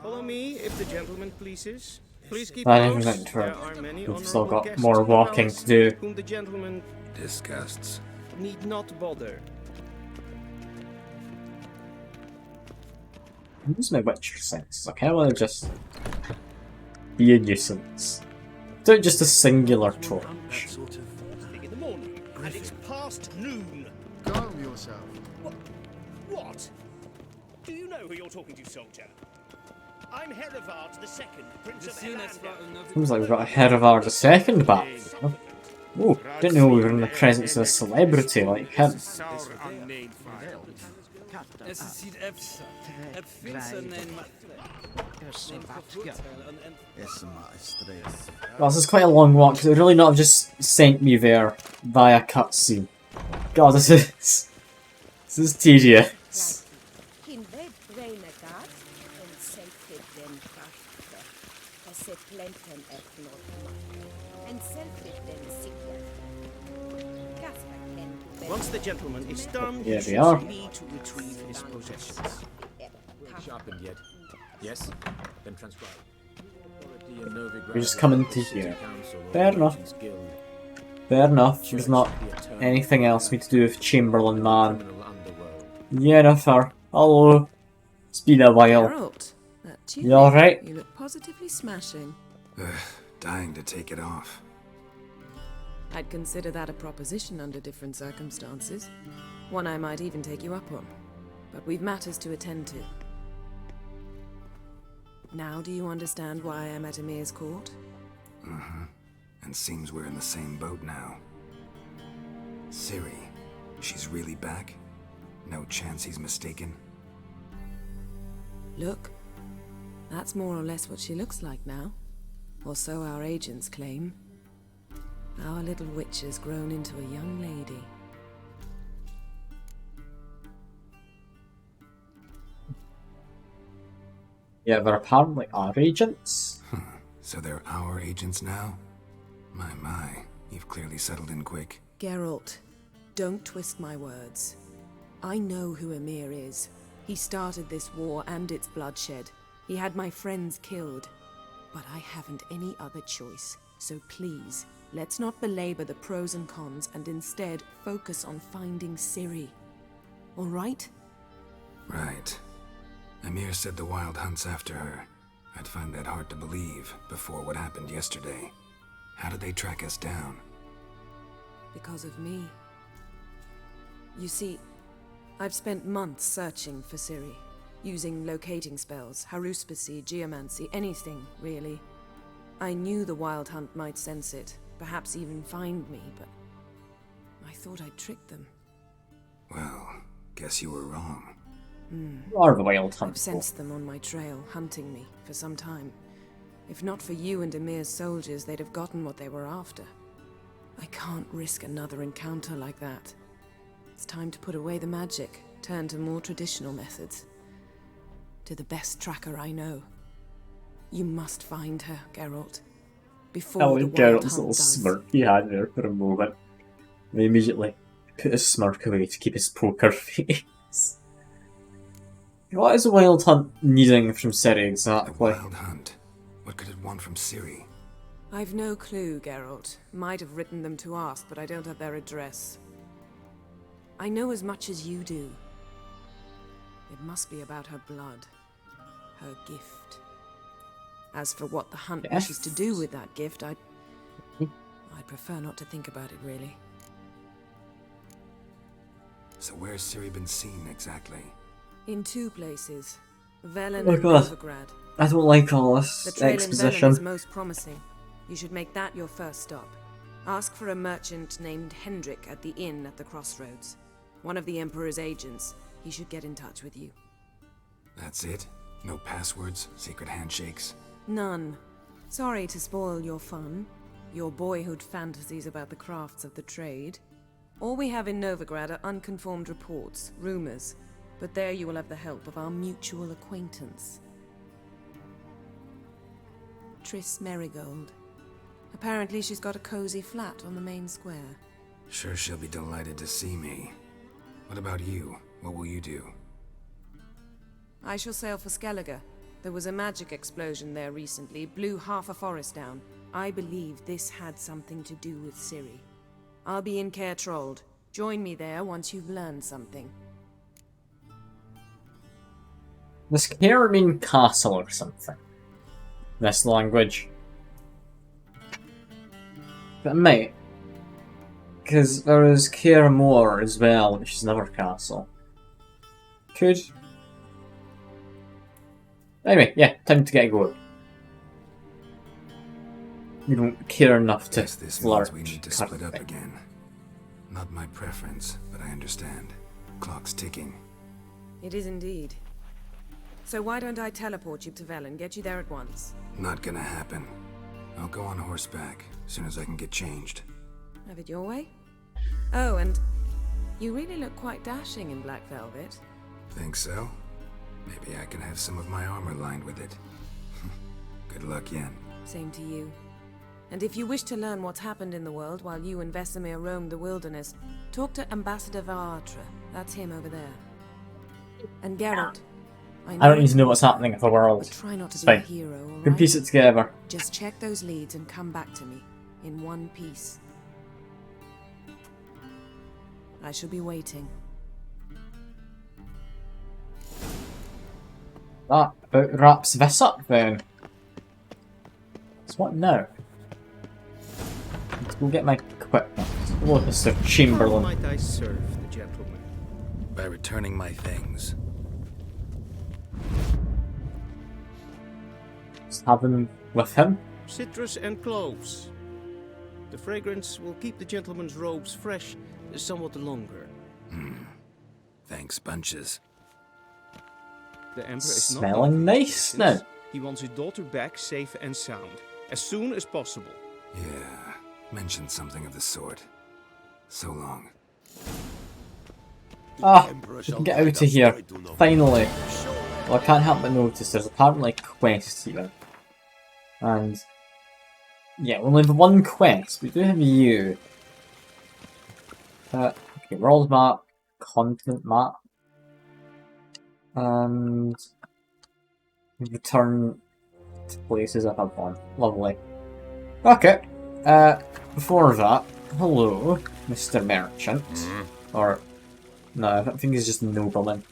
Follow me, if the gentleman pleases. Please keep I close. haven't There are many We've still honorable got guests more in the walking palace to do. Whom the gentleman Disgusts. need not bother. Where's my Witcher sense? I kinda wanna just be a nuisance. Do it just a singular torch. In the morning, and it's past noon. Calm yourself. What? Do you know who you're talking to, soldier? I'm Herivard II, Prince of Elander. Seems like we've got a Herivard II back. Oh, didn't know we were in the presence of a celebrity like him. Well, this is quite a long walk, because it would really not have just sent me there via cutscene. God, this is tedious. Once the gentleman is done, Here he we should are. need to retrieve his possessions. Sharpened yet. Yes? Then transcribe. We just come into here. Fair enough. Fair enough. There's not anything else we need to do with Chamberlain Man. Yennefer. Hello. It's been a while. Geralt, that You alright? You look positively smashing. Dying to take it off. I'd consider that a proposition under different circumstances. One I might even take you up on. But we've matters to attend to. Now do you understand why I'm at Emir's court? Mm-hmm. And seems we're in the same boat now. Ciri, she's really back? No chance he's mistaken? Look, that's more or less what she looks like now. Or so our agents claim. Our little witch has grown into a young lady. Yeah, they're apparently our agents. So they're our agents now? My, you've clearly settled in quick. Geralt, don't twist my words. I know who Emir is. He started this war and its bloodshed. He had my friends killed. But I haven't any other choice. So please, let's not belabor the pros and cons and instead focus on finding Ciri. All right? Right. Emir said the Wild hunts after her. I'd find that hard to believe before what happened yesterday. How did they track us down? Because of me. You see, I've spent months searching for Ciri, using locating spells, haruspicy, geomancy, anything, really. I knew the Wild Hunt might sense it, perhaps even find me, but I thought I'd tricked them. Well, guess you were wrong. You are the Wild Hunt. I've sensed them on my trail, hunting me, for some time. If not for you and Emir's soldiers, they'd have gotten what they were after. I can't risk another encounter like that. It's time to put away the magic, turn to more traditional methods. To the best tracker I know. You must find her, Geralt. Before the Wild Geralt's Hunt little does. smirk he had there for a moment. He immediately put his smirk away to keep his poker face. What is a Wild Hunt needing from Ciri exactly? Wild Hunt? What could it want from Ciri? I've no clue, Geralt. Might have written them to ask, but I don't have their address. I know as much as you do. It must be about her blood. Her gift. As for what the hunt wishes to do with that gift, I'd prefer not to think about it, really. So where's Ciri been seen exactly? In two places. Velen Oh and god, Novigrad. I don't like all this The trail in Velen exposition. is most promising. You should make that your first stop. Ask for a merchant named Hendrik at the inn at the crossroads. One of the Emperor's agents. He should get in touch with you. That's it? No passwords? Secret handshakes? None. Sorry to spoil your fun. Your boyhood fantasies about the crafts of the trade. All we have in Novigrad are unconformed reports, rumors. But there you will have the help of our mutual acquaintance. Triss Merigold. Apparently she's got a cozy flat on the main square. Sure she'll be delighted to see me. What about you? What will you do? I shall sail for Skellige. There was a magic explosion there recently, blew half a forest down. I believe this had something to do with Ciri. I'll be in Caer Trold. Join me there once you've learned something. Does Caer mean castle or something? This language. But mate, because there is Caer Moor as well, which is another castle. Could... Anyway, yeah, time to get going. We don't care enough to This flirt. means we need to split up again. Not my preference, but I understand. Clock's ticking. It is indeed. So why don't I teleport you to Velen, get you there at once? Not gonna happen. I'll go on horseback, as soon as I can get changed. Have it your way? Oh, and you really look quite dashing in black velvet. Think so? Maybe I can have some of my armor lined with it. Good luck, Yen. Same to you. And if you wish to learn what's happened in the world while you and Vesemir roamed the wilderness, talk to Ambassador Varatra. That's him over there. And Geralt, I don't need to know what's happening in the world. Try not to It's be a fine. hero, all We can right? piece it together. Just check those leads and come back to me in one piece. I shall be waiting. That about wraps this up then. So what now? Let's go get my equipment. Look, Mr. How Chamberlain. might I serve the gentleman? By returning my things. Just have them with him. Citrus and cloves. The fragrance will keep the gentleman's robes fresh somewhat longer. Thanks, bunches. The Emperor is not Smelling over nice his now. patience. He wants his daughter back safe and sound, as soon as possible. Yeah, mentioned something of the sort. So long. Ah, we can get out of here. Finally. Well, I can't help but notice there's apparently quests here. And yeah, we only have one quest. We do have you. Okay, world map, continent map, and return to places I have one. Lovely. Okay. Before that, hello, Mr. Merchant, or no, I think he's just a nobleman.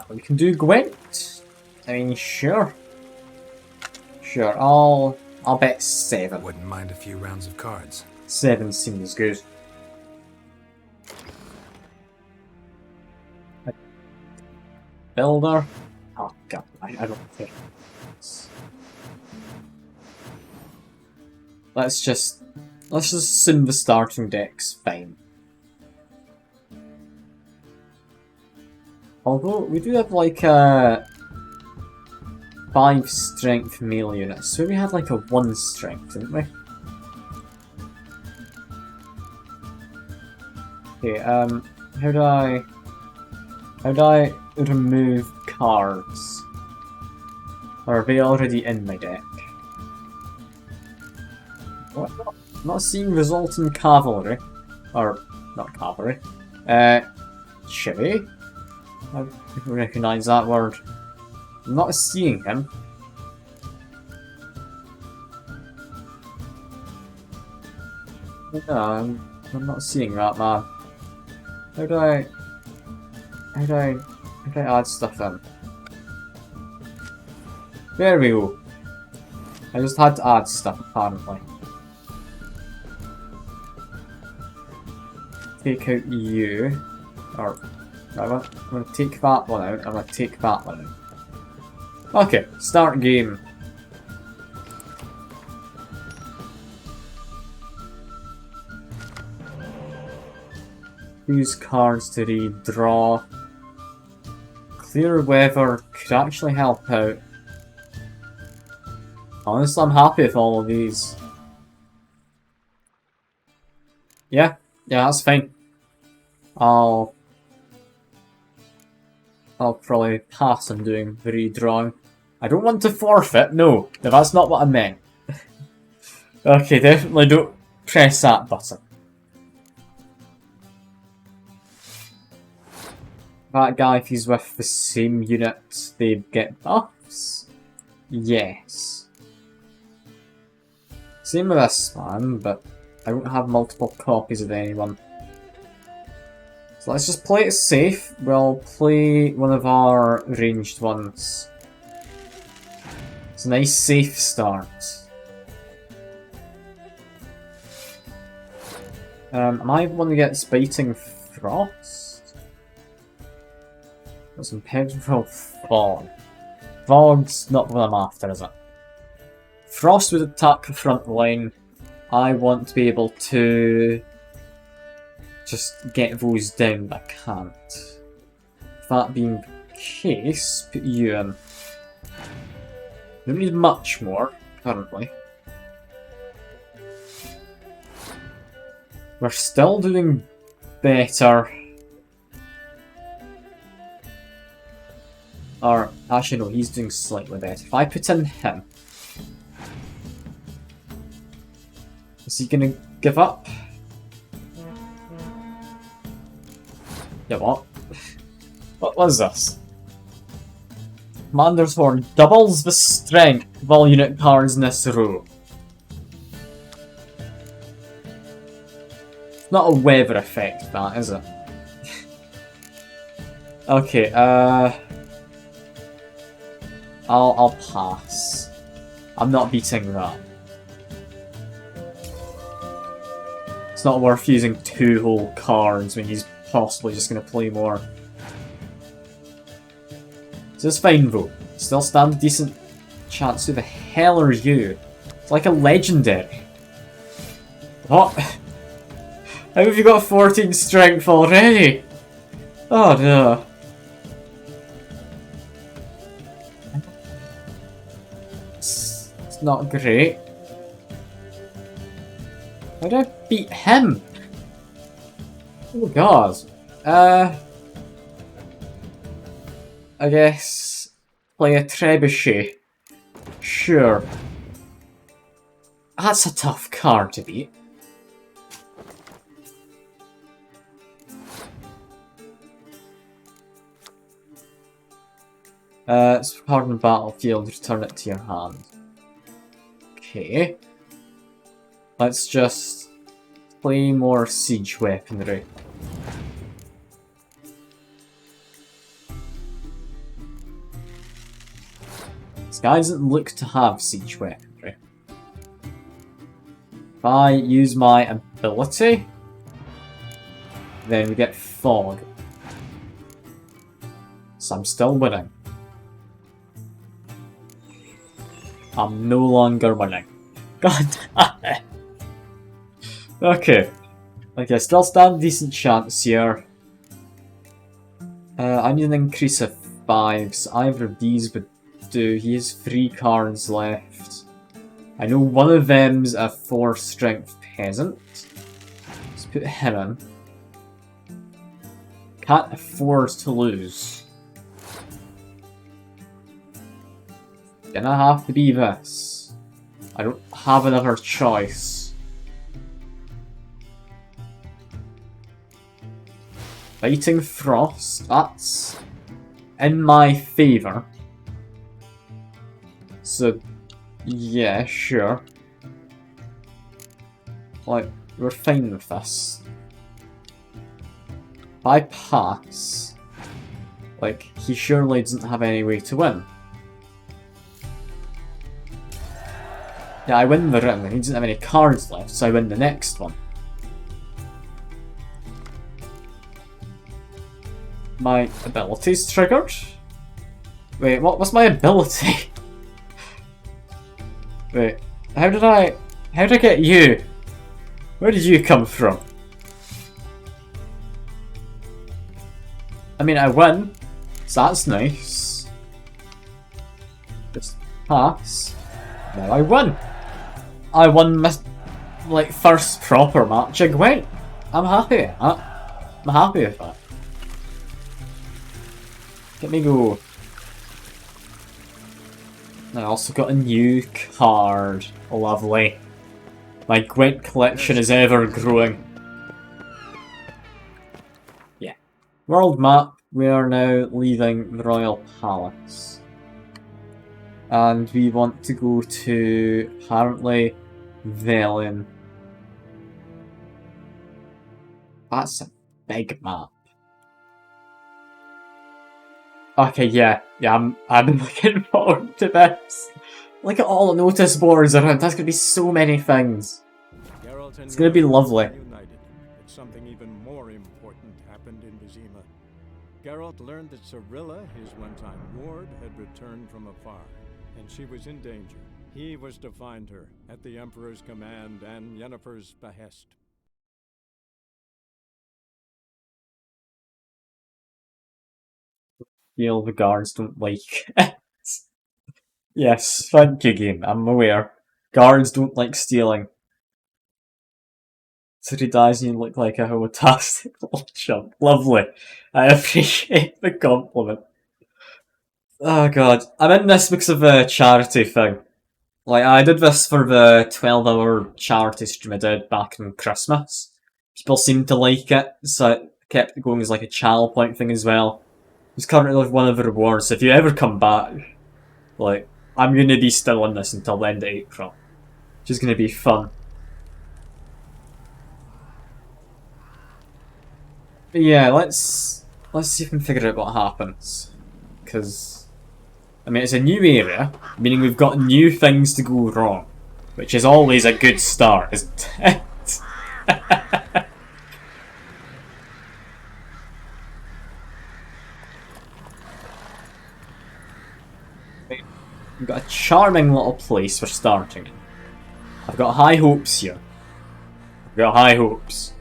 We can do Gwent. I mean, sure. Sure, I'll bet 7. Wouldn't mind a few rounds of cards. 7 seems good. Builder. Oh god, I don't think. Let's just assume the starting deck's fine. Although we do have like a 5 strength melee unit, so we had like a 1 strength, didn't we? Okay, how do I remove cards? Or are they already in my deck? What? Not seeing resultant cavalry. Or, not cavalry. Chevy? I recognise that word. I'm not seeing him. No, I'm not seeing that man. How do I add stuff in? There we go. I just had to add stuff apparently. Take out you, or I'm gonna take that one out. I'm gonna take that one out. Okay, start game. Use cards to redraw. Clear weather could actually help out. Honestly, I'm happy with all of these. Yeah, that's fine. I'll probably pass on doing the redrawing. I don't want to forfeit, no, that's not what I meant. Okay, definitely don't press that button. That guy, if he's with the same unit, they get buffs? Yes. Same with this man, but I don't have multiple copies of anyone. So let's just play it safe. We'll play one of our ranged ones. It's a nice safe start. Am I the one that gets Biting Frost? That's Impenetrable Fog. Fog's not what I'm after, is it? Frost would attack the front line. I want to be able to just get those down, but I can't. That being the case, put you in. Don't need much more, currently. We're still doing better. Or, actually no, he's doing slightly better. If I put in him... Is he gonna give up? Yeah, what? What was this? Commander's Horn doubles the strength of all unit cards in this row. It's not a weather effect, that, is it? Okay, I'll pass. I'm not beating that. It's not worth using 2 whole cards when he's possibly just going to play more. This is fine though. Still stand a decent chance. Who the hell are you? It's like a legendary. What? How have you got 14 strength already? Oh no. It's not great. How do I beat him? Oh god. I guess play a trebuchet. Sure. That's a tough card to beat. It's card in the battlefield, return it to your hand. Okay. Let's just play more siege weaponry. This guy doesn't look to have siege weaponry. If I use my ability, then we get fog. So I'm still winning. I'm no longer winning. God damn it. Okay. Okay, still stand a decent chance here. I need an increase of 5, so either of these would do. He has 3 cards left. I know one of them's a 4 strength peasant. Let's put him in. Can't afford to lose. Gonna have to be this. I don't have another choice. Fighting Frost, that's in my favour. So, yeah, sure. Like, we're fine with this. If I pass, like, he surely doesn't have any way to win. Yeah, I win the round, he doesn't have any cards left, so I win the next one. My ability's triggered? Wait, what was my ability? Wait, how did I get you? Where did you come from? I mean, I win, so that's nice. Just pass. Now I win. I won my, like, first proper match I went. I'm happy with that. I'm happy with that. Let me go. I also got a new card. Lovely. My Gwent collection is ever growing. Yeah. World map. We are now leaving the Royal Palace. And we want to go to, apparently, Velen. That's a big map. Okay, yeah, I'm looking forward to this. Look at all the notice boards around. That's gonna be so many things. It's gonna be lovely. But something even more important happened in Vizima. Geralt learned that Cirilla, his one-time ward, had returned from afar, and she was in danger. He was to find her at the Emperor's command and Yennefer's behest. Feel the guards don't like it. Yes, thank you, game. I'm aware. Guards don't like stealing. So he dies and you look like a fantastic little chump. Lovely. I appreciate the compliment. Oh god. I'm in this because of a charity thing. Like, I did this for the 12-hour charity stream I did back in Christmas. People seemed to like it, so it kept it going as like a channel point thing as well. It's currently one of the rewards. If you ever come back, like, I'm gonna be still on this until the end of April. Which is gonna be fun. But yeah, let's see if we can figure out what happens. Because, I mean, it's a new area, meaning we've got new things to go wrong. Which is always a good start, isn't it? We've got a charming little place for starting. I've got high hopes here. I've got high hopes.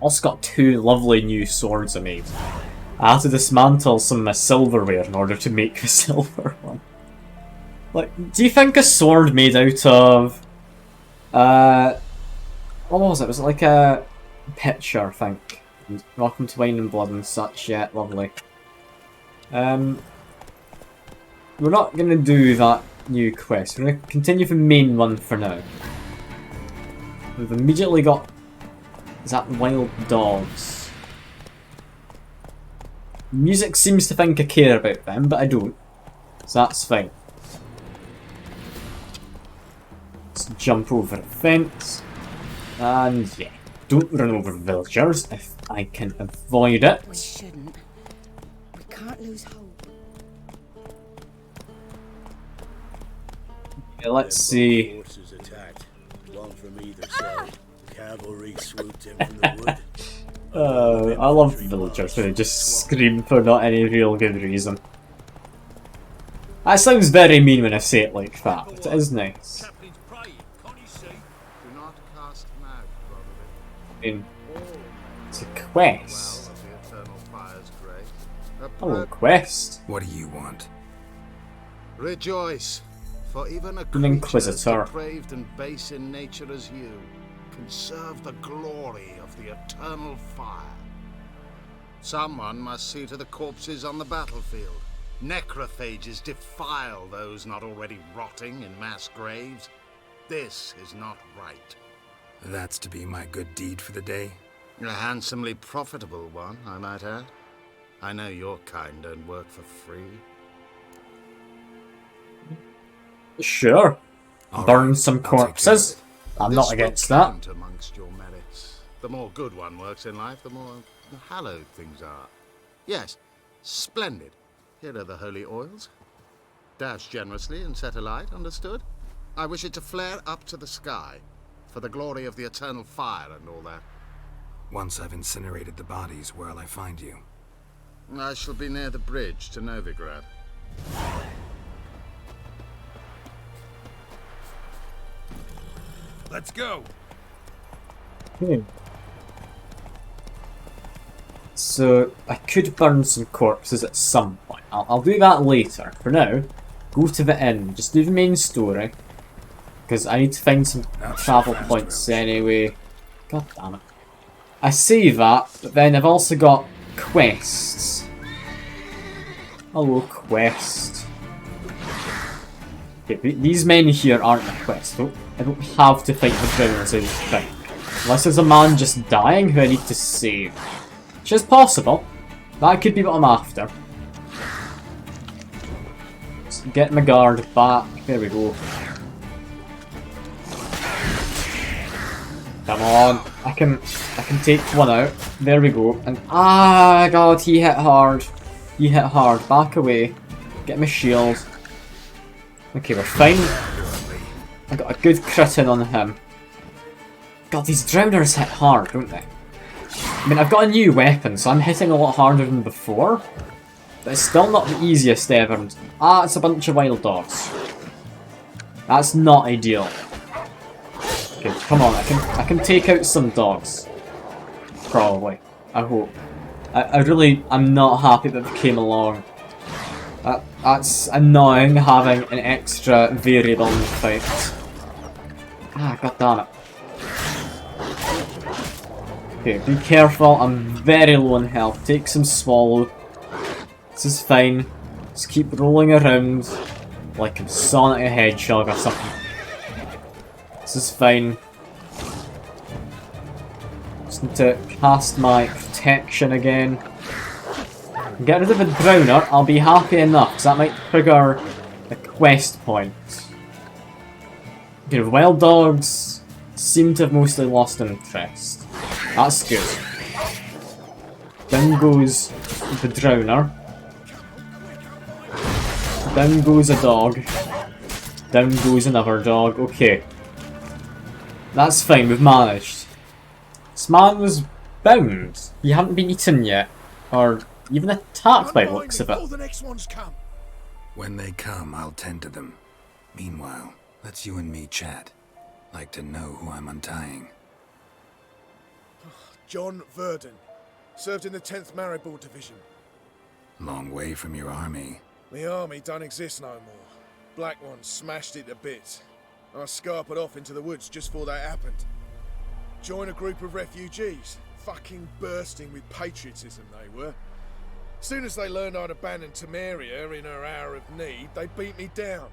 Also got 2 lovely new swords I made. I had to dismantle some of my silverware in order to make the silver one. Like, do you think a sword made out of... what was it? Was it like a pitcher, I think? Welcome to Wine and Blood and such, yeah, lovely. We're not going to do that new quest. We're going to continue the main one for now. We've immediately got... Is that wild dogs? Music seems to think I care about them, but I don't. So that's fine. Let's jump over a fence. And yeah, don't run over villagers if I can avoid it. We shouldn't. We can't lose hope. Yeah, let's see. Forces attacked. One from either side. Cavalry swooped in from the wood. I love villagers when they just scream for not any real good reason. That sounds very mean when I say it like that, but it is nice. I mean, it's a quest. Hello, quest. What do you want? Rejoice, for even a An creature as inquisitor. depraved and base in nature as you can serve the glory of the eternal fire. Someone must see to the corpses on the battlefield. Necrophages defile those not already rotting in mass graves. This is not right. That's to be my good deed for the day? A handsomely profitable one, I might add. I know your kind don't work for free. Sure. Burn some corpses. I'm This not will against that. count amongst your merits. The more good one works in life, the more hallowed things are. Yes, splendid. Here are the holy oils. Dash generously and set alight, understood? I wish it to flare up to the sky, for the glory of the eternal fire and all that. Once I've incinerated the bodies, where'll I find you? I shall be near the bridge to Novigrad. Let's go. So, I could burn some corpses at some point. I'll do that later. For now, go to the inn. Just do the main story. Because I need to find some travel points anyway. God damn it. I say that, but then I've also got quests. Hello, quest. Okay, these men here aren't a quest. I don't have to fight the criminals, I don't think. Unless there's a man just dying who I need to save. Which is possible. That could be what I'm after. Just get my guard back. There we go. Come on. I can take one out. There we go. And ah god, he hit hard. He hit hard. Back away. Get my shield. Okay, we're fine. I got a good crit in on him. God, these drowners hit hard, don't they? I mean, I've got a new weapon, so I'm hitting a lot harder than before. But it's still not the easiest ever. And ah, it's a bunch of wild dogs. That's not ideal. Okay, come on, I can take out some dogs. Probably. I hope. I'm not happy that they came along. That's annoying, having an extra variable in the fight. Ah, god damn it. Okay, be careful, I'm very low on health. Take some swallow. This is fine. Just keep rolling around like I'm Sonic the Hedgehog or something. This is fine. Just need to cast my protection again. Get rid of the Drowner, I'll be happy enough, because that might trigger a quest point. Okay, wild dogs seem to have mostly lost interest. That's good. Down goes the Drowner. Down goes a dog. Down goes another dog. Okay. That's fine, we've managed. This man was bound. He hadn't been eaten yet. Or even attacked by the looks of it. When they come, I'll tend to them. Meanwhile, let's you and me chat. Like to know who I'm untying. John Verdon. Served in the 10th Maribor Division. Long way from your army. The army don't exist no more. Black Ones smashed it to bits. I scarpered off into the woods just before that happened. Joined a group of refugees. Fucking bursting with patriotism they were. Soon as they learned I'd abandoned Temeria in her hour of need, they beat me down.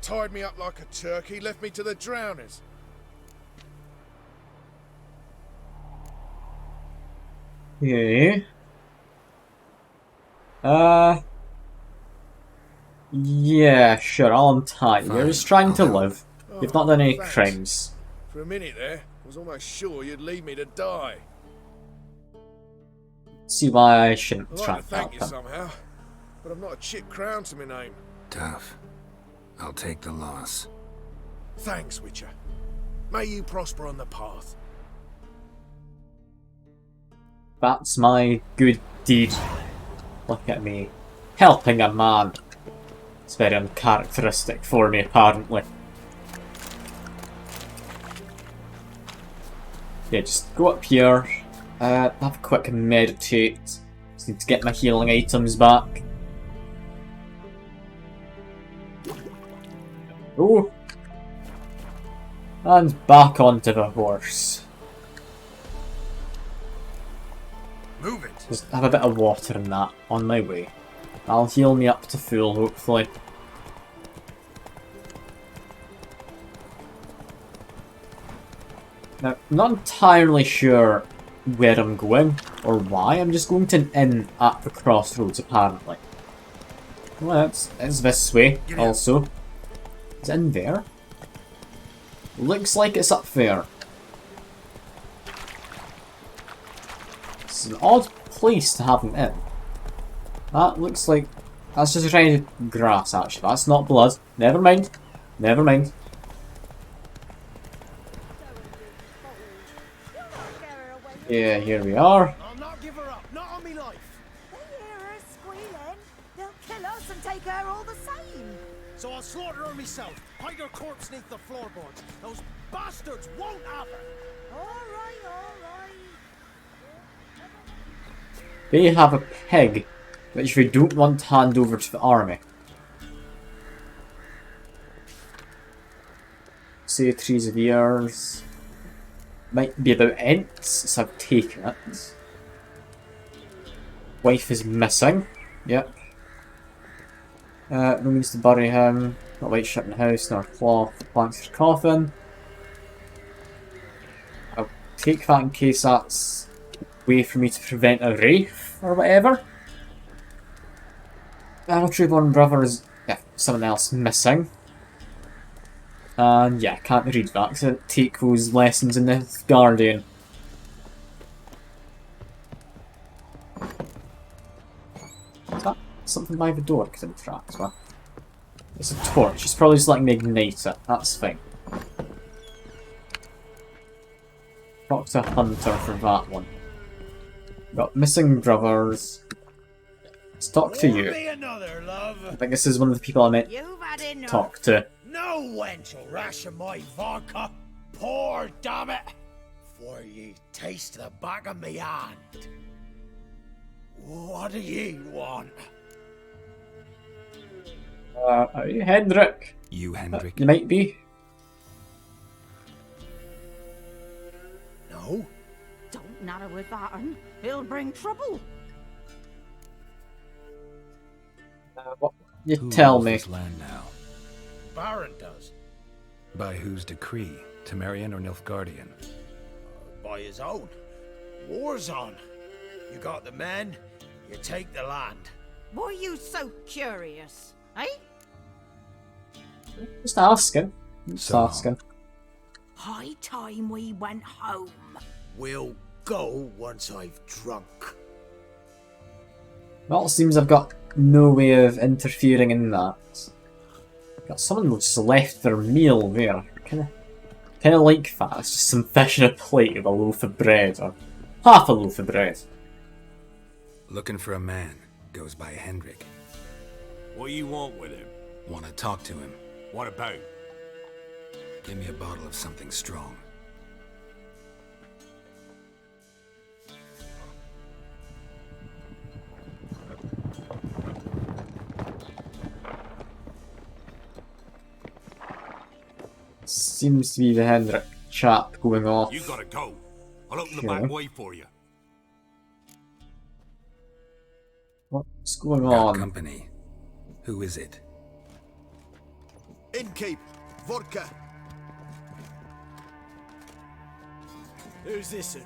Tied me up like a turkey, left me to the drowners. Okay. Yeah, sure, I'll untie you. You're just trying to live. You've not done any crimes. For a minute there, I was almost sure you'd leave me to die. See why I shouldn't I'd try like to and thank help you him. somehow, but I've not a chip crown to my name. Tough. I'll take the loss. Thanks, Witcher. May you prosper on the path. That's my good deed. Look at me. Helping a man. It's very uncharacteristic for me, apparently. Yeah, just go up here. Have a quick meditate. Just need to get my healing items back. Oh! And back onto the horse. Move it. Just have a bit of water in that on my way. That'll heal me up to full, hopefully. Now, I'm not entirely sure where I'm going or why. I'm just going to an inn at the crossroads, apparently. Well, it's this way, also. Is it in there? Looks like it's up there. It's an odd place to have an inn. That looks like... That's just red grass, actually. That's not blood. Never mind. Never mind. Yeah, here we are. I'll not give her up, not on me life. They hear her squealing. They'll kill us and take her all the same. So I'll slaughter her myself, hide her corpse neath the floorboards. Those bastards won't have her. All right. They have a pig, which we don't want to hand over to the army. Say trees of years. Might be about Ents, so I've taken it. Wife is missing. Yep. No means to bury him. Not white shut in the house, nor cloth, planks for coffin. I'll take that in case that's a way for me to prevent a wraith or whatever. Battle one brother is someone else missing. And yeah, I can't read that because I didn't take those lessons in the Guardian. Is that something by the door? Because it tracks, well. It's a torch, it's probably just letting me ignite it, that's fine. Talk to Hunter for that one. Got missing brothers. Let's talk to you. I think this is one of the people I meant to talk to. No wench will ration my vodka. Pour, damn it. For ye taste the back of me hand. What do ye want? Are you Hendrik? You, Hendrik? You might be. No? Don't natter with that, and he'll bring trouble. What you tell me. This land now? Baron does. By whose decree? Temerian or Nilfgaardian? By his own. War's on. You got the men, you take the land. Why are you so curious, eh? Just asking. Just asking. High time we went home. We'll go once I've drunk. Well, it seems I've got no way of interfering in that. Got someone who just left their meal there. Kinda like that. It's just some fish in a plate with a loaf of bread, or half a loaf of bread. Looking for a man. Goes by Hendrik. What do you want with him? Want to talk to him. What about? Give me a bottle of something strong. Seems to be the Hendrik chap going off. You gotta go. I'll open the Okay. back way for you. What's going Got on? company. Who is it? Innkeep, vodka. Who's this?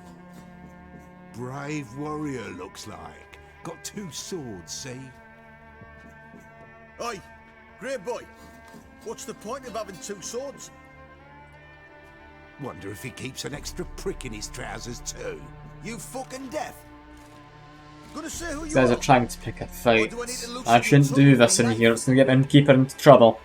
Brave warrior, looks like. Got 2 swords, see? Oi, grey boy. What's the point of having 2 swords? Wonder if he keeps an extra prick in his trousers too. You fucking deaf. Gonna say who You you guys are. are trying to pick a fight. do I need to loosen I your shouldn't do tongue this with in my here, it's gonna get the innkeeper into trouble.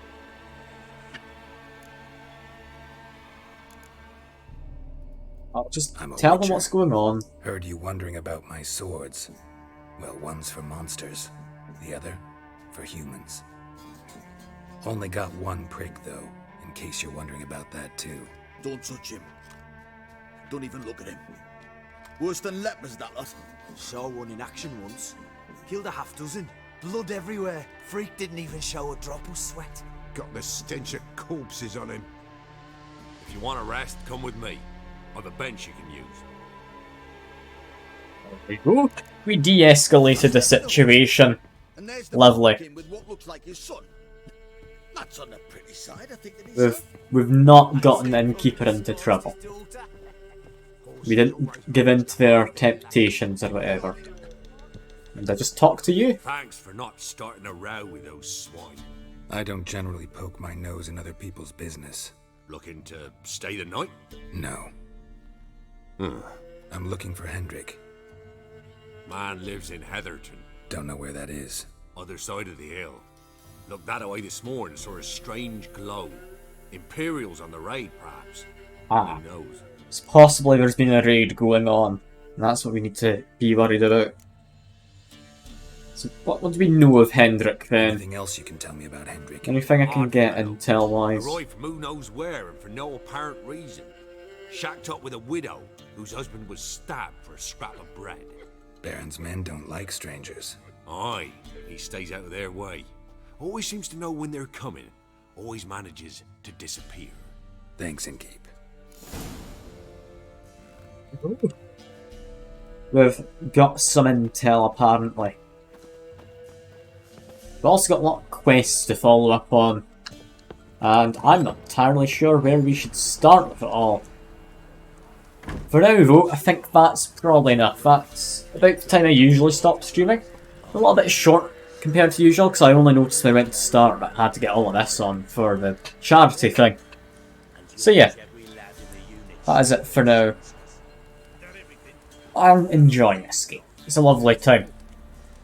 I'll just I'm a tell them witcher. what's going on. Heard you wondering about my swords. Well, one's for monsters, the other for humans. Only got 1 prick though, in case you're wondering about that too. Don't touch him. Don't even look at him. Worse than lepers, that lot. Saw one in action once. Killed a half dozen. Blood everywhere. Freak didn't even show a drop of sweat. Got the stench of corpses on him. If you want a rest, come with me. I've a bench you can use. There we go. We de-escalated the situation. And there's the Lovely. pumpkin with what looks like his son. That's on the pretty side, I think it is. We've not gotten the innkeeper into trouble. We didn't give in to their temptations or whatever. And I just talk to you? Thanks for not starting a row with those swine. I don't generally poke my nose in other people's business. Looking to stay the night? No. I'm looking for Hendrik. Man lives in Heatherton. Don't know where that is. Other side of the hill. Looked that away this morning, saw a strange glow. Imperials on the raid, perhaps. Ah. Who knows? It's possibly there's been a raid going on. And that's what we need to be worried about. So what do we know of Hendrik then? Anything else you can tell me about Hendrik? Anything I can get intel wise? Arrived from who knows where and for no apparent reason. Shacked up with a widow whose husband was stabbed for a scrap of bread. Baron's men don't like strangers. Aye, he stays out of their way. Always seems to know when they're coming. Always manages to disappear. Thanks, Innkeep. We've got some intel apparently. We've also got a lot of quests to follow up on. And I'm not entirely sure where we should start with it all. For now though, I think that's probably enough. That's about the time I usually stop streaming. A little bit short compared to usual, because I only noticed when I went to start but I had to get all of this on for the charity thing. So yeah, that is it for now. I'm enjoying this game. It's a lovely time.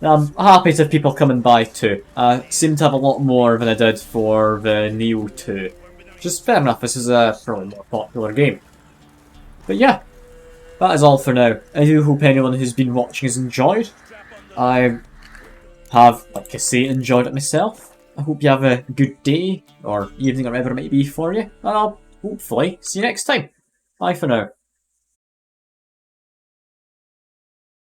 I'm happy to have people coming by too. I seem to have a lot more than I did for the Neo 2. Which is fair enough, this is a probably more popular game. But yeah, that is all for now. I do hope anyone who's been watching has enjoyed. I have, like I say, enjoyed it myself. I hope you have a good day, or evening, or whatever it might be for you. And I'll hopefully see you next time. Bye for now.